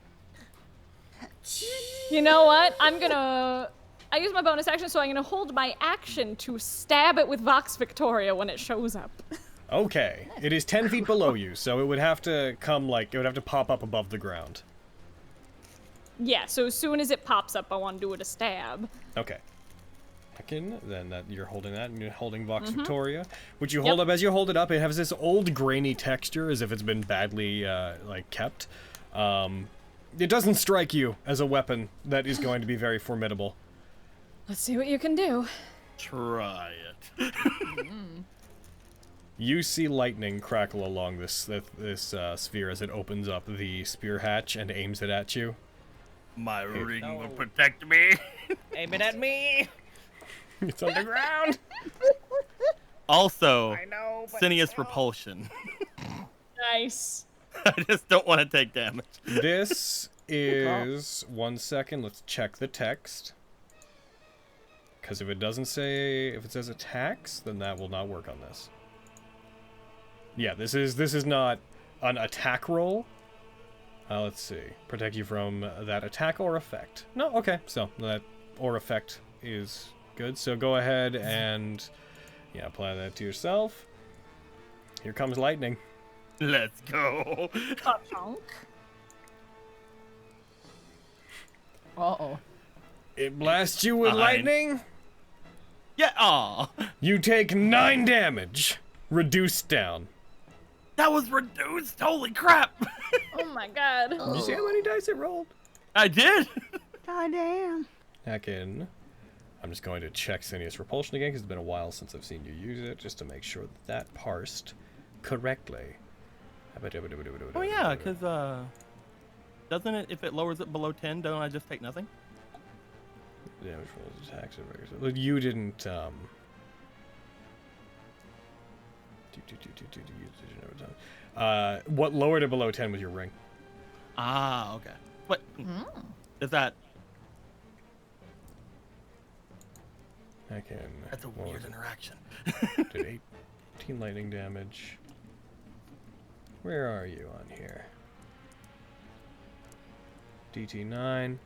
You know what? I use my bonus action, so I'm gonna hold my action to stab it with Vox Victoria when it shows up. Okay. It is 10 feet below you, so it would have to come, like, it would have to pop up above the ground. Yeah, so as soon as it pops up, I want to do it a stab. Okay. Then that you're holding that, and you're holding Vox Victoria, which you hold up. As you hold it up, it has this old grainy texture, as if it's been badly like kept. It doesn't strike you as a weapon that is going to be very formidable. Let's see what you can do. Try it. You see lightning crackle along this sphere as it opens up the spear hatch and aims it at you. My ring will protect me. Aim it at me. It's underground. Also, I know, but Cineas repulsion. Nice. I just don't want to take damage. This is 1 second. Let's check the text. Because if it says attacks, then that will not work on this. Yeah, this is not an attack roll. Let's see. Protect you from that attack or effect. No, okay. So that or effect is good. So go ahead and apply that to yourself. Here comes lightning. Let's go. Uh-oh. It blasts you with lightning. Yeah. Aw. You take 9 damage. Reduced down. That was reduced. Holy crap. Oh my god. Did you see how many dice it rolled? I did. God damn. Heckin'. I'm just going to check Cineas repulsion again because it's been a while since I've seen you use it, just to make sure that parsed correctly. Oh yeah, because doesn't it, if it lowers it below 10, don't I just take nothing? Damage rolls, attacks, and you didn't. What lowered it below 10 was your ring. Ah, okay. What? Is that? That's a weird interaction. Did 18 lightning damage. Where are you on here? DT9.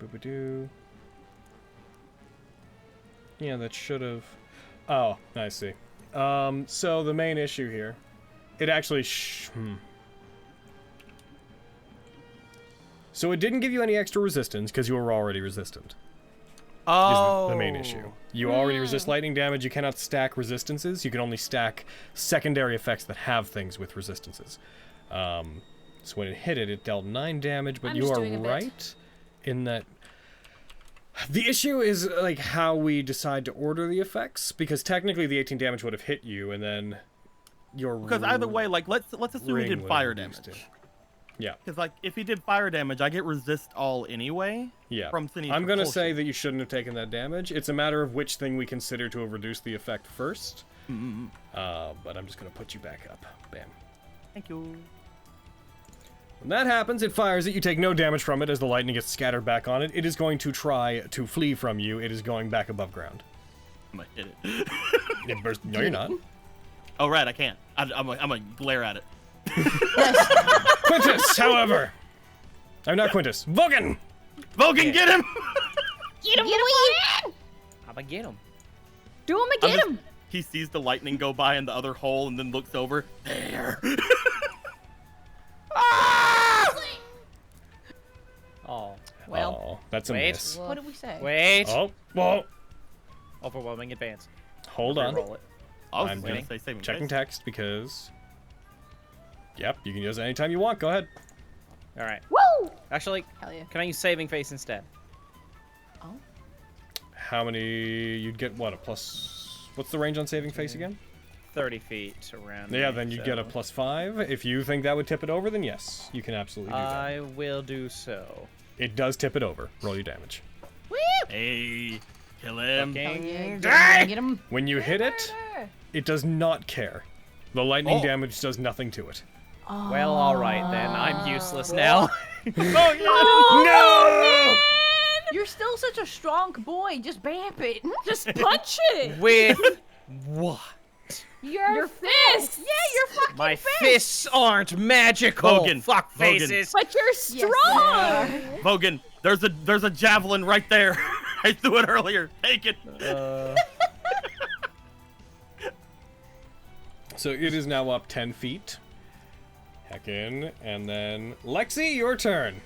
Boop-a-doo. Yeah, that should have. Oh, I see. So the main issue here, it actually. So it didn't give you any extra resistance because you were already resistant. Oh. Is the main issue. You already resist lightning damage. You cannot stack resistances. You can only stack secondary effects that have things with resistances. So when it hit it, it dealt 9 damage. But you are right in that. The issue is like how we decide to order the effects, because technically the 18 damage would have hit you, and then your because either way, like let's assume he did fire damage. Yeah. Because like if he did fire damage, I get resist all anyway. Yeah. From Cineas I'm gonna repulsion. say that you shouldn't have taken that damage. It's a matter of which thing we consider to have reduced the effect first. But I'm just gonna put you back up. Bam. Thank you. When that happens, it fires it. You take no damage from it as the lightning gets scattered back on it. It is going to try to flee from you. It is going back above ground. I'm gonna hit it. It burst. No, you're not. Oh right, I can't. I'm gonna glare at it. Quintus, however. I'm not Quintus. Vogan! Vogan, get him! Get him, Vogan! I'ma get him. Do him and get him! He sees the lightning go by in the other hole and then looks over. There. Oh. Well. That's a miss. What did we say? Wait. Oh, whoa. Overwhelming advance. Hold on. Roll it. I was I'm gonna say saving checking grace. text because. Yep, you can use it anytime you want. Go ahead. All right. Woo! Actually, Hell yeah. can I use saving face instead? Oh. How many? You'd get what, a plus? What's the range on saving face again? 30 feet around. Yeah, me, then you so get a +5. If you think that would tip it over, then yes, you can absolutely do that. I will do so. It does tip it over. Roll your damage. Woo! Hey, kill him. Get him. When you hit it, it does not care. The lightning damage does nothing to it. Well, all right then. I'm useless now. No! You're still such a strong boy. Just bamp it. Just punch it. With what? Your fist. Yeah, your fucking My fist. fists aren't magical. Vogan, Fuck Vogan. faces. But you're strong. Vogan, there's a javelin right there. I threw it earlier. Take it. So it is now up 10 feet. Heckin, and then Lexi, your turn.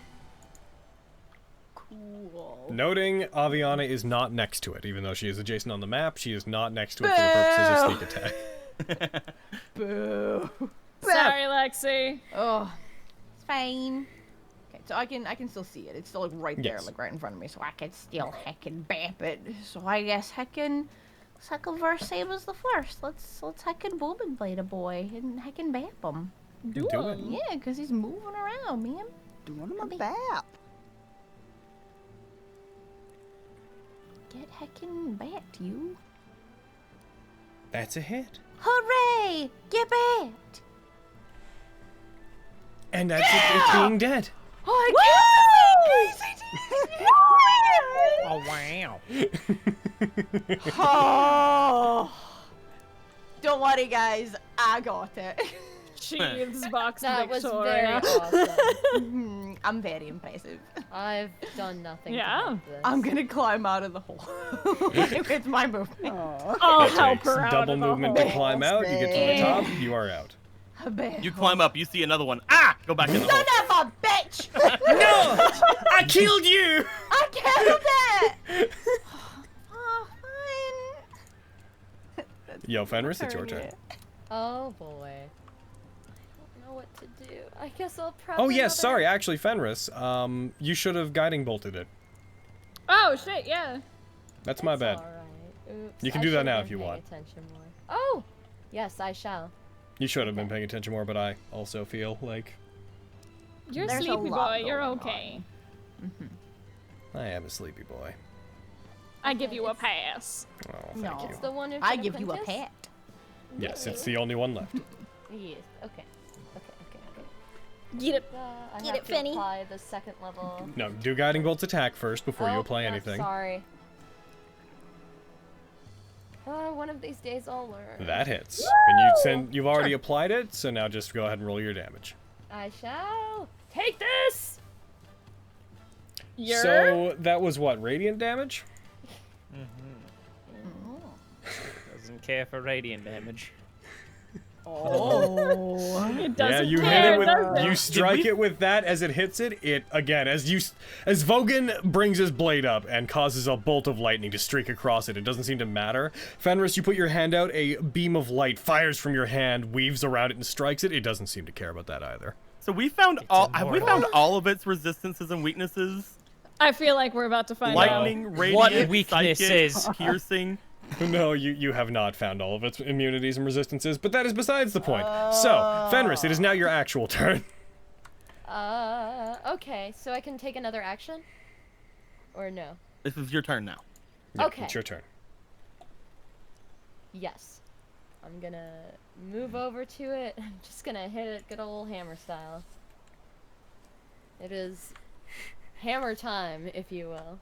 Cool. Noting Aviana is not next to it, even though she is adjacent on the map. She is not next to it for the purposes of sneak attack. Boo. Sorry, Lexi. Oh, it's fine. Okay, so I can still see it. It's still like right there, Yes. like right in front of me, so I can still heckin' bamp it. So I guess heckin' verse save us the first. Let's heckin' boom blade a boy and heckin' bamp him. Do it. Yeah, cause he's moving around, man. Doing my bap. Get heckin' backed, you. That's a hit. Hooray! Get backed! And that's it being dead. Oh, I killed the thing! Oh wow. Oh. Don't worry, guys. I got it. Sheath's box That was very Victoria. awesome. I'm very impressive. I've done nothing. Yeah. To help this. I'm gonna climb out of the hole with my movement. I'll help her out. Double of the movement hole. to climb out. You get to the top. You are out. You climb up. You see another one. Ah! Go back in the hole. Son of a bitch! No! I killed you! I killed it! Oh, fine. Yo, Fenris, it's your turn. Oh boy. I don't know what to do. I guess I'll probably. Oh yes, sorry. Actually, Fenris, you should have guiding bolted it. Oh shit! Yeah. That's my bad. Alright. Oops. You can I do that should now have if you been paying want. Attention more. Oh, yes, I shall. You should have been paying attention more, but I also feel like You're a There's a sleepy lot boy. You're going okay. I am a sleepy boy. I give you a pass. Oh, thank No. you. It's the one who I should give have you a been pat. Yes, it's the only one left. kissed. Yes. Okay. Get it. I Get have it, to Finny. apply the second level. No, do guiding bolt's attack first before you Oh, apply yeah, anything. Sorry. One of these days I'll learn. That hits. And you've already applied it, so now just go ahead and roll your damage. I shall take this. So that was what, radiant damage? Doesn't care for radiant damage. Oh. It Yeah, doesn't you care, hit it does with it? you strike it with that as it hits it. It again as Vogan brings his blade up and causes a bolt of lightning to streak across it. It doesn't seem to matter. Fenris, you put your hand out, a beam of light fires from your hand, weaves around it and strikes it. It doesn't seem to care about that either. So we found have we found all of its resistances and weaknesses? I feel like we're about to find out. Lightning, radiant, What psychic, weaknesses? piercing. No, you have not found all of its immunities and resistances, but that is besides the point. So, Fenris, it is now your actual turn. Okay, so I can take another action? Or no? This is your turn now. Yeah, Okay. It's your turn. Yes. I'm gonna move over to it. I'm just gonna hit it good old hammer style. It is hammer time, if you will.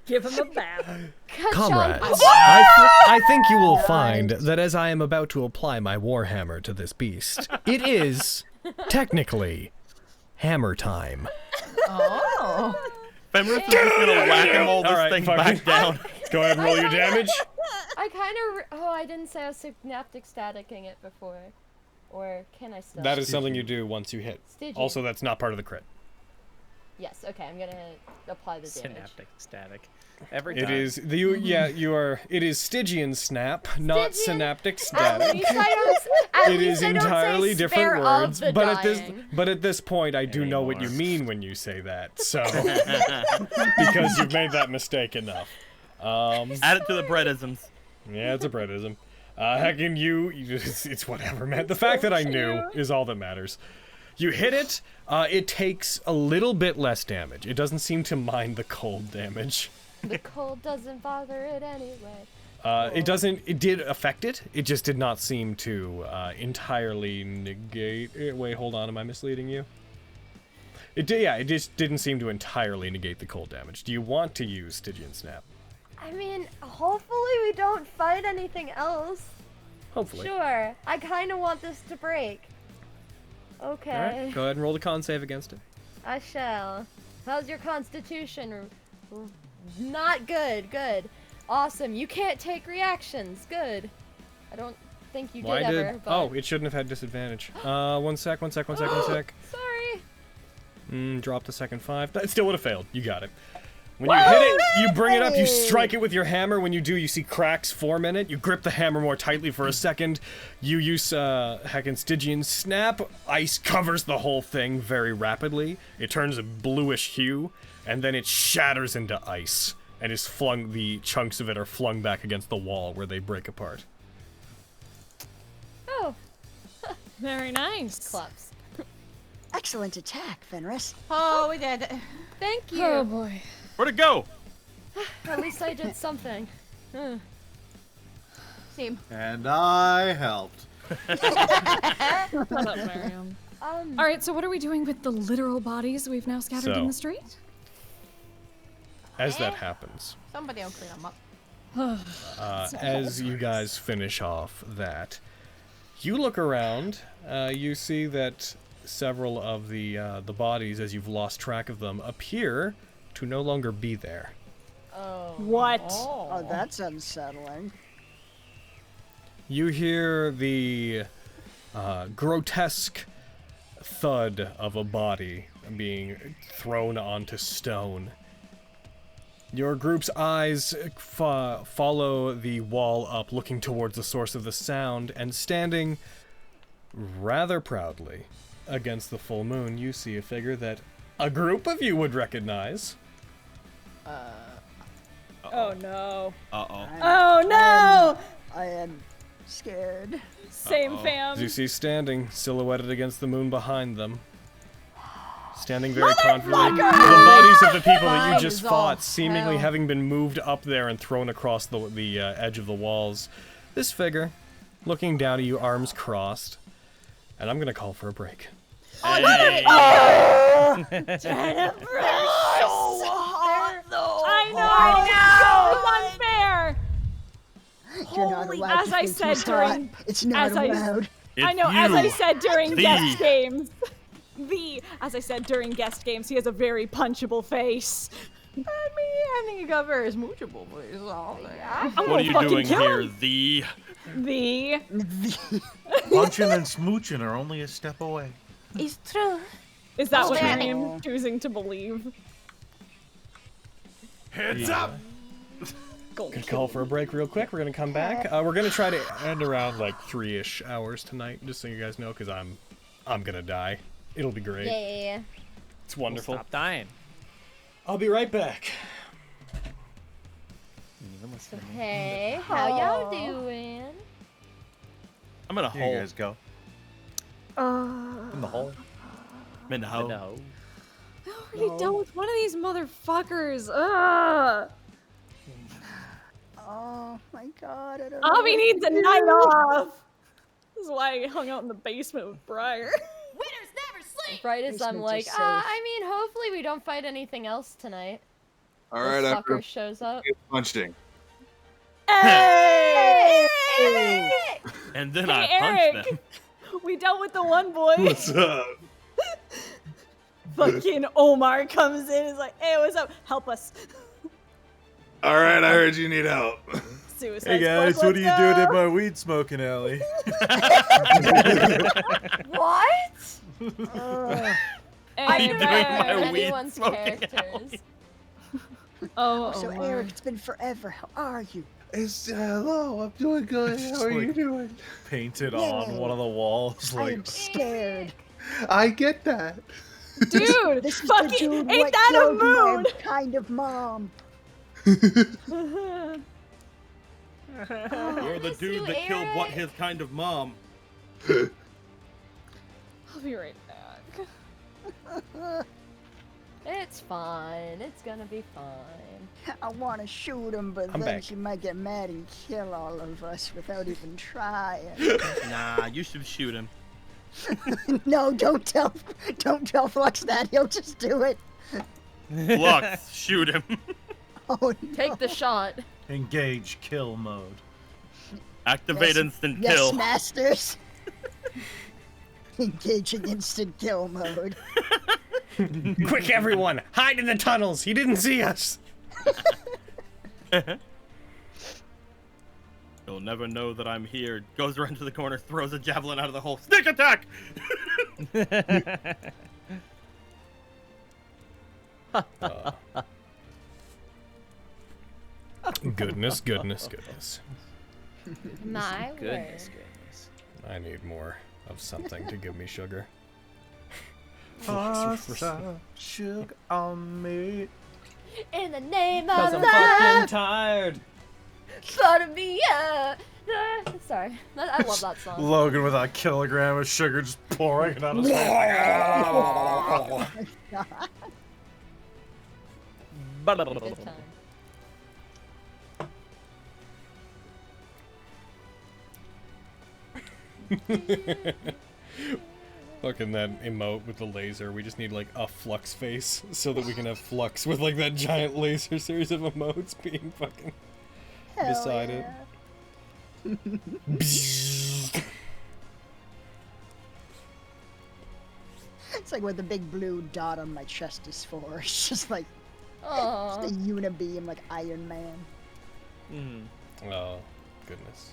Give him a bath. Comrades, I think you will find that as I am about to apply my warhammer to this beast, it is, technically, hammer time. Oh. Fenris is just gonna whack-a-mole this Alright, thing fuck back it. down. Go ahead and roll your damage. I kind of. I didn't say I was synaptic staticking it before. Or can I still? That is something you do once you hit. Staging. Also, that's not part of the crit. Yes, okay, I'm gonna apply the damage. Synaptic static. Every It time. is you are. It is Stygian snap, not synaptic At static. least I don't, at It least is I don't say entirely different spare of words, the but at this point, I do know what you mean when you say that. So because you've made that mistake enough. Add it to the breadisms. Yeah, it's a Bretism. Heckin', it's whatever, man. The fact that I knew is all that matters. You hit it. It takes a little bit less damage. It doesn't seem to mind the cold damage. The cold doesn't bother it anyway. It doesn't. It did affect it. It just did not seem to entirely negate. Wait, hold on. Am I misleading you? It did. Yeah, it just didn't seem to entirely negate the cold damage. Do you want to use Stygian Snap? I mean, hopefully we don't fight anything else. Hopefully. Sure. I kind of want this to break. Okay. All right. Go ahead and roll the con save against it. I shall. How's your constitution? Not good. Good. Awesome. You can't take reactions. Good. I don't think you did ever. But... Oh, it shouldn't have had disadvantage. One sec. Sorry. Drop the second 5. It still would have failed. You got it. When you hit it, you bring it up, you strike it with your hammer. When you do, you see cracks form in it. You grip the hammer more tightly for a second. You use heckin' Stygian Snap. Ice covers the whole thing very rapidly. It turns a bluish hue, and then it shatters into ice. And is flung, the chunks of it are flung back against the wall where they break apart. Oh. Very nice. Claps. Excellent attack, Fenris. Oh, we did. Thank you. Oh boy. Where'd it go? At least I did something. Same. And I helped. Shut up, Miriam. All Alright, so what are we doing with the literal bodies we've now scattered in the street? As that happens, Somebody will clean them up. as you guys finish off that, you look around, you see that several of the bodies, as you've lost track of them, appear to no longer be there. Oh. What? Oh, that's unsettling. You hear the grotesque thud of a body being thrown onto stone. Your group's eyes follow the wall up, looking towards the source of the sound, and standing rather proudly against the full moon, you see a figure that a group of you would recognize. Oh no. Uh-oh. Oh no! I am scared. Same fam. As you see standing, silhouetted against the moon behind them. Standing very confidently. The bodies of the people that you just fought, seemingly having been moved up there and thrown across the edge of the walls. This figure, looking down at you, arms crossed. And I'm gonna call for a break. Hey. I know! It's unfair! You're not allowed as to I think said he's during- hot. It's not as I- allowed. I know, as I said during The. guest games. As I said during guest games, he has a very punchable face. I think you got very smoochable, please. What are you doing here, the? The. Punching and smooching are only a step away. It's true. Is that Oh, what man. Miriam's choosing to believe? Heads up! Gonna call for a break real quick. We're gonna come back. We're gonna try to end around like 3-ish hours tonight, just so you guys know, because I'm gonna die. It'll be great. Yeah. It's wonderful. Stop dying. I'll be right back. Hey, how y'all doing? I'm in a Here hole. you guys go. In the hole. I'm in the hole. No. I'm already done with one of these motherfuckers. Ugh. Oh my god, I don't Avi know. needs a night off. This is why I hung out in the basement with Briar. Right as I'm Basements are like, safe. I mean, hopefully we don't fight anything else tonight. All The right, sucker after shows up. punching. Hey! And then Hey, I Eric. punched them. We dealt with the one boy. What's up? Fucking Omar comes in and is like, hey, what's up? Help us. All right, I heard you need help. Suicide Hey guys, Squad, what are you let's doing go. at my weed smoking alley? What? What are you doing Anyway. my weed Anyone's smoking characters. alley? Oh, So Lord. Eric, it's been forever. How are you? It's hello. I'm doing good. How are you doing? Painted on one of the walls, I like am scared. I get that. Dude, This is fucking, the dude ain't what that a killed my mood? kind of mom. You're the miss dude you, that killed what Eric. his kind of mom. I'll be right back. It's fine. It's gonna be fine. I want to shoot him, but I'm then back. she might get mad and kill all of us without even trying. Nah, you should shoot him. No, don't tell Flux that. He'll just do it. Flux, shoot him. Oh, no. Take the shot. engage kill mode. Activate Yes, instant yes, kill. masters. Engaging instant kill mode. Quick, everyone! Hide in the tunnels! He didn't see us! You'll never know that I'm here. Goes around to the corner, throws a javelin out of the hole. Sneak attack! Goodness, goodness, goodness. My Goodness, word. goodness. I need more of something to give me sugar. Sugar on me. In the name Cause of I'm fucking love, tired. for me. Sorry, I love that song. Logan with a kilogram of sugar just pouring it out his mouth. Good time. Fucking that emote with the laser. We just need like a Flux face so that we can have Flux with like that giant laser series of emotes being fucking beside it. It's like what the big blue dot on my chest is for. It's just like Aww. just a unibeam like Iron Man. Oh, goodness.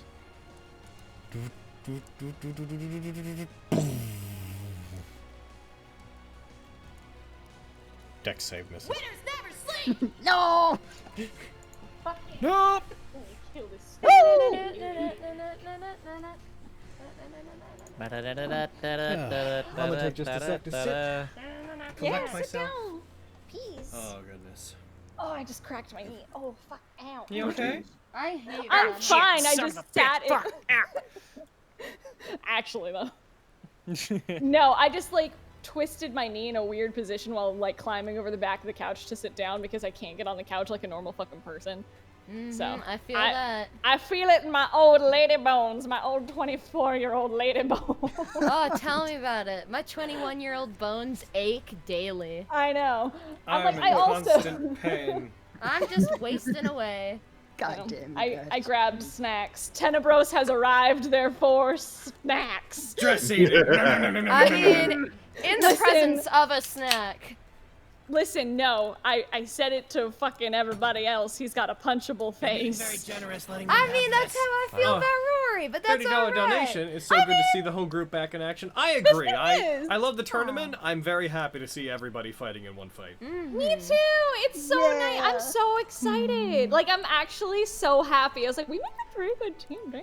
Dex save misses. No! Nope! Kill this. I'm gonna take just a sec to sit. Collect myself. down. Peace. Oh, goodness. Oh, I just cracked my knee. Oh, fuck. Ow. You okay? I hate I'm that. fine. I just sat in. Actually, though. No, I just like twisted my knee in a weird position while like climbing over the back of the couch to sit down because I can't get on the couch like a normal fucking person. So I feel that. I feel it in my old lady bones, my old 24-year-old lady bones. Oh, tell me about it. My 21-year-old bones ache daily. I know. I'm I'm like, in I also. constant pain. I'm just wasting away. God damn you I guys. grabbed snacks. Tenebros has arrived, therefore snacks. Dress eating. I mean, in the Listen. presence of a snack. Listen, no, I said it to fucking everybody else. He's got a punchable face. generous letting I mean, that's how I feel about Rory, but that's $30 alright. donation. It's so good to see the whole group back in action. I agree. is. I love the tournament. I'm very happy to see everybody fighting in one fight. Me too. It's so nice. I'm so excited. Like I'm actually so happy. I was like, we make a pretty good team.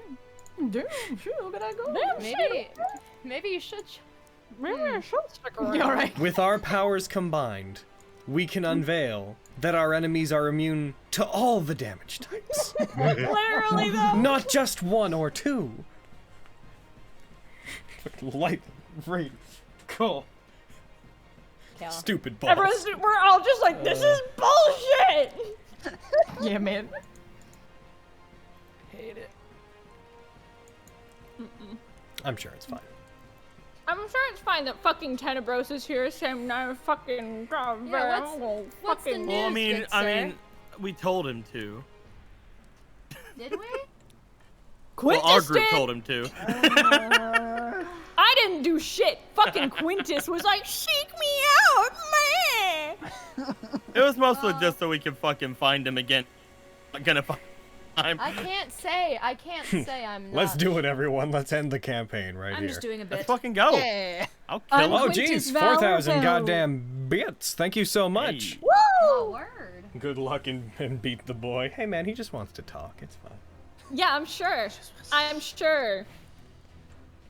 Damn, sure, look at that go. Damn, Maybe you should. maybe I should stick around. All right. With our powers combined, we can unveil that our enemies are immune to all the damage types. Literally though. Not just one or two. Light, rate, cool. Yeah. Stupid balls. Everyone's, we're all just like, this is bullshit. Yeah, man. Hate it. I'm sure it's fine. I'm sure it's fine that fucking Tenebros is here, same no fucking job. Yeah, what's the news, Well, good sir? we told him to. Did we? Well, our Quintus group did. told him to. I didn't do shit. Fucking Quintus was like, seek me out, man. It was mostly just so we could fucking find him again. Not gonna find him. I can't say I'm not. Let's do it, everyone. Let's end the campaign right I'm here. just doing a bit. Let's fucking go. Yeah. I'll kill him. Oh, Quintus geez, 4,000 Valvo. goddamn bits. Thank you so much. Hey. Oh, Woo! word. Good luck and beat the boy. Hey man, he just wants to talk. It's fine. Yeah, I'm sure. I'm sure.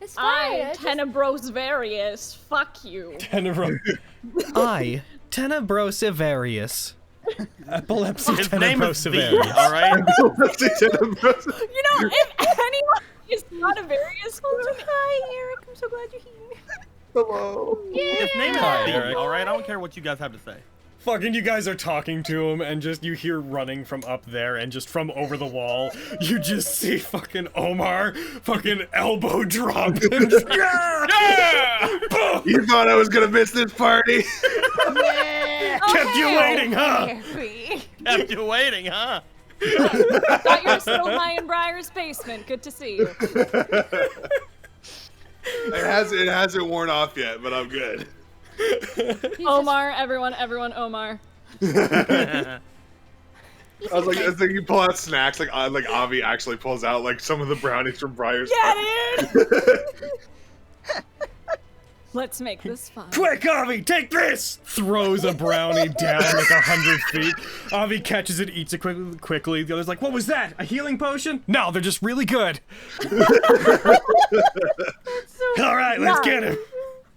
It's fine. I, Tenebros Various. Fuck you. I, Tenebrosivarius. Epilepsy His name is V, Tenebrosivarius. all right? You know, if anyone is not a Various, hi, Eric. I'm so glad you're here. Hello. His name is Hi, V, Eric. all right? I don't care what you guys have to say. Fucking you guys are talking to him and just you hear running from up there and just from over the wall you just see fucking Omar fucking elbow drop and yeah! Boom! You thought I was gonna miss this party? Kept you waiting, huh? Kept you waiting, huh? Thought you were still high in Briar's basement. Good to see you. It hasn't worn off yet, but I'm good. Omar, everyone, Omar. I was like, you pull out snacks, like Avi actually pulls out like some of the brownies from Briar's. Yeah, dude. Let's make this fun. Quick, Avi, take this! Throws a brownie down like 100 feet. Avi catches it, eats it quickly. The other's like, what was that? A healing potion? No, they're just really good. All right, let's get him.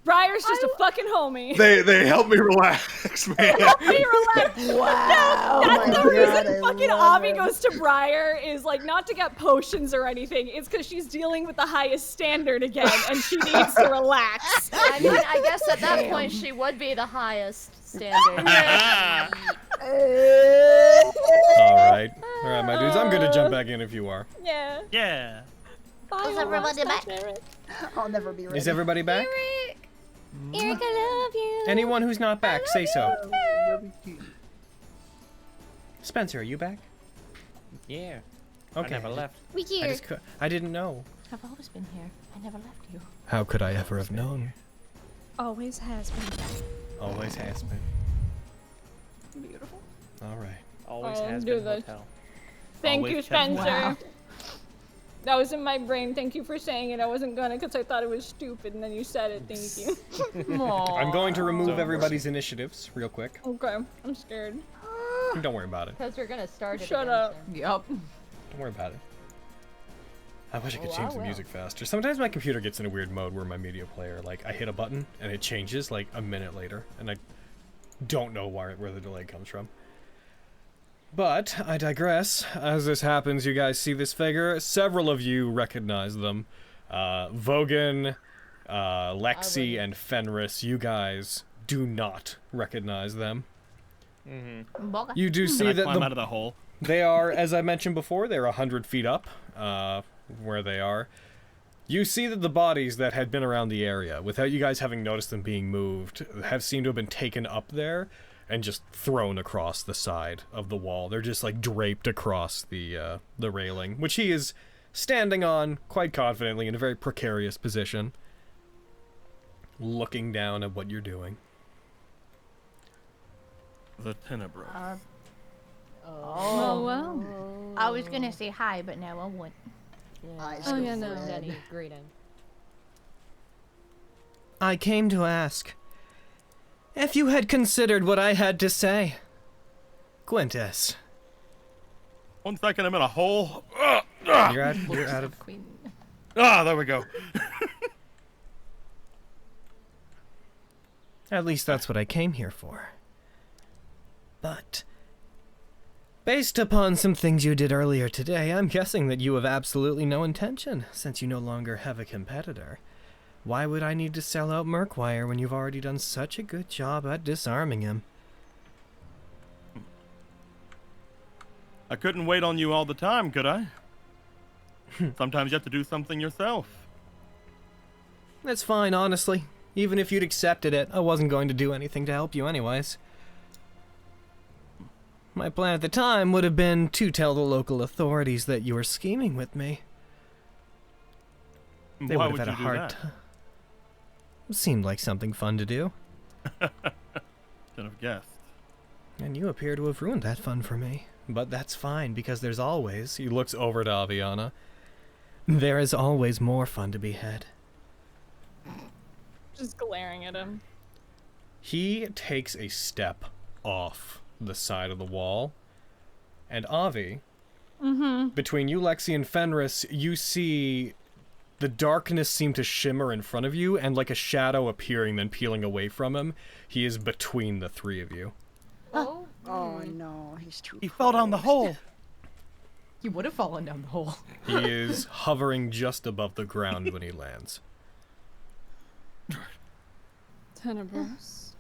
Briar's just a fucking homie. They help me relax, man. Help me relax. Wow. That's Oh my the reason God, I fucking love Avi it. goes to Briar is like not to get potions or anything. It's because she's dealing with the highest standard again and she needs to relax. I mean, I guess at that point she would be the highest standard. Alright, my dudes, I'm gonna jump back in if you are. Yeah. Yeah. Bye, Is everybody back? I'll never be ready. Is everybody back? Eric, I love you. Anyone who's not back, say so. Spencer, are you back? Yeah. Okay. I never left. We here. I didn't know. I've always been here. I never left you. How could I ever have known? Always has been. Always has been. Beautiful. Alright. Always Oh, has do been this. hotel. Thank Always you, kept- Spencer. Wow. That was in my brain. Thank you for saying it. I wasn't gonna because I thought it was stupid, and then you said it. Thank you. I'm going to remove everybody's initiatives real quick. Okay, I'm scared. Don't worry about it. Because we're gonna start it. Shut again up. soon. Yup. Don't worry about it. I wish I could Oh, change I the will. music faster. Sometimes my computer gets in a weird mode where my media player, like, I hit a button and it changes like a minute later, and I don't know where the delay comes from. But I digress. As this happens, you guys see this figure. Several of you recognize them. Vogan, Lexi, and Fenris. You guys do not recognize them. You do see Can I that climb out of the hole? they are, as I mentioned before, they're 100 feet up, where they are. You see that the bodies that had been around the area, without you guys having noticed them being moved, have seemed to have been taken up there and just thrown across the side of the wall. They're just like draped across the railing, which he is standing on quite confidently in a very precarious position, looking down at what you're doing. The Tenebro. Oh well. I was gonna say hi, but now I won't. Eyes Oh go yeah, no. red. Daddy, greeting. I came to ask if you had considered what I had to say. Quintus. 1 second, I'm in a hole. You're out of... Queen. Ah, there we go. At least that's what I came here for. But based upon some things you did earlier today, I'm guessing that you have absolutely no intention, since you no longer have a competitor. Why would I need to sell out Murkwire when you've already done such a good job at disarming him? I couldn't wait on you all the time, could I? Sometimes you have to do something yourself. That's fine, honestly. Even if you'd accepted it, I wasn't going to do anything to help you anyways. My plan at the time would have been to tell the local authorities that you were scheming with me. They Why would have would had you a do hard that? time. Seemed like something fun to do. Should have guessed. And you appear to have ruined that fun for me. But that's fine, because there's always... He looks over to Aviana. There is always more fun to be had. Just glaring at him. He takes a step off the side of the wall. And Avi, Mm-hmm. between you, Lexi, and Fenris, you see the darkness seem to shimmer in front of you, and like a shadow appearing, then peeling away from him. He is between the three of you. Oh no, he's too. He fell down the hole. He would have fallen down the hole. He is hovering just above the ground when he lands. Tenebros.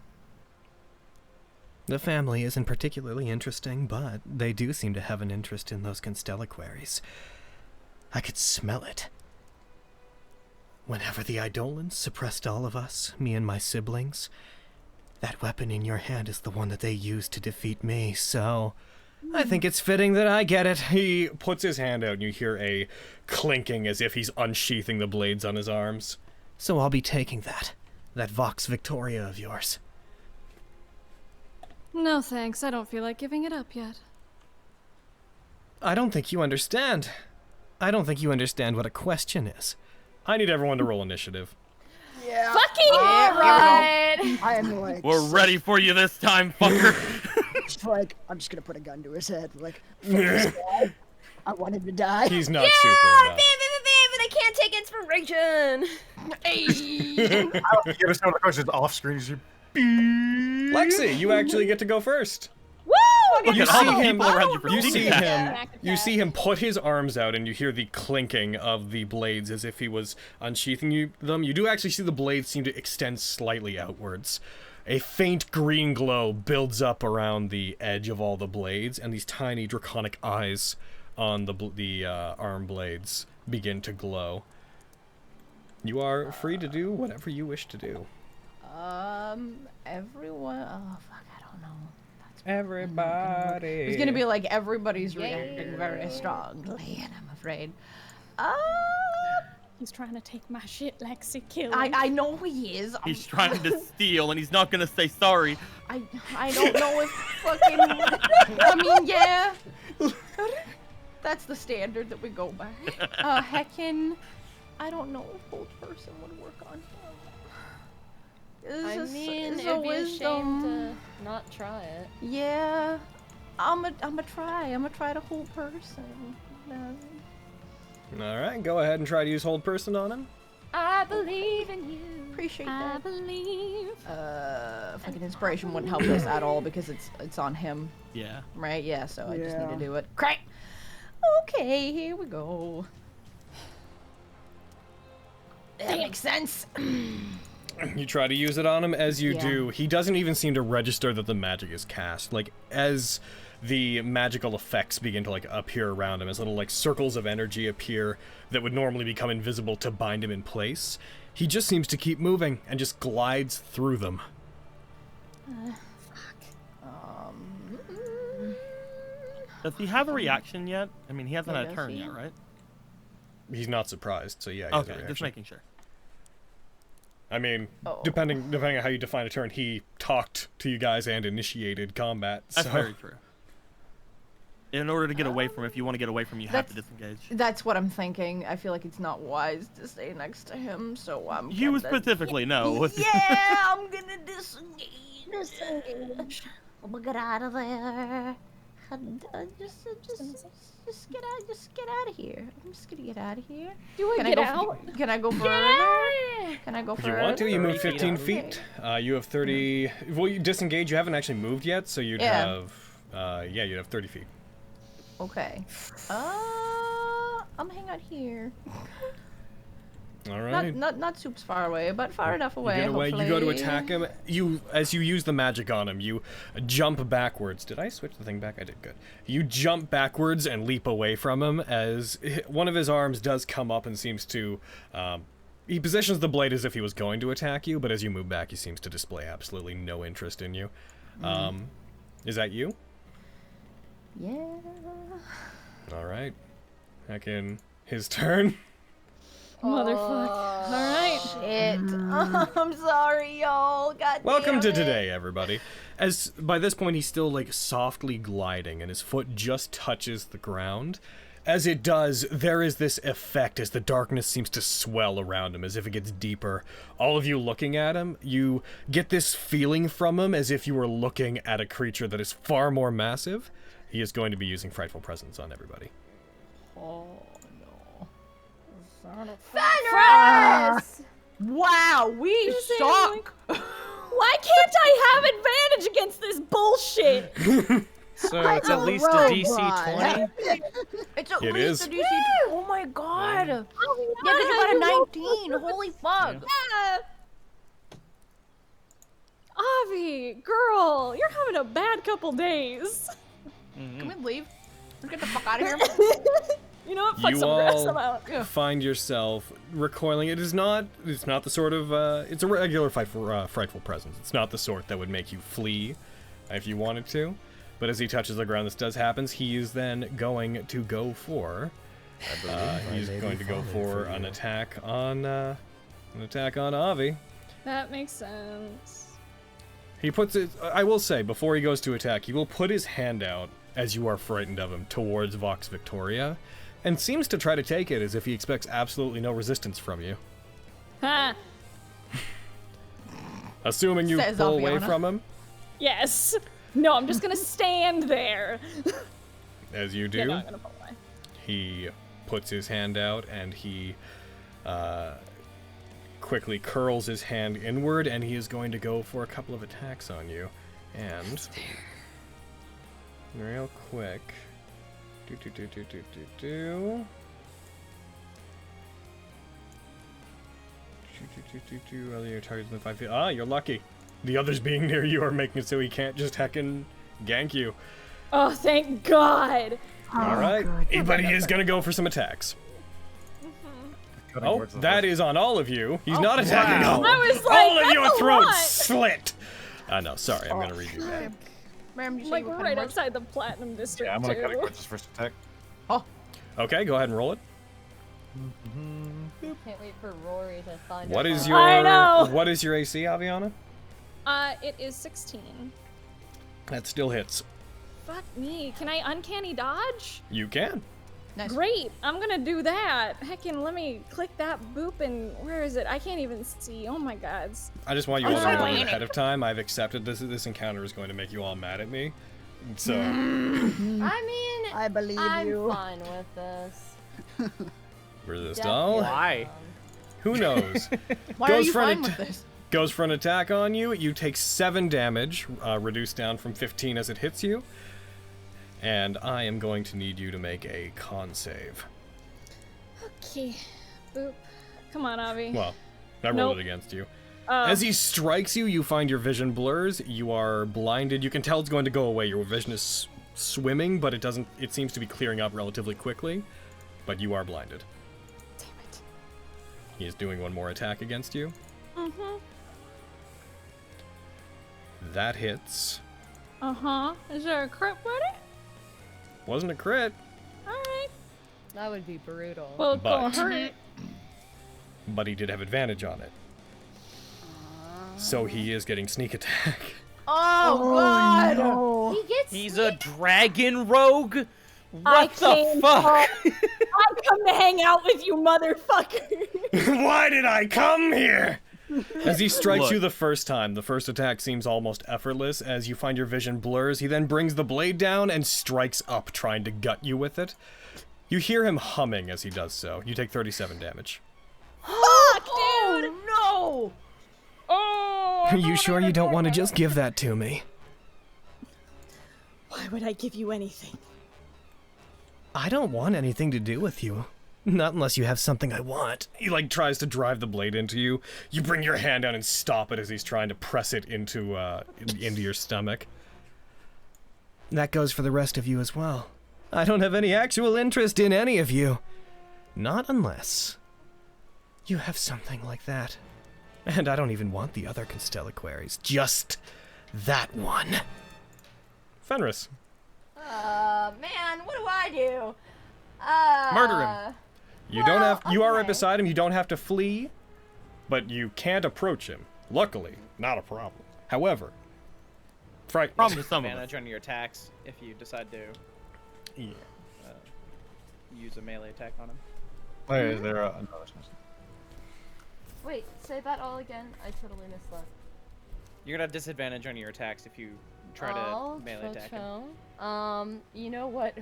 The family isn't particularly interesting, but they do seem to have an interest in those constellaquaries. I could smell it. Whenever the Eidolons suppressed all of us, me and my siblings, that weapon in your hand is the one that they used to defeat me, so I think it's fitting that I get it. He puts his hand out and you hear a clinking as if he's unsheathing the blades on his arms. So I'll be taking that Vox Victoria of yours. No thanks, I don't feel like giving it up yet. I don't think you understand. I don't think you understand what a question is. I need everyone to roll initiative. Yeah. Fucking right. I am like. We're ready for you this time, fucker. It's like I'm just gonna put a gun to his head. Like, fuck this guy. I want him to die. He's not Yeah, super enough. but I can't take inspiration. Give us some questions off screen. Lexi, you actually get to go first. Woo! You at all see the him. people around you for You sneak see attack. him. You see him put his arms out, and you hear the clinking of the blades as if he was unsheathing them. You do actually see the blades seem to extend slightly outwards. A faint green glow builds up around the edge of all the blades, and these tiny draconic eyes on the arm blades begin to glow. You are free to do whatever you wish to do. Everyone. Oh fuck, I don't know. Everybody. It's gonna be like everybody's reacting very strongly, and I'm afraid. He's trying to take my shit, Lexi. Kill him. I know he is. He's trying to steal, and he's not gonna say sorry. I don't know if fucking. I mean, yeah. That's the standard that we go by. Heckin', I don't know if Hold Person would work on him. I mean, it's a it'd be a shame wisdom. to not try it. Yeah, I'ma try. I'ma try to Hold Person. All right, go ahead and try to use hold person on him. I believe in you. Appreciate I that. believe. Fucking inspiration wouldn't help us at all because it's on him, Yeah. right? Yeah, so I just need Yeah. to do it. Crack. Okay, here we go. That makes sense. You try to use it on him. As you Yeah. do, he doesn't even seem to register that the magic is cast. Like, as the magical effects begin to, like, appear around him, as little, like, circles of energy appear that would normally become invisible to bind him in place, he just seems to keep moving and just glides through them. Does he have a reaction yet? I mean, he hasn't Yeah, had a does turn he? yet, right? He's not surprised, so yeah, he has a Okay, reaction. just making sure. I mean, Oh. depending on how you define a turn, he talked to you guys and initiated combat, That's so... very true. In order to get away from him, if you want to get away from him, you have to disengage. That's what I'm thinking. I feel like it's not wise to stay next to him, so I'm. You gonna- specifically know. Yeah, I'm gonna disengage. We'll get out of there. Just get out of here. I'm just gonna get out of here. Do I Can I get go? out? Can I go further? Can I go If further? you want to, you move 30 feet 15 out. feet. You have 30... Well, you disengage, you haven't actually moved yet, so you'd Yeah. have... yeah, you'd have 30 feet. Okay. I'm hang out here. All right. Not super far away, but far enough away. You get away, hopefully. you go to attack him. As you use the magic on him, you jump backwards. Did I switch the thing back? I did, good. You jump backwards and leap away from him as one of his arms does come up and seems to... he positions the blade as if he was going to attack you, but as you move back, he seems to display absolutely no interest in you. Is that you? Yeah. All right. Back in his turn. Motherfuck. All right. Shit. I'm sorry, y'all. God Welcome to damn it. today, everybody. As by this point, he's still like softly gliding, and his foot just touches the ground, As it does, there is this effect as the darkness seems to swell around him, as if it gets deeper. All of you looking at him, you get this feeling from him as if you were looking at a creature that is far more massive. He is going to be using Frightful Presence on everybody. Oh, no. Fenris! Wow, we suck! Why can't I have advantage against this bullshit? So it's at least a DC 20? It's at It least is. a DC 20. Oh my god. Yeah, because you got a 19. Holy fuck. Avi, girl, you're having a bad couple days. Can we leave? Let's get the fuck out of here. You know what? Fuck You some rest. I'm all out. find yourself recoiling. It's not the sort of, it's a regular fight for Frightful Presence. It's not the sort that would make you flee if you wanted to. But as he touches the ground, this does happen. He is then going to go for, he's going to go for an attack on Avi. That makes sense. He puts it, I will say, before he goes to attack, he will put his hand out, as you are frightened of him, towards Vox Victoria, and seems to try to take it as if he expects absolutely no resistance from you. Ha! Assuming you Says pull away Albiona. from him, Yes. No, I'm just gonna stand there. as you do, Yeah, no, I'm gonna pull away. he puts his hand out and he quickly curls his hand inward, and he is going to go for a couple of attacks on you. And real quick, other targets within 5 feet. Ah, you're lucky. The others being near you are making it so he can't just heckin' gank you. Oh, thank God. All right, but he is gonna go for some attacks. Oh, that is on all of you. He's not attacking all. I was like, All of that's your a throats lot. slit. No, sorry, I'm gonna redo that. Ma'am, you say Like what kind right of words? outside the Platinum District, Yeah, I'm gonna too. cut it with this first attack. Okay, go ahead and roll it. Can't wait for Rory to find What out. is I know. your what is your AC, Aviana? It is 16. That still hits. Fuck me. Can I uncanny dodge? You can. Nice. Great. I'm gonna do that. Heckin', let me click that boop and where is it? I can't even see. Oh my God. I just want you all to know sorry. ahead of time. I've accepted this encounter is going to make you all mad at me. So I mean, I believe I'm you. fine with this. resist Definitely all. Why? fine. Who knows? Why are you fine with this? Goes for an attack on you. You take 7 damage, reduced down from 15 as it hits you. And I am going to need you to make a con save. Okay. Boop. Come on, Avi. Well, I rolled Nope. it against you. As he strikes you, you find your vision blurs. You are blinded. You can tell it's going to go away. Your vision is swimming, but it doesn't. It seems to be clearing up relatively quickly. But you are blinded. Damn it. He is doing one more attack against you. Mm-hmm. That hits. Uh-huh. Is there a crit with it? Wasn't a crit, Alright. That would be brutal. Well, it's But- gonna hurt. but he did have advantage on it. So he is getting sneak attack. Oh, God! No. He gets He's a dragon rogue? I What the came fuck? I come to hang out with you, motherfucker. Why did I come here? As he strikes Look. you the first time, the first attack seems almost effortless. As you find your vision blurs, he then brings the blade down and strikes up, trying to gut you with it. You hear him humming as he does so. You take 37 damage. Fuck, dude. Oh, no! Oh. Are you sure you don't want to just give that to me? Why would I give you anything? I don't want anything to do with you. Not unless you have something I want. He tries to drive the blade into you. You bring your hand down and stop it as he's trying to press it into your stomach. That goes for the rest of you as well. I don't have any actual interest in any of you. Not unless you have something like that. And I don't even want the other Constellaquaries. Just that one. Fenris. man, what do I do? Murder him. You don't have. You are right beside him. You don't have to flee, but you can't approach him. Luckily, not a problem. However, Problem with some of us. Advantage on your attacks if you decide to. Yeah. use a melee attack on him. Oh, yeah, is there no, that's not- Wait, say that all again. I totally missed that. You're gonna have disadvantage on your attacks if you try to melee attack him. You know what?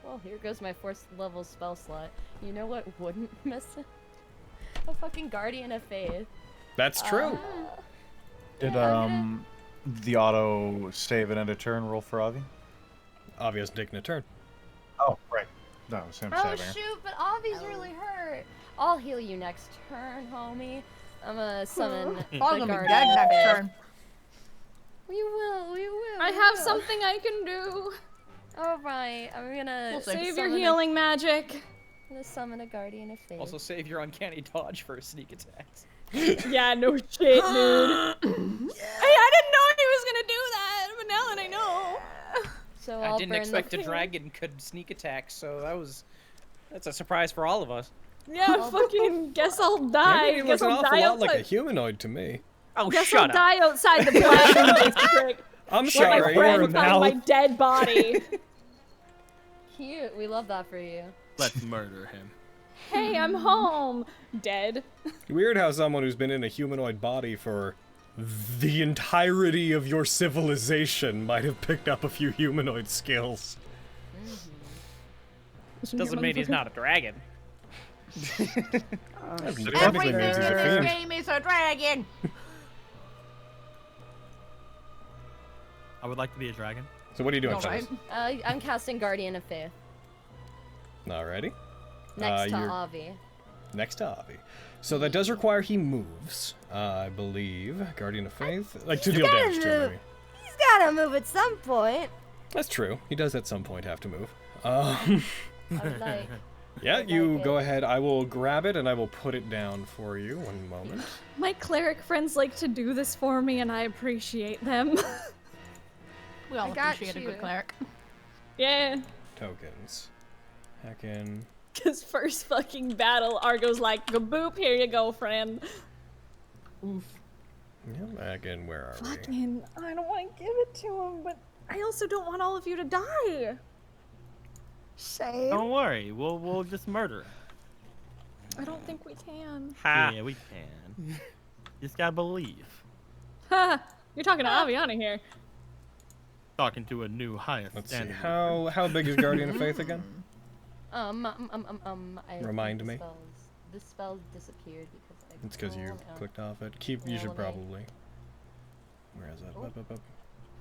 Well, here goes my 4th level spell slot. You know what wouldn't miss it? A fucking Guardian of Faith. That's true. Did the auto save and end a turn roll for Avi? Avi hasn't taken a turn. Oh, right. That was him Oh saving her. shoot, but Avi's really hurt. I'll heal you next turn, homie. I'm gonna summon the I'm gonna be Guardian dead of next Faith. turn. We will, we will. I we have will. something I can do. Alright, I'm gonna Save your summon healing magic. I'm gonna summon a Guardian of Faith. Also save your uncanny dodge for sneak attacks. Yeah, no shit, dude. I didn't know he was gonna do that, but now that I know. So I I'll didn't burn expect the a dragon could sneak attack, so that's a surprise for all of us. Yeah, fucking guess I'll die. He Guess looks an I'll awful die lot like a outside. humanoid to me. Oh, Guess shut I'll up. die outside the black district. I'm Where my sorry. friend found my dead body. Cute, we love that for you. Let's murder him. Hey, I'm home. Dead. Weird how someone who's been in a humanoid body for the entirety of your civilization might have picked up a few humanoid skills. Doesn't mean he's not a dragon. Technically means he's a This fiend. game is a dragon. I would like to be a dragon. So what are you doing, Alright. fellas? I'm casting Guardian of Faith. Alrighty. Next to you're Avi. next to Avi. So that does require he moves, I believe. Guardian of Faith? Like to deal damage to him, maybe. He's gotta move at some point. That's true. He does at some point have to move. I would like. Yeah, you go ahead. I will grab it and I will put it down for you. One moment. My cleric friends like to do this for me, and I appreciate them. We all I got appreciate a you. good cleric. Yeah. Tokens. Heckin'. Cause first fucking battle, Argo's like, "Gaboop, here you go, friend." Oof. Yeah, Heckin', where are we? Fucking, I don't want to give it to him, but I also don't want all of you to die. Same. Don't worry, we'll just murder him. I don't think we can. Ha. Yeah, we can. Just gotta believe. Ha! You're talking to Aviana here. Talking to a new highest Let's see. standard. How big is Guardian of Faith again? I Remind think me. The spell disappeared because I. It's because you rolled out. clicked off it. You should Roll away. probably. Where is that? Up, up, up.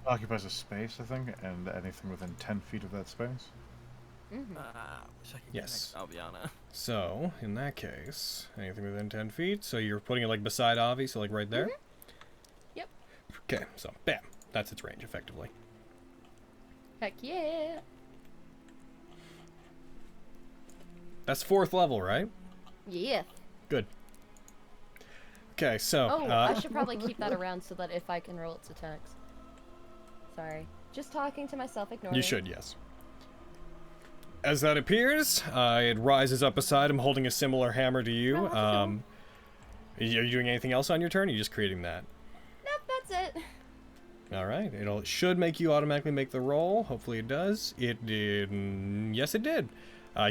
Occupies a space, I think, and anything within 10 feet of that space. Wish I could Yes. connect Aviana. So, in that case, anything within 10 feet. So you're putting it like beside Avi, so like right there? Yep. Okay, so bam. That's its range, effectively. Heck yeah. That's 4th level, right? Yeah. Good. Okay, so. Oh, I should probably keep that around so that if I can roll its attacks. Sorry. Just talking to myself, ignore You me. should, yes. As that appears, it rises up beside him, holding a similar hammer to you. Are you doing anything else on your turn? Or are you just creating that? Nope, that's it. All right. It should make you automatically make the roll. Hopefully it does. It did. Yes, it did.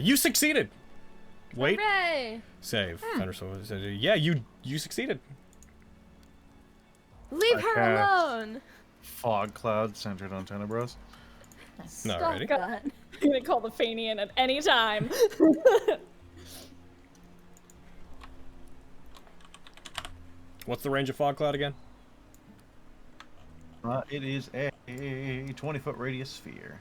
You succeeded. Wait. Hooray! Save. Thundersoul said, yeah, you succeeded. Leave I her cast alone. Fog cloud centered on Tenebros. Stop Alrighty. that. I'm gonna call the Fanian at any time. What's the range of fog cloud again? It is a 20-foot radius sphere.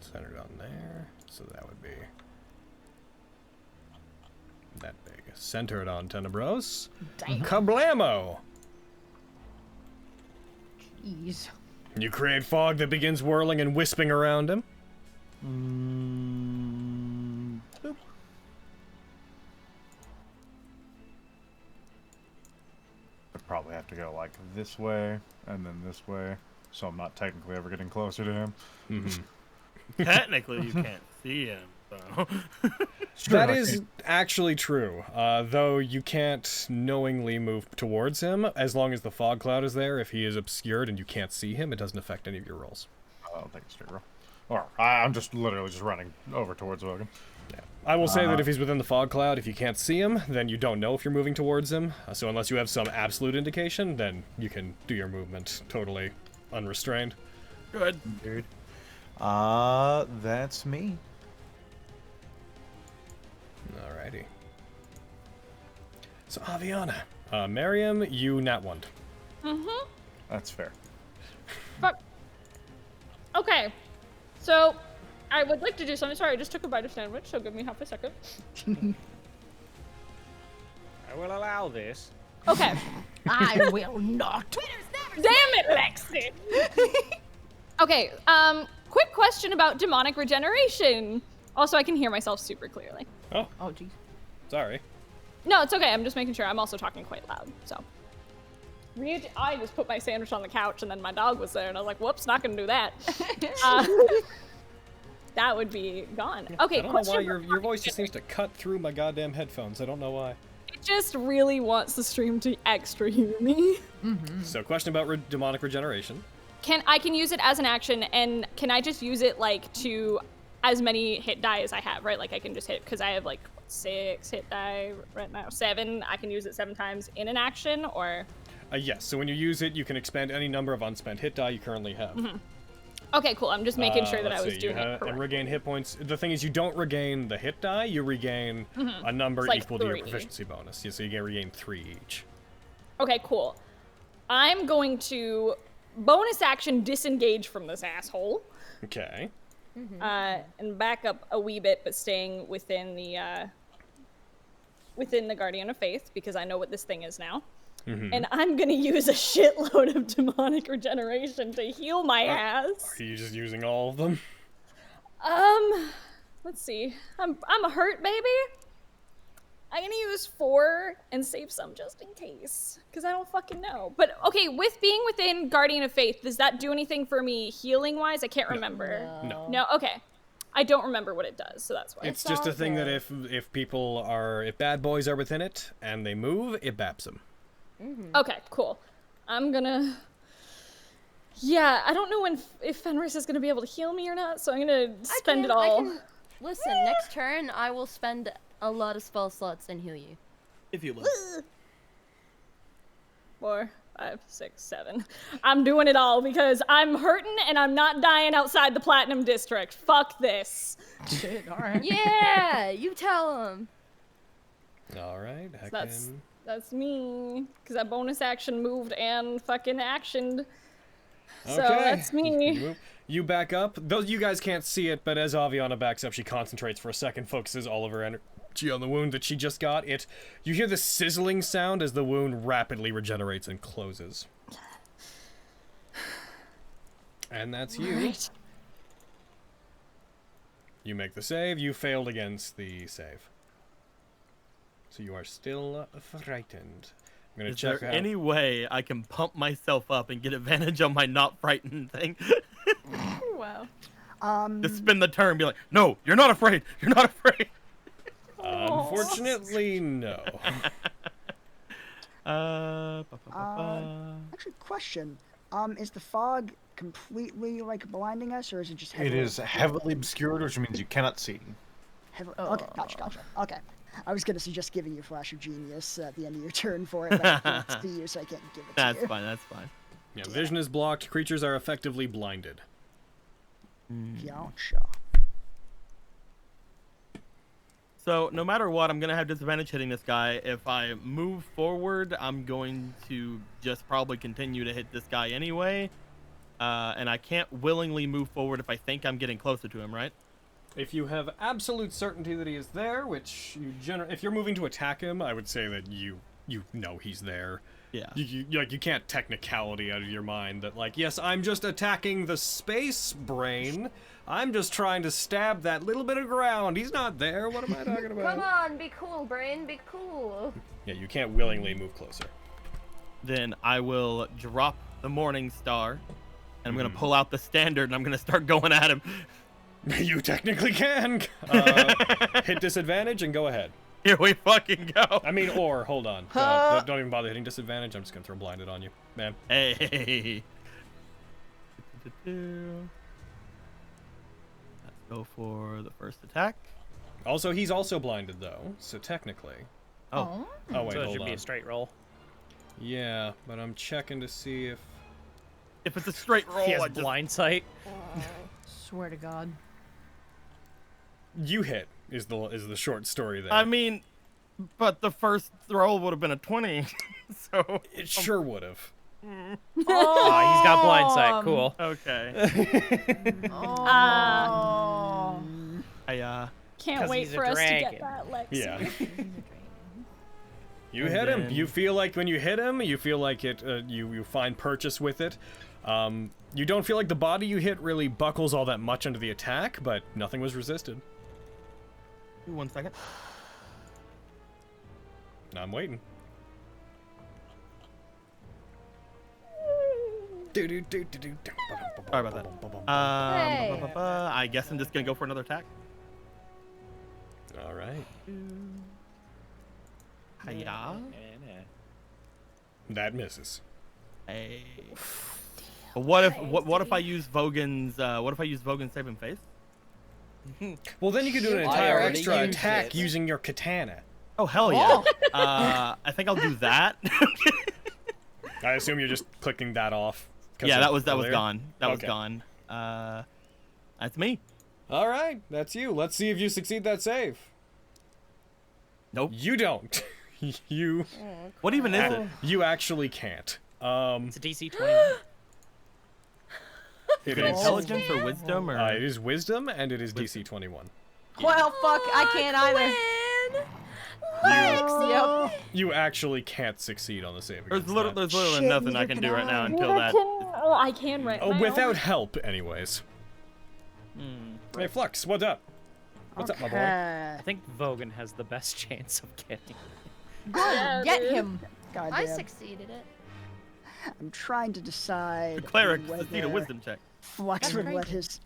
Centered on there. So that would be that big. Centered on Tenebros. Damn. Kablamo! Jeez. You create fog that begins whirling and wisping around him. Boop. I'd probably have to go like this way and then this way, so I'm not technically ever getting closer to him. Technically, you can't see him, so. That is actually true, though you can't knowingly move towards him as long as the fog cloud is there. If he is obscured and you can't see him, it doesn't affect any of your rolls. I'll take a straight roll. Or I'm just literally just running over towards Logan. Yeah. I will say that if he's within the fog cloud, if you can't see him, then you don't know if you're moving towards him. So unless you have some absolute indication, then you can do your movement totally unrestrained. Good. Dude. That's me. Alrighty. So Aviana, Miriam, you Nat1'd. Mm-hmm. That's fair. Fuck. Okay. So, I would like to do something. Sorry, I just took a bite of sandwich, so give me half a second. I will allow this. Okay. I will not. Damn it, Lexi! Okay, quick question about demonic regeneration. Also, I can hear myself super clearly. Oh. Oh, jeez. Sorry. No, it's okay. I'm just making sure. I'm also talking quite loud, so. I just put my sandwich on the couch, and then my dog was there, and I was like, whoops, not gonna do that. That would be gone. Okay, I don't know why your voice just seems to cut through my goddamn headphones. I don't know why. It just really wants the stream to extra hear me. So, question about demonic regeneration. I can use it as an action, and can I just use it like to as many hit die as I have, right? Like I can just hit, because I have like 6 hit die right now, 7. I can use it 7 times in an action, or? Yes, so when you use it, you can expend any number of unspent hit die you currently have. Okay, cool. I'm just making sure that I was doing it correctly. And regain hit points. The thing is, you don't regain the hit die, you regain a number It's like equal to your 3. proficiency bonus. Yeah, so you can regain 3 each. Okay, cool. I'm going to bonus action disengage from this asshole. Okay. And back up a wee bit, but staying within the Guardian of Faith, because I know what this thing is now. And I'm gonna use a shitload of demonic regeneration to heal my ass. Are you just using all of them? Let's see. I'm a hurt baby. I'm gonna use 4 and save some just in case, because I don't fucking know. But okay, with being within Guardian of Faith, does that do anything for me healing wise? I can't remember. No. Okay. I don't remember what it does, so that's why. It's just a thing that if bad boys are within it and they move, it baps them. Okay, cool. I'm gonna. Yeah, I don't know if Fenris is gonna be able to heal me or not, so I'm gonna spend it all. Listen, next turn I will spend a lot of spell slots and heal you. If you will. 4, 5, 6, 7. I'm doing it all because I'm hurting and I'm not dying outside the Platinum District. Fuck this. Shit, alright. Yeah, you tell him. Alright, That's me, because I bonus action moved and fucking actioned. So Okay. that's me. You back up. Those you guys can't see it, but as Aviana backs up, she concentrates for a second, focuses all of her energy on the wound that she just got. You hear the sizzling sound as the wound rapidly regenerates and closes. And that's you. Right. You make the save. You failed against the save. So you are still frightened. I'm gonna check there out. any way I can pump myself up and get advantage on my not frightened thing? Wow. Just spin the turn and be like, no, you're not afraid. You're not afraid. Unfortunately, no. Actually, question. Is the fog completely like blinding us, or is it just It heavily is heavily obscured, which means you cannot see. Okay, gotcha. Okay. I was gonna suggest giving you Flash of Genius at the end of your turn for it, but I can't see you, so I can't give it to you. That's fine. Yeah, vision is blocked. Creatures are effectively blinded. Gotcha. So no matter what, I'm gonna have disadvantage hitting this guy. If I move forward, I'm going to just probably continue to hit this guy anyway. And I can't willingly move forward if I think I'm getting closer to him, right? If you have absolute certainty that he is there, which if you're moving to attack him, I would say that you know he's there. Yeah. You can't technicality out of your mind that like, yes, I'm just attacking the space brain. I'm just trying to stab that little bit of ground. He's not there. What am I talking about? Come on, be cool, brain, be cool. Yeah, you can't willingly move closer. Then I will drop the Morning Star, and I'm gonna pull out the standard, and I'm gonna start going at him. You technically can. Hit disadvantage and go ahead. Here we fucking go. I mean, hold on. Don't even bother hitting disadvantage. I'm just gonna throw blinded on you, man. Hey. go for the first attack. Also, he's also blinded though, so technically. Oh. Oh wait, So it hold should on. be a straight roll. Yeah, but I'm checking to see if. If it's a straight roll, He has I just... blind sight. Swear to God. You hit is the short story there. I mean, but the first roll would have been a 20, so... It sure would have. Oh, he's got blind sight. Cool. Okay. I Can't 'Cause wait he's a for us to dragon. get that, Lexi. Yeah. You And hit him. then- You feel like when you hit him, you feel like it. You find purchase with it. You don't feel like the body you hit really buckles all that much under the attack, but nothing was resisted. 1 second. I'm waiting. Sorry about that. Hey. I guess I'm just gonna go for another attack. All right. Hiya. That misses. Hey. But what if I use Vogan's saving face? Well, then you could do an I entire already extra used attack it. using your katana. Oh hell yeah. I think I'll do that. I assume you're just clicking that off. 'Cause Yeah, of that was earlier? gone. That was Okay. gone. That's me. All right, that's you. Let's see if you succeed that save. Nope. You don't. You. What even is it? You actually can't. It's a DC 21. It Is it is. intelligence or wisdom or? It is wisdom and it is DC 21. Well, fuck, I can't either. You actually can't succeed on the save. There's against literally, that. there's literally nothing I can do right now until that. I can right now. Without help, anyways. Hey, Flux, what's up? What's up, my boy? I think Vogan has the best chance of getting. Get him. God I damn. succeeded it. I'm trying to decide The cleric whether just need a wisdom check. Flux That's would crazy. let his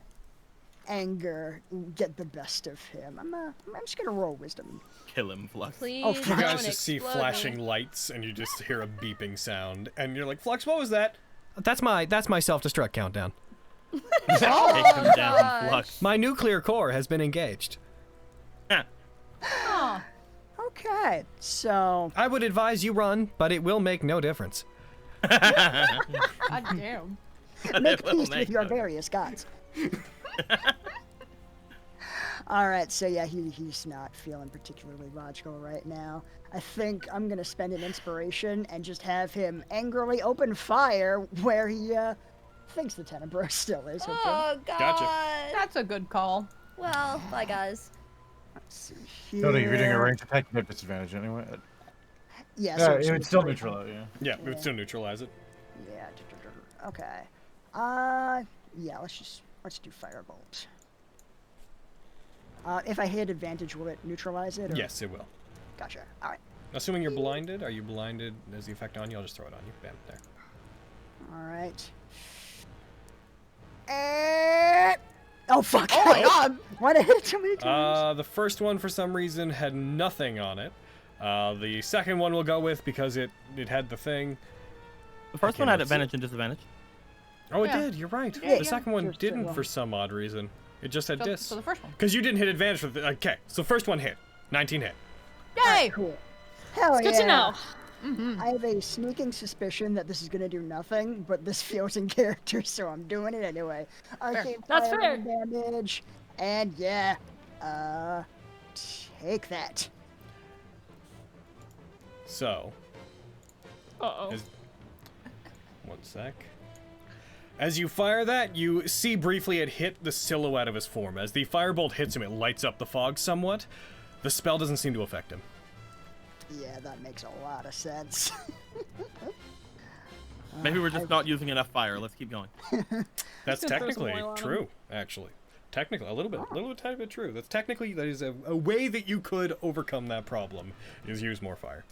anger get the best of him. I'm just gonna roll wisdom. Kill him, Flux. Please Oh, You fuck. guys don't just see explode flashing me. lights and you just hear a beeping sound and you're like, Flux, what was that? That's my self-destruct countdown. Take him down, Flux. My nuclear core has been engaged. Okay, so I would advise you run, but it will make no difference. God damn. make will peace make with your no- various gods. All right, so yeah, he's not feeling particularly logical right now. I think I'm gonna spend an inspiration and just have him angrily open fire where he thinks the Tenebro still is. hopefully. Oh god. Gotcha. That's a good call. Well, bye guys. Let's see No, if you're doing a here. range attack, you have disadvantage anyway. Yeah, Yeah, so it would still neutral, yeah. Yeah, it would still neutralize it. Yeah. Okay. Yeah. Let's do firebolt. If I hit advantage, will it neutralize it? Or? Yes, it will. Gotcha. All right. Assuming you're blinded, are you blinded as the effect on you? I'll just throw it on you. Bam, there. All right. Oh fuck! Oh my god! Why did I hit it so many times? The first one, for some reason, had nothing on it. The second one we'll go with because it had the thing. The first Okay, one had let's see. advantage and disadvantage. Oh, it Yeah. did. You're right. Yeah, The second one Just, didn't for some odd reason. It just had dis. So the first one. Because you didn't hit advantage for the. Okay, so first one hit. 19 hit. Yay! Cool. Hell It's good yeah. to know. Mm-hmm. I have a sneaking suspicion that this is gonna do nothing, but this feels in character, so I'm doing it anyway. Arcane That's fire fair. damage, and yeah, take that. So, Uh-oh. one sec. As you fire that, you see briefly it hit the silhouette of his form. As the firebolt hits him, it lights up the fog somewhat. The spell doesn't seem to affect him. Yeah, that makes a lot of sense. Maybe we're just not using enough fire. Let's keep going. That's Just throw some technically oil on him. true, actually. Technically, a little tiny bit true. That is a way that you could overcome that problem, is use more fire.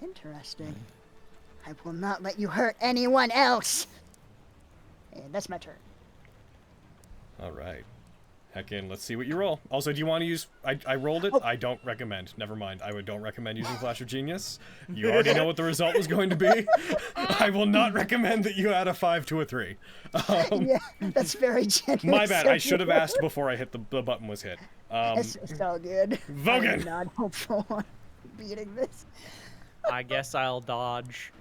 Interesting. I will not let you hurt anyone else. And that's my turn. All right. Heckin', let's see what you roll. Also, do you want to use... I rolled it. I don't recommend. Never mind. I don't recommend using Flash of Genius. You already know what the result was going to be. I will not recommend that you add a 5 to a 3. Yeah, that's very generous. My bad. of I should have you. asked before I hit the button was hit. It's all good. Vogan! I'm not hopeful on beating this. I guess I'll dodge.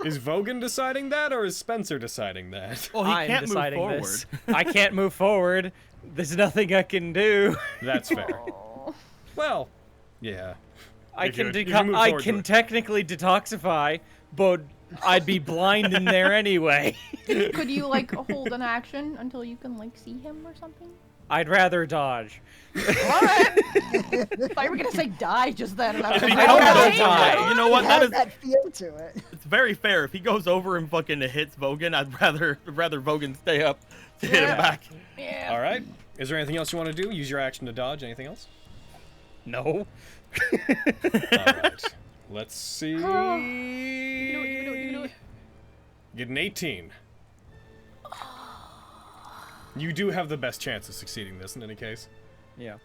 Is Vogan deciding that, or is Spencer deciding that? Well, he I'm can't move deciding forward. this. I can't move forward. There's nothing I can do. That's fair. Well, yeah. I If you- can if you move I forward to can it. technically detoxify, but I'd be blind in there anyway. Could you like hold an action until you can like see him or something? I'd rather dodge. Alright. I thought you were gonna say die just then. And I was If he like, goes okay. over, yeah, you know what? That Has is that feel to it. it's very fair. If he goes over and fucking hits Vogan, I'd rather Vogan stay up to hit him back. Yeah. All right. Is there anything else you want to do? Use your action to dodge. Anything else? No. All right. Let's see. You do it, you do it, you do it. Get an 18. You do have the best chance of succeeding this in any case. Yeah.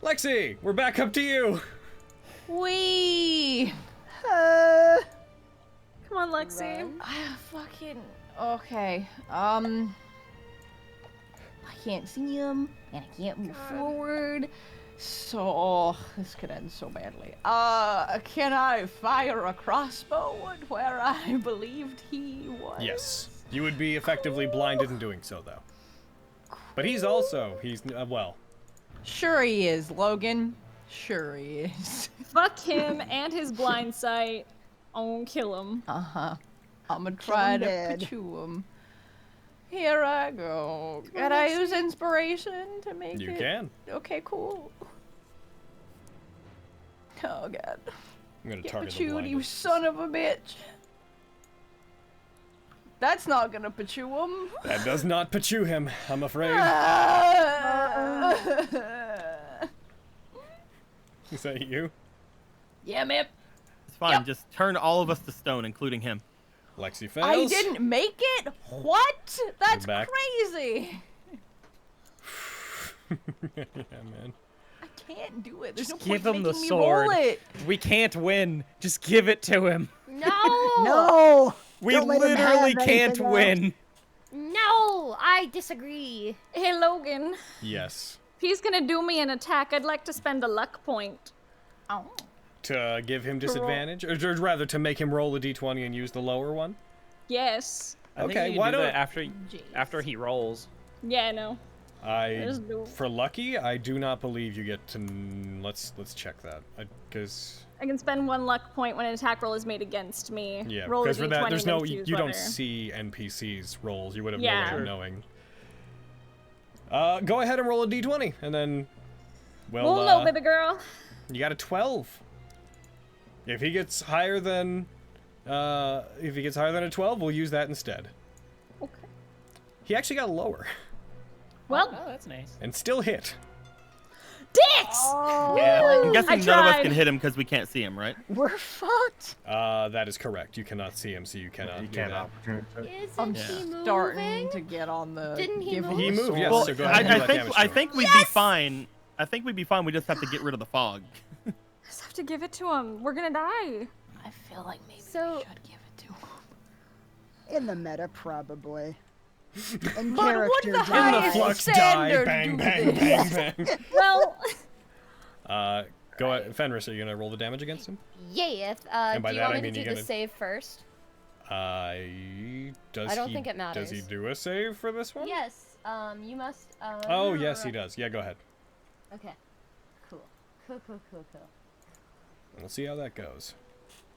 Lexi, we're back up to you. Wee. Come on, Lexi. Fucking okay. I can't see him and I can't move forward. So this could end so badly. Can I fire a crossbow where I believed he was? Yes. You would be effectively blinded in doing so, though. But he's well. Sure he is, Logan. Sure he is. Fuck him and his blind sight. I'm gonna kill him. I'm gonna try him to dead. pachoo him. Here I go. Can I use inspiration to make You it? can. Okay, cool. Oh god. I'm gonna Get target the pachooed, blind. you son of a bitch. That's not gonna pachoo him. That does not pachoo him, I'm afraid. Is that you? Yeah, man. It's fine. Just turn all of us to stone, including him. Lexi fails. I didn't make it? What? That's back. crazy. Yeah, man. I can't do it. There's Just no point give him the making me sword. roll it. We can't win. Just give it to him. No! No! We Don't let him literally have can't anything win. No! I disagree. Hey, Logan. Yes. If he's gonna do me an attack, I'd like to spend a luck point. Oh. To give him disadvantage? Or rather, to make him roll a d20 and use the lower one? Yes. I think Okay, you can why do don't... that after he rolls. Yeah, I know. Just do it. For lucky, I do not believe you get to... Let's check that. Because... I can spend 1 luck point when an attack roll is made against me. Yeah, roll a because for that, d20 there's and then no... choose You don't whether. see NPCs rolls. You would have no Yeah. way of knowing. Go ahead and roll a d20, and then... Well, Roll low, baby girl. You got a 12. If he gets higher than... if he gets higher than a 12, we'll use that instead. Okay. He actually got lower. Well, Oh, that's nice. And still hit. dicks! Yeah, I'm guessing I none of us tried. can hit him because we can't see him, right? We're fucked. That is correct. You cannot see him, so you cannot You do can't that. Isn't he moving? Starting to get on the. Didn't he give move? him He the moved, yes, sword. so go ahead and do that damage to I him. think we'd be fine. I think we'd be fine. We just have to get rid of the fog. Just have to give it to him. We're gonna die. I feel like maybe So- we should give it to him. In the meta, probably. In But what character, the In the highest flux die, standard bang, do bang, this? bang, bang. Well, Go ahead, Fenris, are you gonna roll the damage against him? Yeah, And by do you that, want I me mean to do you're the gonna- save first? Does I don't he, think it Does he matters. do a save for this one? Yes, you must, Oh, yes, he does. Yeah, go ahead. Okay. Cool. Cool. We'll see how that goes.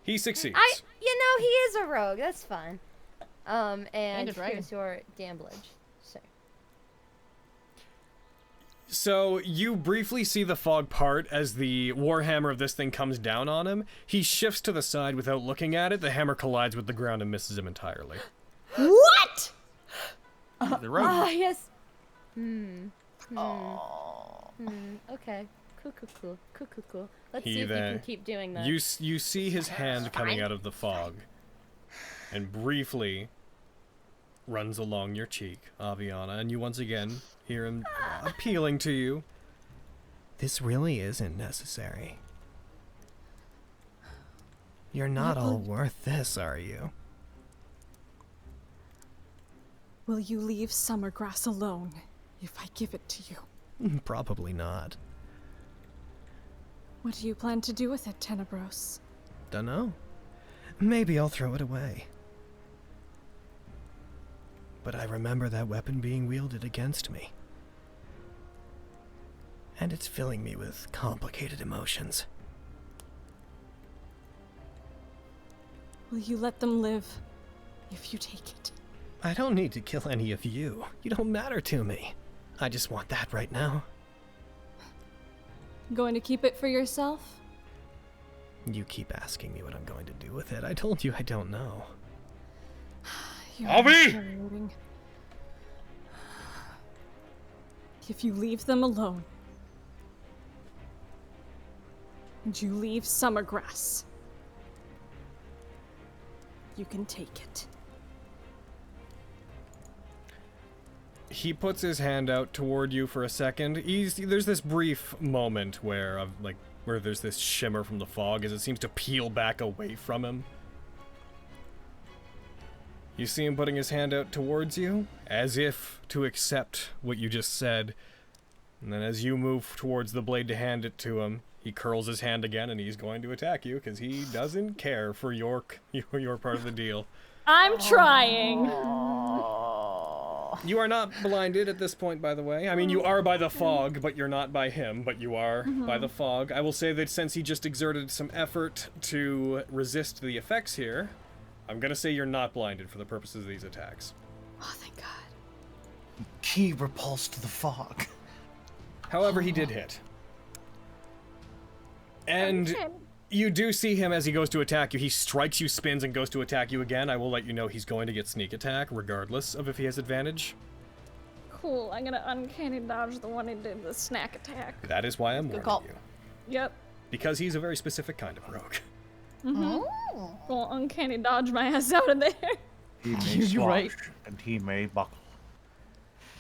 He succeeds. You know, he is a rogue, that's fine. And a dragon. here's your damage. So. So you briefly see the fog part as the warhammer of this thing comes down on him. He shifts to the side without looking at it. The hammer collides with the ground and misses him entirely. what? The road. Ah, yes. Oh. Okay. Cool. Let's He see if you then- can keep doing that. You see his hand coming out of the fog. And briefly, runs along your cheek, Aviana, and you once again hear him appealing to you. This really isn't necessary. You're not all worth this, are you? Will you leave Summergrass alone if I give it to you? Probably not. What do you plan to do with it, Tenebros? Dunno. Maybe I'll throw it away. But I remember that weapon being wielded against me. And it's filling me with complicated emotions. Will you let them live if you take it? I don't need to kill any of you. You don't matter to me. I just want that right now. Going to keep it for yourself? You keep asking me what I'm going to do with it. I told you I don't know. Avi! If you leave them alone, and you leave Summergrass, you can take it. He puts his hand out toward you for a second. There's this brief moment where there's this shimmer from the fog as it seems to peel back away from him. You see him putting his hand out towards you, as if to accept what you just said. And then as you move towards the blade to hand it to him, he curls his hand again and he's going to attack you because he doesn't care for your part of the deal. I'm trying. You are not blinded at this point, by the way. I mean, you are by the fog, but you're not by him, but you are by the fog. I will say that since he just exerted some effort to resist the effects here, I'm gonna say you're not blinded for the purposes of these attacks. Oh, thank God. He repulsed the fog. However, he did hit. And you do see him as he goes to attack you. He strikes you, spins, and goes to attack you again. I will let you know he's going to get sneak attack, regardless of if he has advantage. Cool, I'm gonna uncanny dodge the one who did the snack attack. That is why I'm warning you. Yep. Because he's a very specific kind of rogue. Well, uncanny dodge my ass out of there. He may swash, and he may buckle.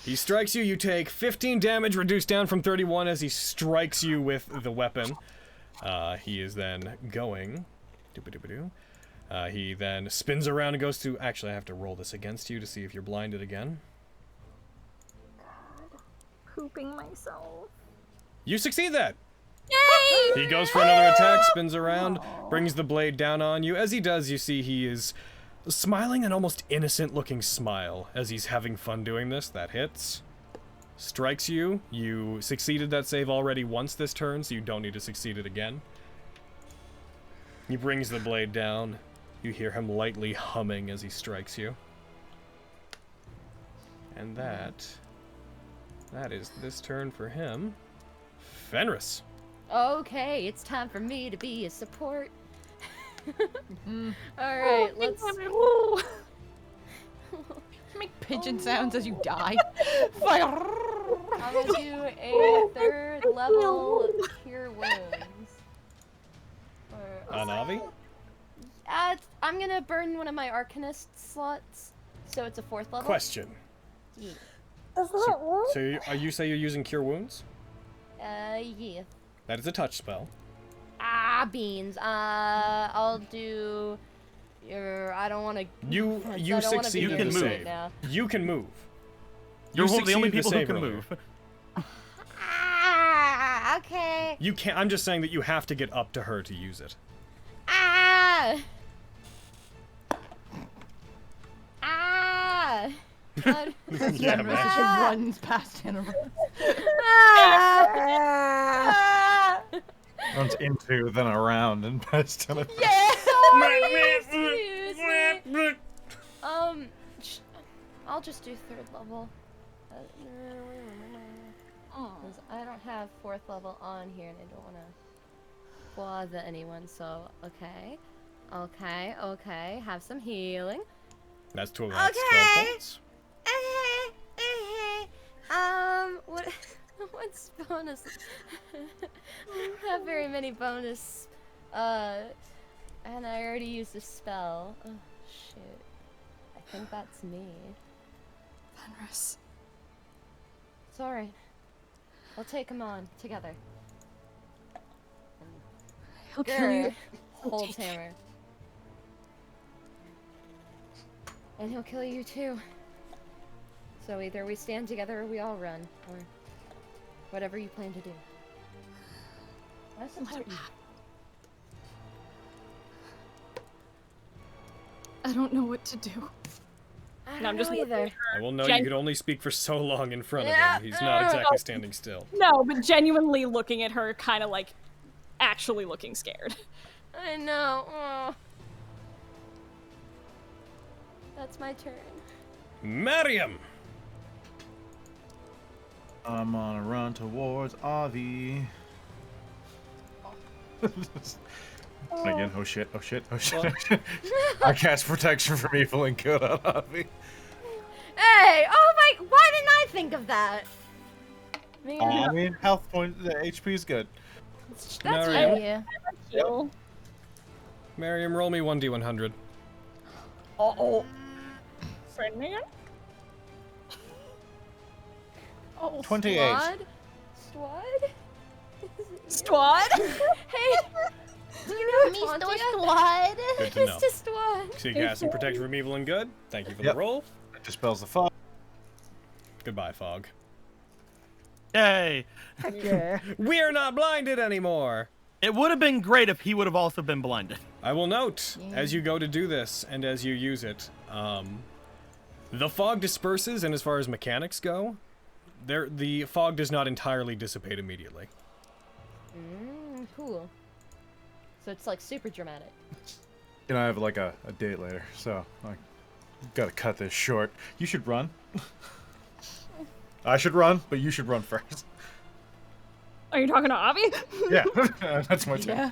He strikes you, you take 15 damage, reduced down from 31 as he strikes you with the weapon. He is then going... he then spins around and goes to... Actually, I have to roll this against you to see if you're blinded again. God, pooping myself. You succeed that! Yay! He goes for another attack, spins around, brings the blade down on you. As he does, you see he is smiling an almost innocent-looking smile as he's having fun doing this. That hits. Strikes you. You succeeded that save already once this turn, so you don't need to succeed it again. He brings the blade down. You hear him lightly humming as he strikes you. And that is this turn for him. Fenris. Okay, it's time for me to be a support. Alright, let's... Make pigeon sounds as you die. I'm gonna do a 3rd level Cure Wounds. On Avi? I'm gonna burn one of my Arcanist slots, so it's a 4th level. Question. Yeah. So you say you're using Cure Wounds? Yeah. That is a touch spell. Ah, beans. I'll do... I don't want to... You succeeded the save. Now. You can move. You're the only succeeded people who save can earlier. move. Ah, okay. You can't. I'm just saying that you have to get up to her to use it. Ah! Ah! Yeah, man. She runs past him. Runs into, then around, and past him. Yeah! Excuse me. I'll just do 3rd level. 'Cause I don't have 4th level on here, and I don't want to bother anyone. So okay. Have some healing. That's 12 points. What's bonus? I don't have very many bonus. And I already used a spell. Oh shit. I think that's me. Fenris. It's alright. We'll take him on together. He'll kill you. Holds hammer. And he'll kill you too. So either we stand together or we all run, or whatever you plan to do. I support you. I don't know what to do. I No, I'm just either. I will know you could only speak for so long in front of him. He's not exactly standing still. No, but genuinely looking at her, kind of like actually looking scared. I know. Oh. That's my turn. Mariam! I'm on a run towards Avi. Again, oh shit, oh shit, oh shit. I cast protection from evil and good on Avi. Hey! Oh my! Why didn't I think of that? Man. I mean, health point, the HP is good. That's Mariam. right. Yeah. Heal. Mariam, roll me 1d100. Uh-oh. Friend man? Oh, 28. Swad? Squad? Hey! Do you know Mr. Tauntia? Squad. Good to know. Mr. Squad. So you cast some protection from evil and good. Thank you for the roll. It dispels the fog. Goodbye, fog. Yay! Yeah. We're not blinded anymore! It would have been great if he would have also been blinded. I will note, as you go to do this, and as you use it, the fog disperses, and as far as mechanics go, the fog does not entirely dissipate immediately. Cool. So it's like super dramatic. You know, I have like a date later, so I gotta cut this short. You should run. I should run, but you should run first. Are you talking to Avi? Yeah, that's my turn. Yeah.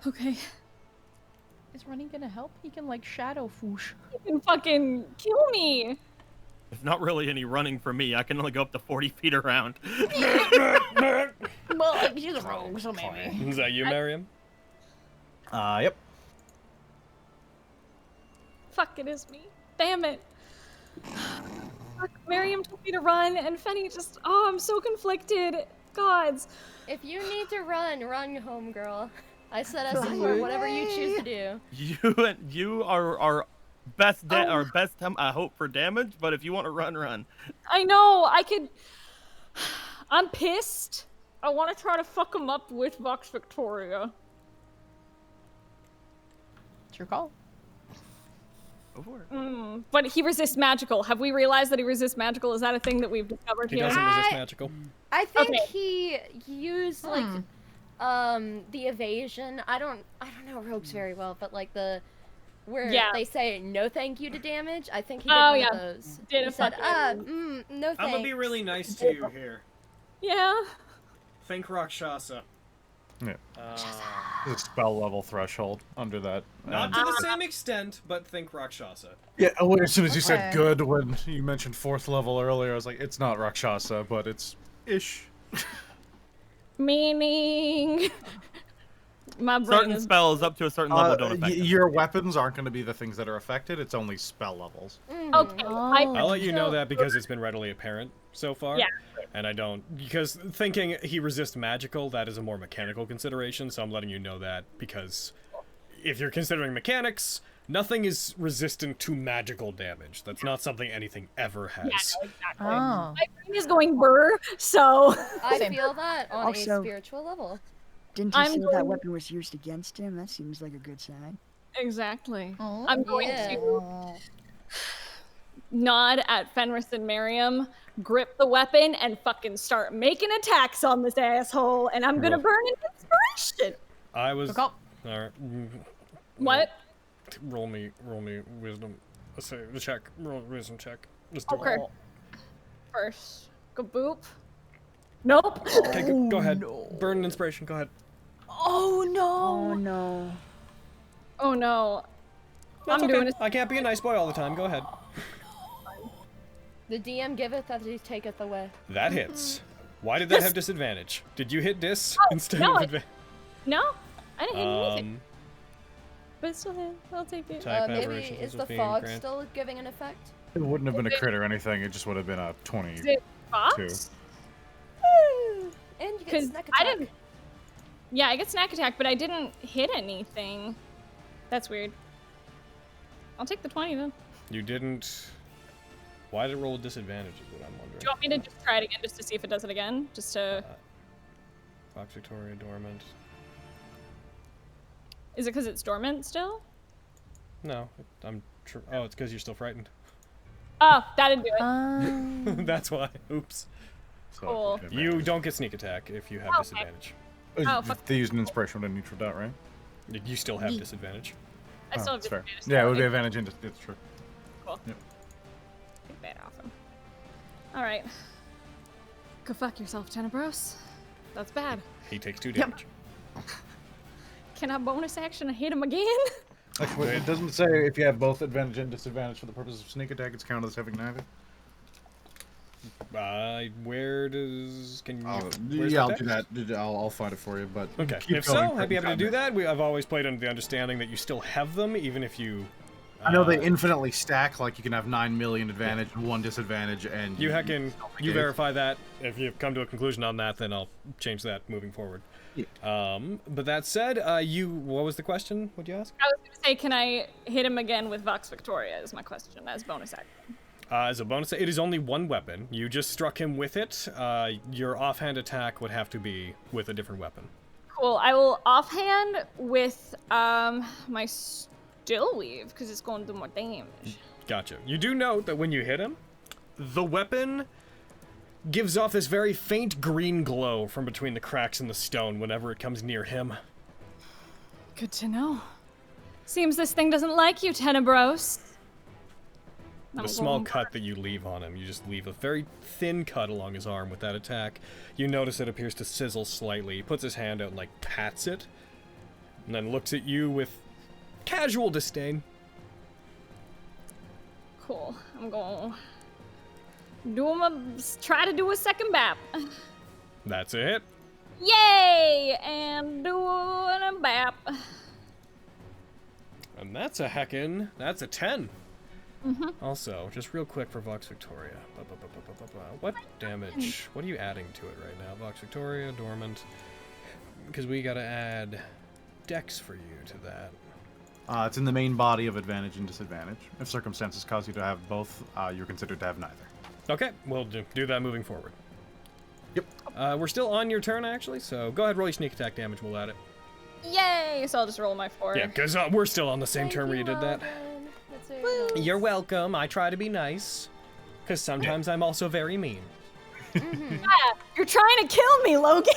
Okay. Is running gonna help? He can like shadow foosh. You can fucking kill me. There's not really any running for me. I can only go up to 40 feet around. Well, like, she's a rogue, so maybe. Is that you, Mariam? Yep. Fuck, it is me. Damn it. Fuck, Miriam told me to run, and Fenny just, oh, I'm so conflicted. Gods. If you need to run, run, homegirl. I set us for whatever you choose to do. You are our best hope for damage, but if you want to run, run. I know, I could... I'm pissed. I want to try to fuck him up with Vox Victoria. It's your call. Go for it. But he resists magical. Have we realized that he resists magical? Is that a thing that we've discovered He here? doesn't resist magical. I think Okay. he used like the evasion. I don't know rogues very well, but like where they say no thank you to damage. I think he did one of those. Did he a said, fucking- no thanks. I'm gonna be really nice to you here. Yeah. Think Rakshasa. Yeah. There's a spell level threshold under that. Not to the same extent, but think Rakshasa. Yeah, well, as soon as you said good when you mentioned 4th level earlier, I was like, it's not Rakshasa, but it's ish. Meaning... My brain Certain is... spells up to a certain level don't affect them. Your weapons aren't going to be the things that are affected, it's only spell levels. Okay. I'll let you know that because it's been readily apparent so far. Yeah. And I don't, because thinking he resists magical, that is a more mechanical consideration, so I'm letting you know that because if you're considering mechanics, nothing is resistant to magical damage. That's not something anything ever has. Yeah, no, exactly. Oh. My brain is going burr, so... I feel that on Also- a spiritual level. Didn't you I'm say going- that weapon was used against him? That seems like a good sign. Exactly. Oh, I'm going to nod at Fenris and Miriam, grip the weapon, and fucking start making attacks on this asshole, and I'm gonna burn an inspiration. I was... Alright. What? Roll me wisdom. Let's say the check. Roll a wisdom check. Just do Okay. it. First, go boop. Nope. Okay, go ahead. Burn an inspiration. Go ahead. Oh no. Oh no. Oh no. That's I'm okay. doing it. I can't be a nice boy all the time. Go ahead. The DM giveth as he taketh away. That hits. Why did that have disadvantage? Did you hit dis instead no, of I- advantage? No, I didn't hit anything. but it still hit. I'll take it. Type Maybe aberrations is of the being fog grant- still giving an effect? It wouldn't have been a crit or anything. It just would have been a 22. Is it Fox? And you get 'Cause snack I attack. didn't. Yeah, I get snack attack, but I didn't hit anything. That's weird. I'll take the 20 then. You didn't. Why did it roll with disadvantage? Is what I'm wondering. Do you want me to just try it again, just to see if it does it again, just to? Fox Victoria dormant. Is it because it's dormant still? No, oh, it's because you're still frightened. Oh, that didn't do it. That's why. Oops. Cool. You don't get sneak attack if you have Okay. disadvantage. Oh, fuck. They used an inspiration with a neutral dot, right? You still have disadvantage. I still have that's fair. disadvantage. Yeah, it would be Okay. advantage into. It's true. Cool. Yep. Bad, awesome. All right. Go fuck yourself, Tenebros. That's bad. He takes 2 damage. Can I bonus action and hit him again? Actually, it doesn't say if you have both advantage and disadvantage for the purpose of sneak attack. It's counted as having neither. Where does can you? Yeah, I'll do that. I'll find it for you. But Okay. keep If going so, for I'd be happy to do combat. that. I've always played under the understanding that you still have them, even if you. I know they infinitely stack. Like you can have 9 million advantage and 1 disadvantage, and You heckin' you negate. verify that. If you've come to a conclusion on that, then I'll change that moving forward. Yeah. But that said, what was the question? What'd you ask? I was gonna say, can I hit him again with Vox Victoria? Is my question as bonus action. As a bonus, it is only one weapon. You just struck him with it. Your offhand attack would have to be with a different weapon. Cool. I will offhand with my still weave because it's going to do more damage. Gotcha. You do note that when you hit him, the weapon gives off this very faint green glow from between the cracks in the stone whenever it comes near him. Good to know. Seems this thing doesn't like you, Tenebros. The small cut that you leave on him, you just leave a very thin cut along his arm with that attack. You notice it appears to sizzle slightly. He puts his hand out and like pats it, and then looks at you with casual disdain. Cool. I'm going try to do a second bap. That's a hit. Yay! And doing a bap. And that's a 10. Also, just real quick for Vox Victoria. What damage? What are you adding to it right now? Vox Victoria, Dormant. Because we gotta add Dex for you to that. It's in the main body of advantage and disadvantage. If circumstances cause you to have both, you're considered to have neither. Okay, we'll do that moving forward. Yep. We're still on your turn, actually, so go ahead, roll your sneak attack damage, we'll add it. Yay! So I'll just roll my 4. Yeah, because we're still on the same turn where you did that. You're welcome. I try to be nice. Because sometimes I'm also very mean. Yeah, you're trying to kill me, Logan.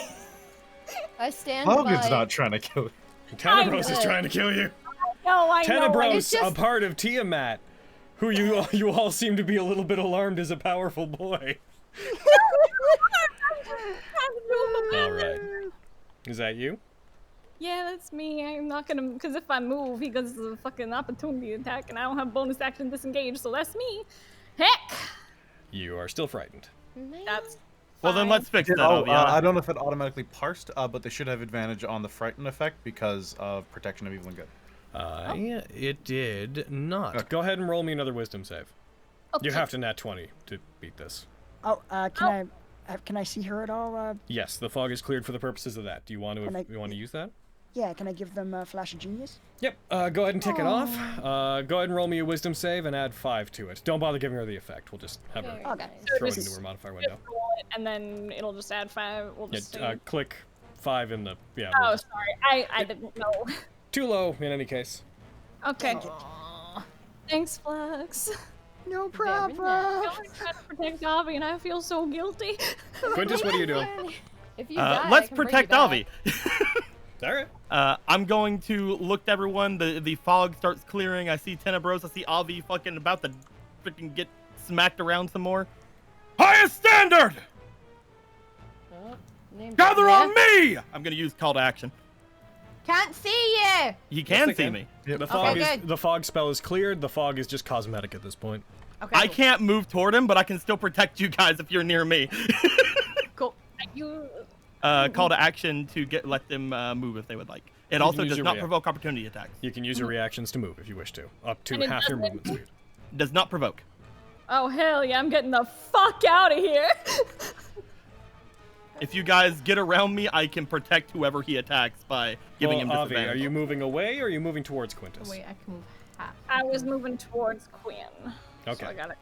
I stand Logan's by. not trying to kill you. Tenebros is trying to kill you. No, I know. Tenebros, a part of Tiamat, who you all seem to be a little bit alarmed is a powerful boy. All right. Is that you? Yeah, that's me. I'm not gonna, because if I move, he gets a fucking opportunity attack, and I don't have bonus action disengage, so that's me. Heck! You are still frightened. That's Well, then let's fix that. I don't know if it automatically parsed, but they should have advantage on the frighten effect because of protection of evil and good. It did not. Okay. Go ahead and roll me another wisdom save. Okay. You have to nat 20 to beat this. Oh, can I see her at all? Yes, the fog is cleared for the purposes of that. Do you want to you want to use that? Yeah, can I give them Flash of Genius? Yep. Go ahead and tick it off. Go ahead and roll me a wisdom save and add 5 to it. Don't bother giving her the effect. We'll just have her throw it into her modifier window. roll it, and then it'll just add 5. We'll just Click 5 in the we'll Oh, just- sorry. I didn't know. Too low in any case. Okay. Thanks, Flux. No problem. I'm trying to protect Avi, and I feel so guilty. Quintus, what are you doing? If you die, let's I can bring protect you back. Avi. All right. I'm going to look to everyone. The fog starts clearing. I see Tenebros. I see Avi fucking about to freaking get smacked around some more. Highest standard! Gather on me! I'm gonna use call to action. Can't see you. He can see me. The fog Okay, good. the fog spell is cleared. The fog is just cosmetic at this point. Okay. I can't move toward him, but I can still protect you guys if you're near me. Cool. You. Call to action to let them move if they would like. It You also can use does your not rea- provoke opportunity attacks. You can use your reactions to move if you wish to, up to And it half your doesn't- movement speed. Does not provoke. Oh hell yeah! I'm getting the fuck out of here. If you guys get around me, I can protect whoever he attacks by giving him Avi, disadvantage. are you moving away or are you moving towards Quintus? Wait, I can move half. I was moving towards Quinn. Okay. So I got it.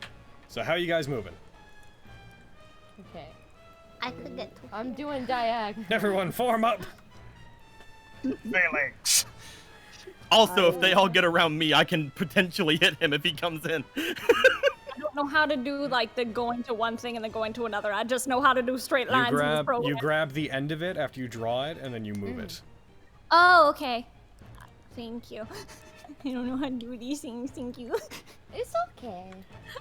So how are you guys moving? Okay. I could get to I'm doing diagonal. Everyone form up. Phalanx. Also, if they all get around me, I can potentially hit him if he comes in. I don't know how to do like the going to one thing and then going to another. I just know how to do straight lines in this program. You grab the end of it after you draw it, and then you move it. Oh, okay. Thank you. I don't know how to do these things. Thank you. It's okay.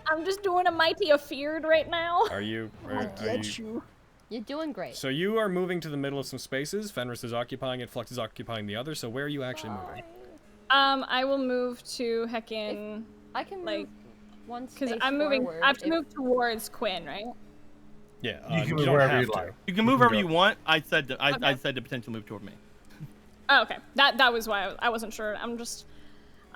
I'm just doing a mighty afeared right now. Are you? I get you. You're doing great. So you are moving to the middle of some spaces. Fenris is occupying it. Flux is occupying the other. So where are you actually moving? I will move to heckin'. I can move like one space because I'm moving. forward I have to if- move towards Quinn, right? Yeah, You can you move don't wherever have you to. like. You can move wherever go. you want. I said to Okay. potentially move toward me. Oh, okay. That was why I wasn't sure.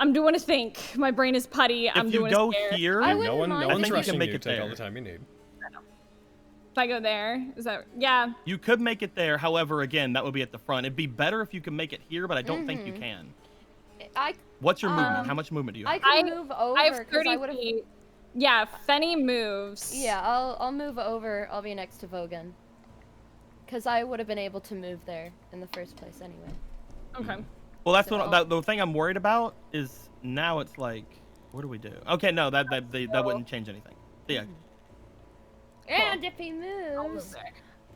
I'm doing a think. My brain is putty. I'm If you doing go a stare. here, No one, I no think one's you rushing can make you. it Take all there. the time you need. If I go there, is that yeah? You could make it there. However, again, that would be at the front. It'd be better if you can make it here, but I don't think you can. I What's your movement? How much movement do you have? I can move over I have 'cause 30 I would have. feet. Yeah, Fenny moves. Yeah, I'll move over. I'll be next to Vogan. Cause I would have been able to move there in the first place anyway. Okay. Well, that's So- what the thing I'm worried about is now it's like, what do we do? Okay, no, that wouldn't change anything. So, yeah, And if he moves,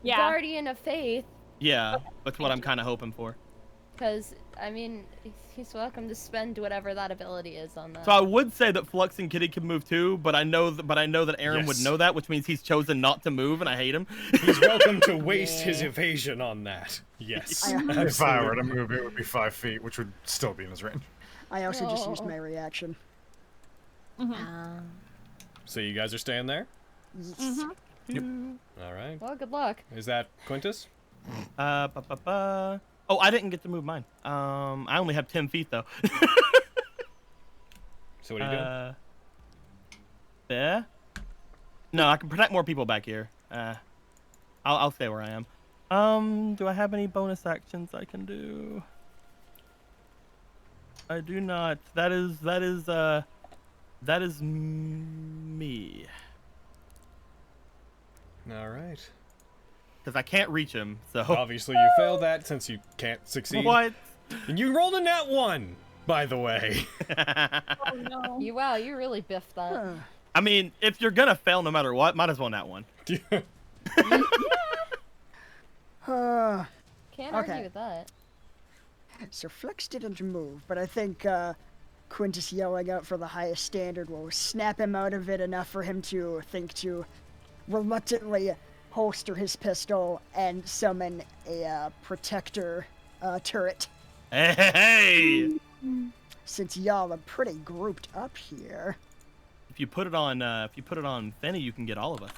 Yeah. Guardian of Faith, yeah, that's what I'm kind of hoping for. because I mean he's welcome to spend whatever that ability is on that. So I would say that Flux and Kitty can move too, but I know that Aaron would Yes. know that, which means he's chosen not to move, and I hate him. He's welcome to waste his evasion on that. Yes. If I were to move, it would be 5 feet, which would still be in his range. I also just used my reaction. So you guys are staying there? Yes. All right. Well, good luck. Is that Quintus? Oh, I didn't get to move mine. I only have 10 feet though. So what are you doing? Yeah. No, I can protect more people back here. I'll stay where I am. Do I have any bonus actions I can do? I do not. That is me. All right. Because I can't reach him, so. Obviously, you failed that since you can't succeed. What? And you rolled a nat 1, by the way. Oh no. You really biffed that. I mean, if you're gonna fail no matter what, might as well nat 1. Can't Okay. argue with that. So Flex didn't move, but I think Quintus yelling out for the highest standard will snap him out of it enough for him to think to reluctantly holster his pistol and summon a protector turret. Hey! Since y'all are pretty grouped up here. If you put it on, Fenny, you can get all of us,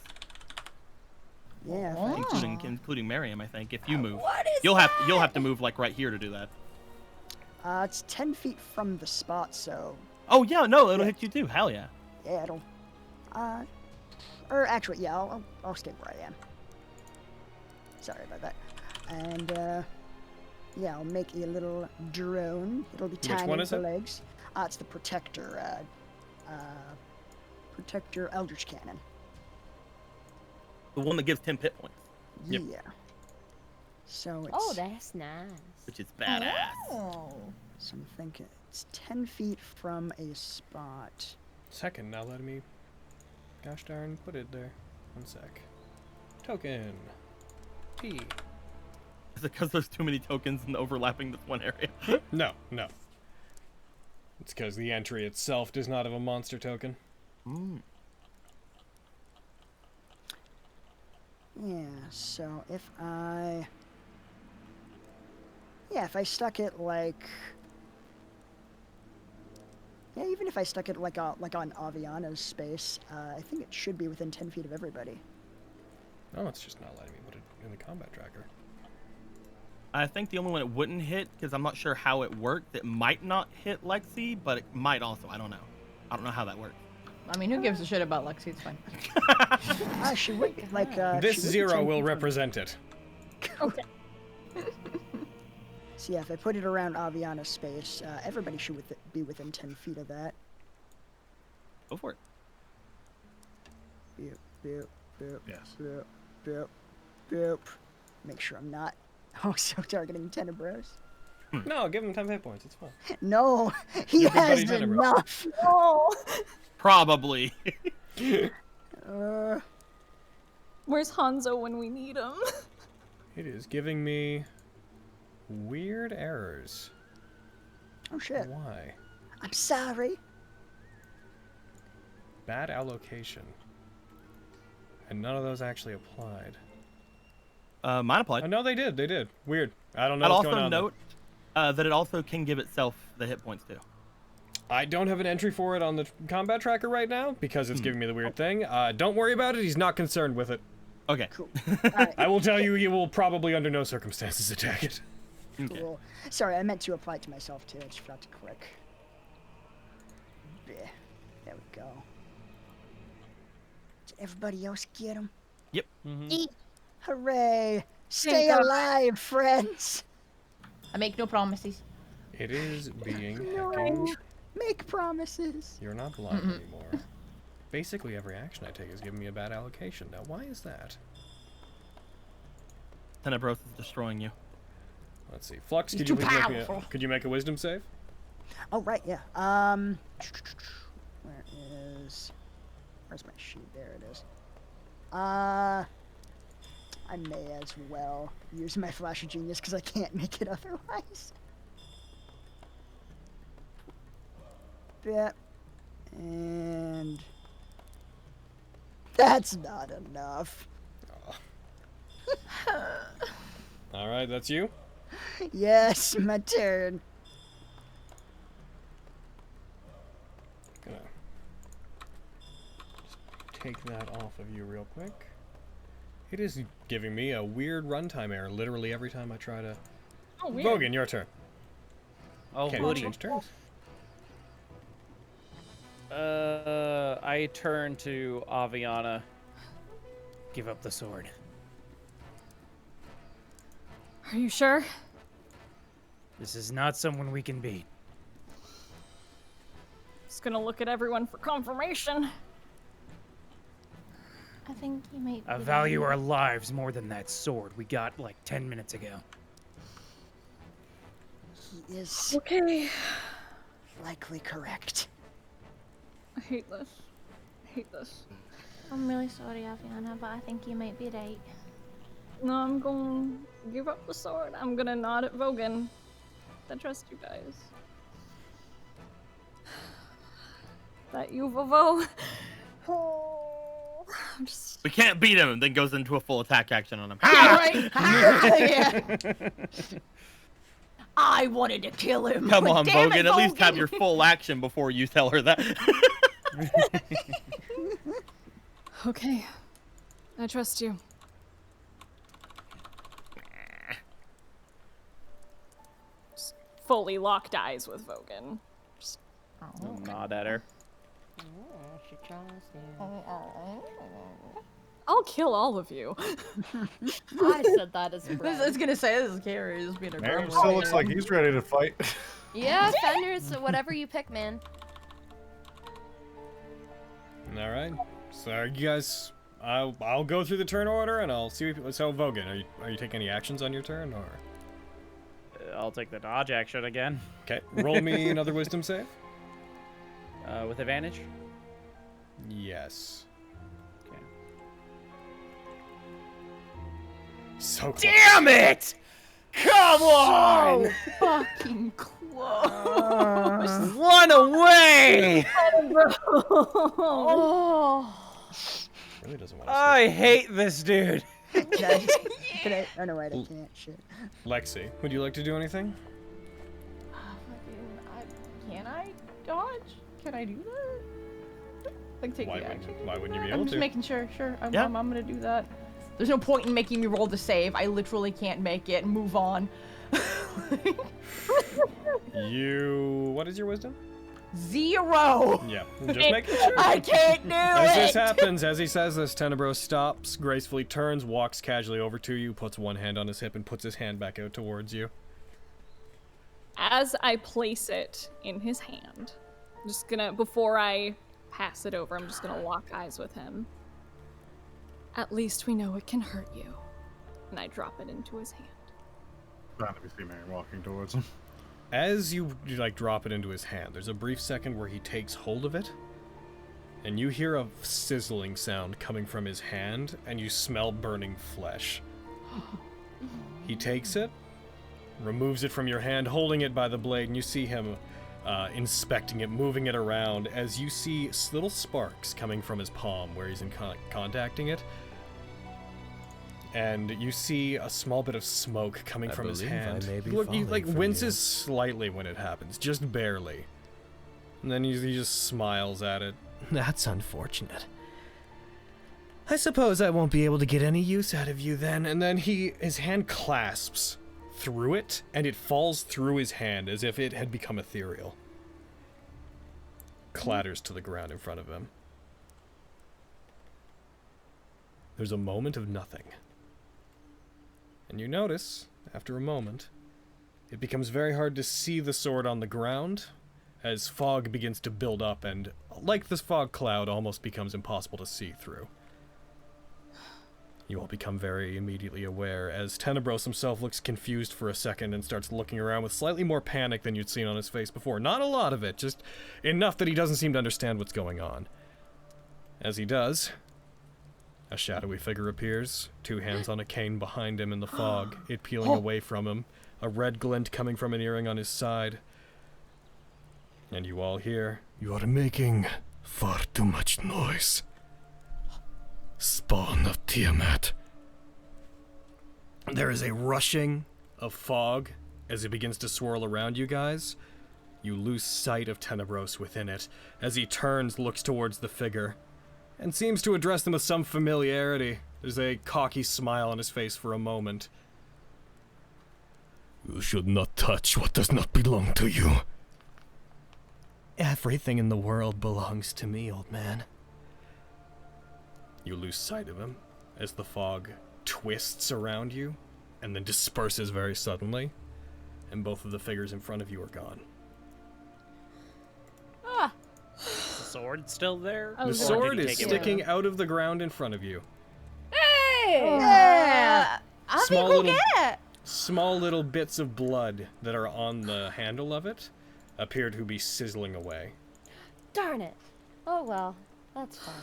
Yeah. including Miriam. I think if you move, What is you'll have to move like right here to do that. It's 10 feet from the spot, so Oh yeah, no, it'll hit you too. Hell yeah. yeah, it'll. Or actually, yeah, I'll stay where I am. Sorry about that. And yeah, I'll make a little drone. It'll be tiny one is with it? legs. It's the protector. Protector Eldritch Cannon. The one that gives 10 hit points, Yep. Yeah. So it's. Oh, that's nice. which is badass. So I'm thinking it's 10 feet from a spot. Second, now let me, gosh darn, put it there. 1 sec. Token. T. Is it because there's too many tokens and overlapping this one area? No. It's because the entry itself does not have a monster token. Yeah, so if I stuck it like even if I stuck it like on Aviana's space, I think it should be within 10 feet of everybody. Oh, it's just not letting me put it in the combat tracker. I think the only one it wouldn't hit, because I'm not sure how it worked, it might not hit Lexi, but it might also. I don't know. I don't know how that works. I mean, who gives a shit about Lexi? It's fine. She would like. This she would be 0 10 will feet from- represent it. Okay. So yeah, if I put it around Aviana's space, everybody should be within 10 feet of that. Go for it. Boop, boop, boop, Yes. boop, boop, boop. Make sure I'm not also targeting Tenebros. No, give him 10 hit points. It's fine. No, he Give has everybody Tenebros. enough. No. Probably. Where's Hanzo when we need him? It is giving me weird errors. Oh shit. Why? I'm sorry. Bad allocation. And none of those actually applied. Mine applied. Oh, no, they did. They did. Weird. I don't know I'd what's also going on there. note that it also can give itself the hit points too. I don't have an entry for it on the combat tracker right now because it's giving me the weird thing. Don't worry about it. He's not concerned with it. Okay. Cool. I will tell you, he will probably under no circumstances attack it. Okay. Cool. Sorry, I meant to apply it to myself too. I just forgot to click. There we go. Did everybody else get him? Yep. Hooray! Stay God. alive, friends! I make no promises. It is being No. hecking. Make promises. You're not blind anymore. Basically, every action I take is giving me a bad allocation. Now, why is that? Tenebros is destroying you. Let's see. Flux, He's could you too please powerful. could you make a wisdom save? Oh right, yeah. Where's my sheet? There it is. I may as well use my Flash of Genius because I can't make it otherwise. That and that's not enough. All right, that's you. Yes, my turn. Gonna just take that off of you real quick. It is giving me a weird runtime error literally every time I try to. Oh, weird. Vogan, your turn. Oh, Can't goody. change turns. I turn to Aviana. Give up the sword. Are you sure? This is not someone we can beat. Just gonna look at everyone for confirmation. I think you might. I be value right. our lives more than that sword we got like 10 minutes ago. He is Okay. likely correct. I hate this. I hate this. I'm really sorry, Aviana, but I think you might be right. No, I'm going to give up the sword. I'm gonna nod at Vogan. I trust you guys. That you, Vovo? Oh, I'm just. We can't beat him, and then goes into a full attack action on him. Right? Yeah. I wanted to kill him. Come but on, damn it, Vogan. At least have Vogan. your full action before you tell her that. Okay. I trust you. Just fully locked eyes with Vogan. Just, Nod at her. I'll kill all of you. I said that as a I friend. was gonna say, this is Carrie just being a Aaron girl. still looks like he's ready to fight. Yeah, Fenris, whatever you pick, man. All right. So you guys, I'll go through the turn order and I'll see. So Vogan, are you taking any actions on your turn or? I'll take the dodge action again. Okay. Roll me another wisdom save. With advantage. Yes. Okay. So close. Damn it! Come on! Fucking close. One away! Oh. Really doesn't want to. I hate this dude. Can I? Oh no, wait, I can't. Shit. Lexi, would you like to do anything? Can I dodge? Can I do that? Like take Why the wouldn't action? you- why wouldn't you be I'm able just to? making sure. Yeah. I'm gonna do that. There's no point in making me roll to save. I literally can't make it. Move on. What is your wisdom? 0. Yeah, just making sure. I can't do As it. this happens, as he says this, Tenebros stops, gracefully turns, walks casually over to you, puts one hand on his hip, and puts his hand back out towards you. As I place it in his hand, I'm just gonna, before I pass it over, I'm just gonna lock eyes with him. At least we know it can hurt you. And I drop it into his hand. Trying to see Mary walking towards him. As you like drop it into his hand, there's a brief second where he takes hold of it, and you hear a sizzling sound coming from his hand, and you smell burning flesh. He takes it, removes it from your hand, holding it by the blade, and you see him inspecting it, moving it around, as you see little sparks coming from his palm where he's contacting it. And you see a small bit of smoke coming from his hand. Look, he like winces slightly when it happens, just barely. And then he just smiles at it. That's unfortunate. I suppose I won't be able to get any use out of you then. And then his hand clasps through it, and it falls through his hand as if it had become ethereal. Clatters to the ground in front of him. There's a moment of nothing. And you notice, after a moment, it becomes very hard to see the sword on the ground as fog begins to build up and, like this fog cloud, almost becomes impossible to see through. You all become very immediately aware as Tenebros himself looks confused for a second and starts looking around with slightly more panic than you'd seen on his face before. Not a lot of it, just enough that he doesn't seem to understand what's going on. As he does, a shadowy figure appears, 2 hands on a cane behind him in the fog, it peeling away from him, a red glint coming from an earring on his side. And you all hear, "You are making far too much noise. Spawn of Tiamat." There is a rushing of fog as it begins to swirl around you guys. You lose sight of Tenebros within it as he turns, looks towards the figure, and seems to address them with some familiarity. There's a cocky smile on his face for a moment. "You should not touch what does not belong to you." "Everything in the world belongs to me, old man." You lose sight of him as the fog twists around you and then disperses very suddenly, and both of the figures in front of you are gone. Ah! Is the sword still there? The sword is sticking out of the ground in front of you. Hey! Yeah! I'll go get it! Small little bits of blood that are on the handle of it appear to be sizzling away. Darn it. Oh well, that's fine.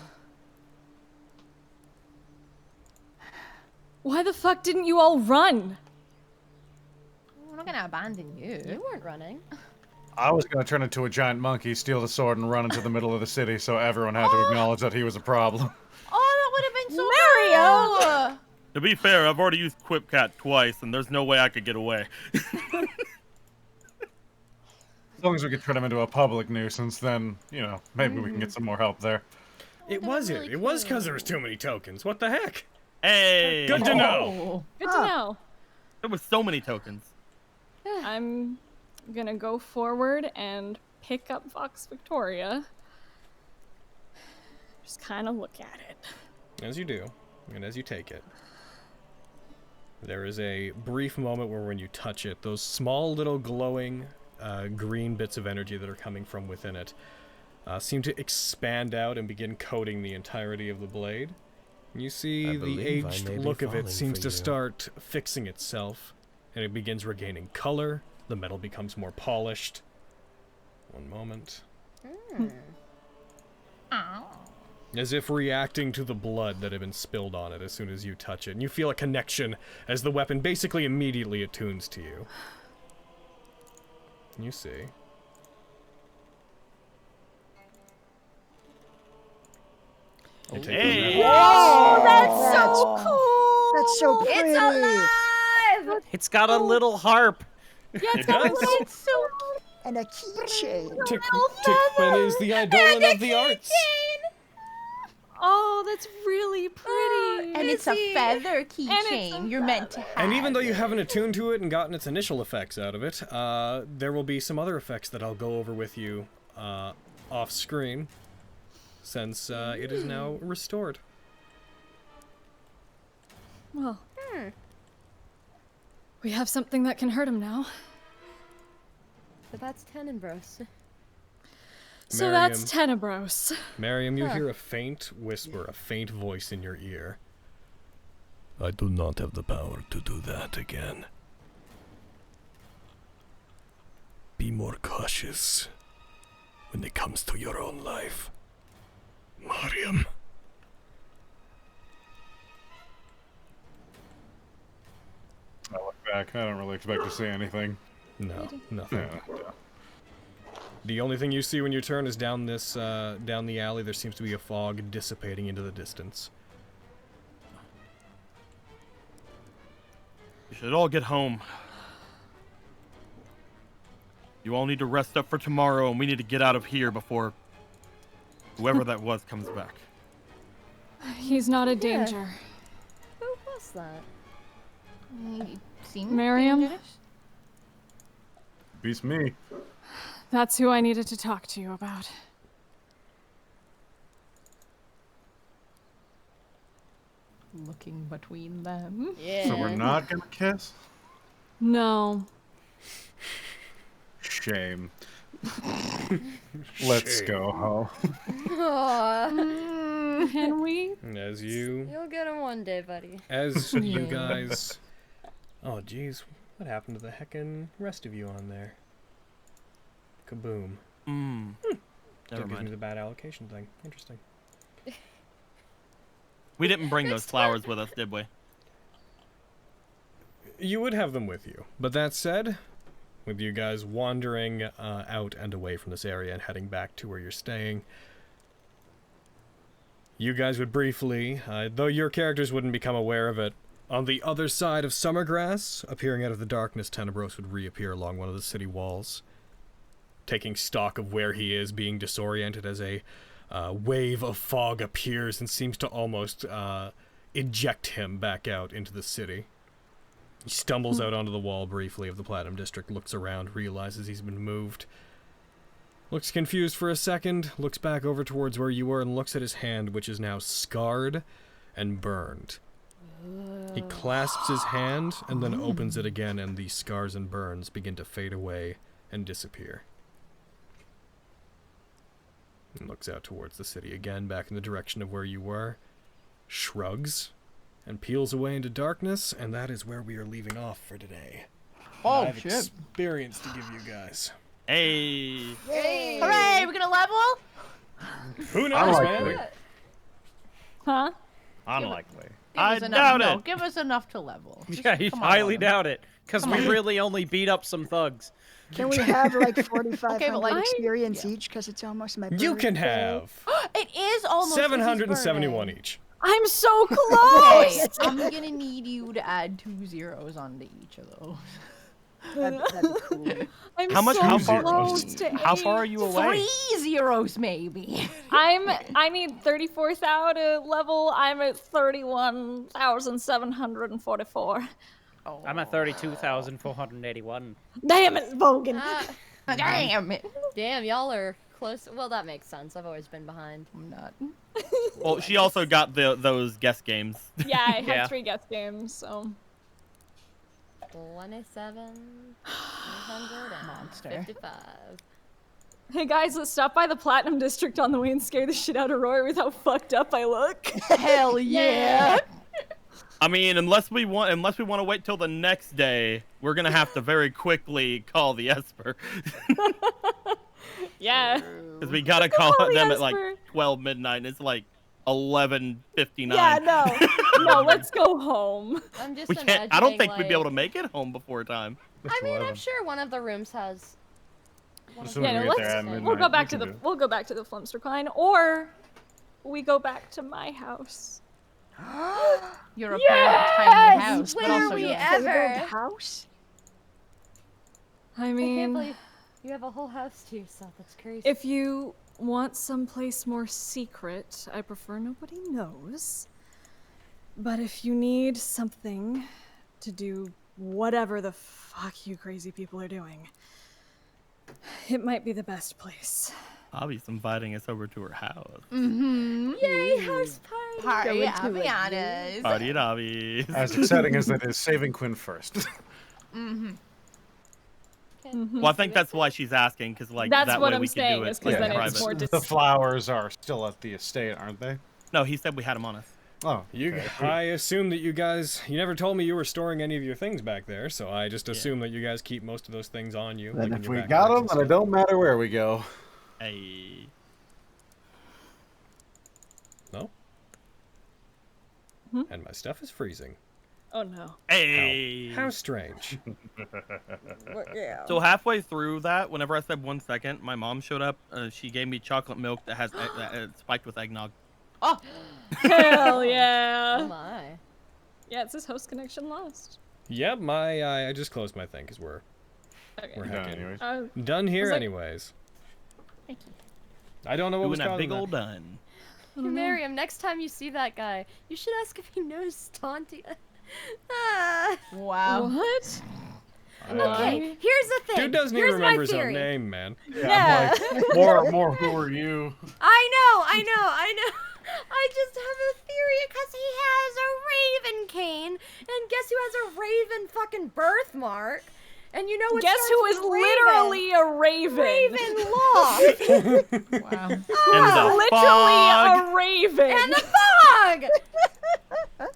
Why the fuck didn't you all run? We're not gonna abandon you. You weren't running. I was going to turn into a giant monkey, steal the sword, and run into the middle of the city so everyone had to acknowledge that he was a problem. Oh, that would have been so Mario! To be fair, I've already used Quipcat twice, and there's no way I could get away. As long as we could turn him into a public nuisance, then, you know, maybe we can get some more help there. It was it. It was because there was too many tokens. What the heck? Hey! Good to know. Good to know. There were so many tokens. I'm gonna go forward and pick up Vox Victoria. Just kind of look at it. As you do, and as you take it, there is a brief moment where when you touch it, those small little glowing green bits of energy that are coming from within it seem to expand out and begin coating the entirety of the blade. You see the aged look of it seems to start fixing itself, and it begins regaining color. The metal becomes more polished. One moment. As if reacting to the blood that had been spilled on it as soon as you touch it. And you feel a connection as the weapon basically immediately attunes to you. You see. Hey! Whoa, that's so cool! That's so pretty! It's alive! It's got a little harp. Yeah, it's got a little... It's so cute. And a keychain. Tickman is the Eidolon of the arts. Oh, that's really pretty. And it's a feather keychain. You're meant to have. And even though you haven't attuned to it and gotten its initial effects out of it, there will be some other effects that I'll go over with you off screen, since it is now restored. Well, we have something that can hurt him now. So that's Tenebros. So that's Tenebros. Miriam, you hear a faint whisper, a faint voice in your ear. I do not have the power to do that again. Be more cautious when it comes to your own life, Miriam. I look back. I don't really expect to see anything. No, nothing. Yeah. The only thing you see when you turn is down this, down the alley. There seems to be a fog dissipating into the distance. You should all get home. You all need to rest up for tomorrow, and we need to get out of here before whoever that was comes back. He's not a danger. Who was that? He seemed Miriam? dangerous. Beats me. That's who I needed to talk to you about. Looking between them. Yeah. So we're not gonna kiss? No. Shame. Let's go home. Aww. Can we? As you... You'll get him one day, buddy. As you guys... Oh, jeez. What happened to the heckin' rest of you on there? Kaboom. Never Gives me mind. the bad allocation thing. Interesting. We didn't bring those flowers with us, did we? You would have them with you. But that said, with you guys wandering out and away from this area and heading back to where you're staying, you guys would briefly, though your characters wouldn't become aware of it, on the other side of Summergrass, appearing out of the darkness, Tenebros would reappear along one of the city walls, taking stock of where he is, being disoriented as a wave of fog appears and seems to almost eject him back out into the city. He stumbles out onto the wall briefly of the Platinum District, looks around, realizes he's been moved. Looks confused for a second, looks back over towards where you were and looks at his hand, which is now scarred and burned. He clasps his hand and then opens it again, and the scars and burns begin to fade away and disappear. And looks out towards the city again, back in the direction of where you were, shrugs, and peels away into darkness, and that is where we are leaving off for today. Oh, I have shit. experience to give you guys. Hey! Hey. Hooray! We're gonna level? Who knows, Unlikely. man? Huh? Unlikely. I Give us doubt enough, no, it. give us enough to level. Just Yeah, you come on, highly Autumn. doubt it. Because we really only beat up some thugs. Can we have like 4,500 Okay, but, like, experience each? Because it's almost my birthday. You can have It is almost 771 each. I'm so Okay, close! I'm gonna need you to add 2 zeros onto each of those. That'd be cool. I'm How much? so How far? close to How far are you away? 3 zeros, maybe. I need 34,000 to level. I'm at 31,744. I'm at 32,481. Damn it, Vogan. Damn it. Damn, y'all are close. Well, that makes sense. I've always been behind. I'm not. Well, she also got those guest games. Yeah, I had Yeah. 3 guest games, so. 27,355. Hey guys, let's stop by the Platinum District on the way and scare the shit out of Rory with how fucked up I look. Hell yeah. I mean, unless we want to wait till the next day, we're gonna have to very quickly call the Esper. Yeah. Because we gotta call Call the them at like Esper. 12 midnight. And it's like 11:59. Yeah, no, let's go home. I'm just We can't. I don't think we'd be able to like- make it home before time. I mean, I'm sure one of the rooms has. Yeah, no, we'll go back to the Flimsterkline, or we go back to my house. You're a Yes! tiny house, but When also are we you're ever? House? I I can't mean, believe you have a whole house to yourself. That's crazy. if you want someplace more secret, I prefer nobody knows. But if you need something to do whatever the fuck you crazy people are doing, it might be the best place. Avi's inviting us over to her house. Yay, house party! Party at Aviana's. Party at Avi's. As exciting as that is, saving Quinn first. Well, I think that's why she's asking, because like That's that what way I'm we saying, can do is it 'cause like, then in it's private. more The flowers are still at the estate, aren't they? No, he said we had them on us. Oh, I assume that you guys. You never told me you were storing any of your things back there, so I just assume that you guys keep most of those things on you. And like in if your we got backpacks them, and then it stuff. don't matter where we go. Hey. No. And my stuff is freezing. Oh no. Hey. How strange. Yeah. So halfway through that, whenever I said 1 second, my mom showed up. She gave me chocolate milk that has it's spiked with eggnog. Oh. Hell yeah. Oh my. Yeah, it says host connection lost. Yep, I just closed my thing because we're Okay. hacking. Done here like- anyways. I don't know what was Doing that causing big old done. Hey, Miriam, next time you see that guy, you should ask if he knows Stantia. Ah. Wow. What? Okay, here's the thing. Dude doesn't here's even remember my his own theory. name, man. Yeah. I'm like, more. Who are you? I know. I just have a theory because he has a raven cane, and guess who has a raven fucking birthmark? And you know what? Guess who is literally a raven? Ravenloft. Wow. And the Literally a raven. And the fog.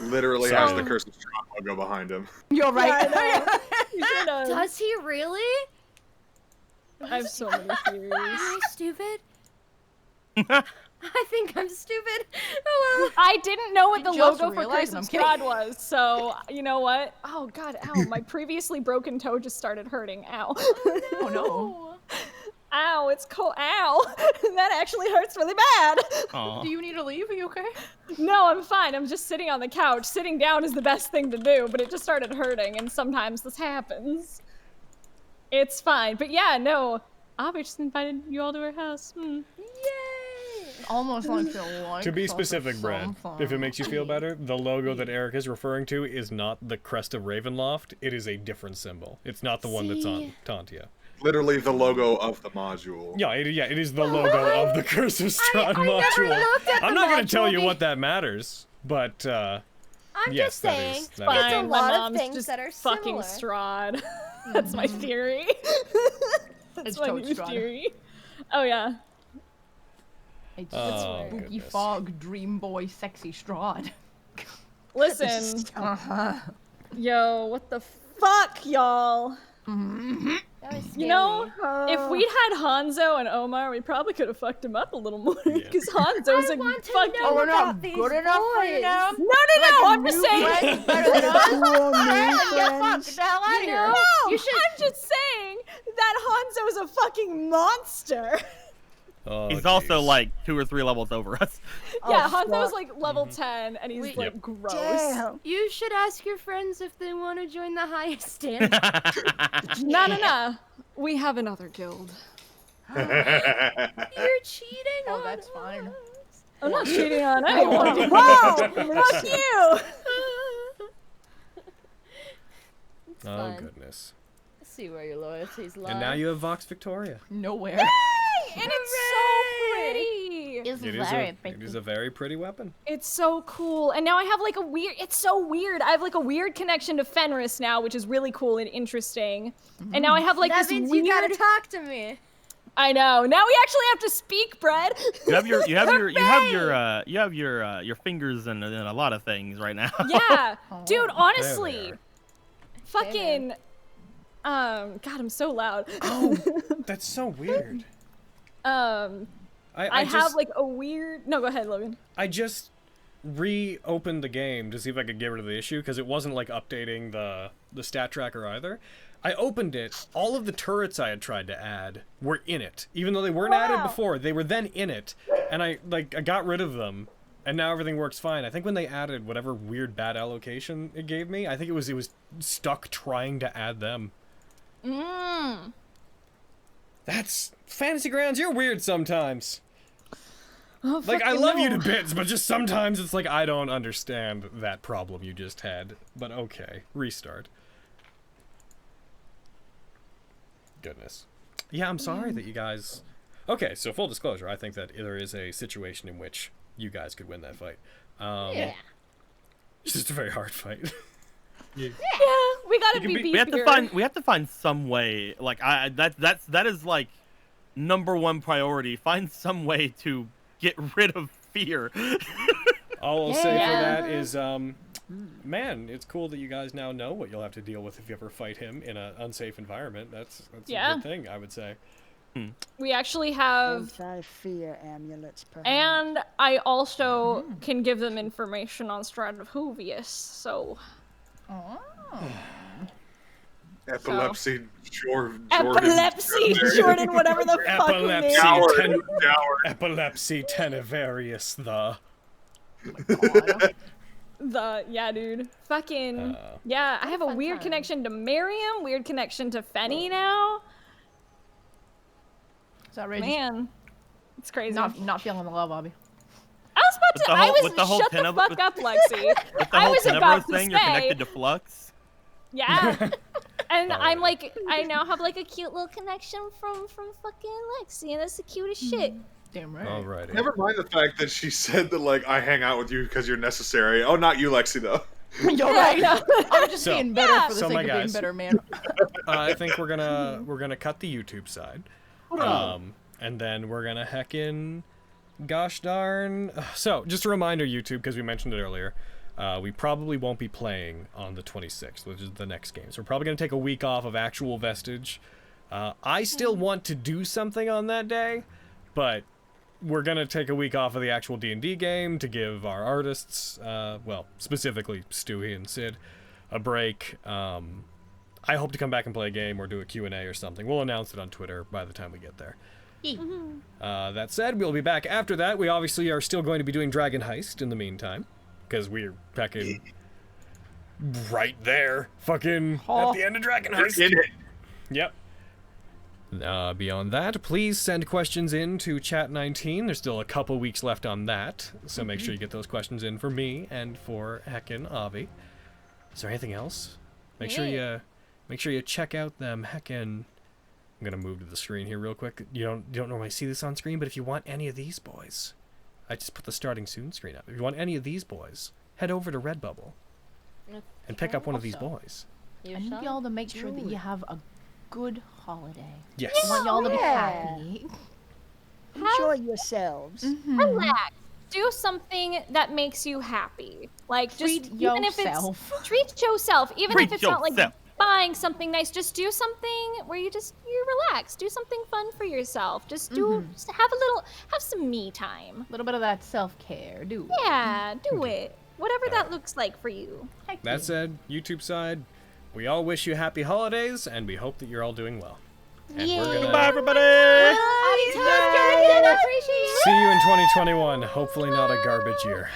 Literally has the Curse of Strahd logo behind him. You're right. Does he really? I have so many theories. Am I stupid? I think I'm stupid. Oh well. I didn't know what the just logo for realized, Curse of I'm kidding. Strahd was, so you know what? Oh god, ow! My previously broken toe just started hurting. Ow! Oh no. Ow! It's cold. Ow! That actually hurts really bad. Aw. Do you need to leave? Are you okay? No, I'm fine. I'm just sitting on the couch. Sitting down is the best thing to do, but it just started hurting, and sometimes this happens. It's fine, but yeah, no. Avi just invited you all to her house. Yay! Almost like the like. To be specific, Brad, if it makes you feel better, the logo that Eric is referring to is not the crest of Ravenloft. It is a different symbol. It's not the one that's on Tantia. Literally the logo of the module. Yeah, it is the logo of the Curse of Strahd module. I'm not going to tell you what that matters, but I'm yes, just that saying. is. It's That is. a Fine, lot my of mom's things just that are fucking similar. Strahd. That's my theory. That's It's my Toad new Strahd. theory. Oh yeah. It's Oh, spooky goodness. fog, dream boy, sexy Strahd. Listen, Uh-huh. yo, what the fuck, y'all? That was You know, scary. if we'd had Hanzo and Omar, we probably could have fucked him up a little more. Because Hanzo's I a want to fucking. know we're not about these good enough for you boys. now? No, I'm just saying. Friends better than us? Cool, new Get friends. fucked the hell out of here. No, You should- I'm just saying that Hanzo's a fucking monster. Oh, He's also jeez. like 2 or 3 levels over us. Yeah, fuck. Hanzo's like level 10, and he's Wait. like Yep. gross. Damn. You should ask your friends if they want to join the highest stand. No. We have another guild. You're cheating Oh, on that's us. fine. I'm not cheating on anyone. Whoa! Fuck you! It's Oh fun. goodness. Let's see where your loyalties lie. And now you have Vox Victoria. Nowhere. And it's so pretty. It's It is a very pretty weapon. It's so cool. And now I have like a weird, it's so weird. I have like a weird connection to Fenris now, which is really cool and interesting. And now I have like that this means weird... you gotta talk to me. I know. Now we actually have to speak, Brad. You have your fingers in a lot of things right now. Yeah. Dude, honestly. there. Fucking... God, I'm so loud. Oh, that's so weird. I have like a weird... No, go ahead, Logan. I just reopened the game to see if I could get rid of the issue because it wasn't like updating the stat tracker either. I opened it. All of the turrets I had tried to add were in it, even though they weren't added before. They were then in it, and I got rid of them, and now everything works fine. I think when they added whatever weird bad allocation it gave me, I think it was stuck trying to add them. That's Fantasy Grounds. You're weird sometimes. Oh, Like, I fucking love you no. to bits, but just sometimes it's like, I don't understand that problem you just had. But okay, restart. Goodness. Yeah, I'm sorry that you guys... Okay, so full disclosure, I think that there is a situation in which you guys could win that fight. Yeah. It's just a very hard fight. Yeah, we gotta be beefier. We have to find some way. Like that is like #1 priority. Find some way to get rid of fear. All I'll say for that is, man, it's cool that you guys now know what you'll have to deal with if you ever fight him in an unsafe environment. That's a good thing, I would say. We actually have anti-fear amulets, perhaps. and I also can give them information on Stride of Ophiuchus, so Epilepsy, Jordan. Epilepsy, Jordan, whatever the fuck your name. Epilepsy Tenevarius, Yeah, dude. Fucking yeah, I have a weird connection to Miriam, weird connection to Fenny now. It's outrageous. Man, it's crazy. Not feeling the love, Bobby. I was about to. Shut the fuck up, Lexi. I was about to say. You're connected to Flux. Yeah. And I'm like, I now have like a cute little connection from fucking Lexi, and that's the cutest shit. Damn right. Alrighty. Never mind the fact that she said that, like, I hang out with you because you're necessary. Oh, not you, Lexi, though. You're right. I'm just So- being better for the so sake my of being guys. better, man. I think we're gonna cut the YouTube side, and then we're gonna heck in. Gosh darn. So just a reminder, YouTube, because we mentioned it earlier. We probably won't be playing on the 26th, which is the next game. So we're probably gonna take a week off of actual Vestige. I still want to do something on that day, but we're gonna take a week off of the actual D&D game to give our artists, well, specifically Stewie and Sid, a break. I hope to come back and play a game or do a Q&A or something. We'll announce it on Twitter by the time we get there. That said, we'll be back after that. We obviously are still going to be doing Dragon Heist in the meantime, because we're fucking right there, fucking at the end of Dragon Heist. Yep. Beyond that, please send questions in to Chat19. There's still a couple weeks left on that, so make sure you get those questions in for me and for heckin' Avi. Is there anything else? Make sure you check out them heckin'. I'm gonna move to the screen here real quick. You don't normally see this on screen, but if you want any of these boys, I just put the starting soon screen up. If you want any of these boys, head over to Redbubble and pick up one of these boys. I need y'all to make sure that you have a good holiday. Yes. I want y'all to be happy. Enjoy yourselves. Relax. Do something that makes you happy. Like just Treat even yourself. if it's treat yourself, even Treat if it's not like yourself. buying something nice. Just do something where you relax. Do something fun for yourself. Just just have some me time. A little bit of that self-care. Do it. Yeah, do it. Whatever that looks like for you. That said, YouTube side, we all wish you happy holidays, and we hope that you're all doing well. And we're gonna Goodbye, everybody. see you in 2021. Hopefully not a garbage year.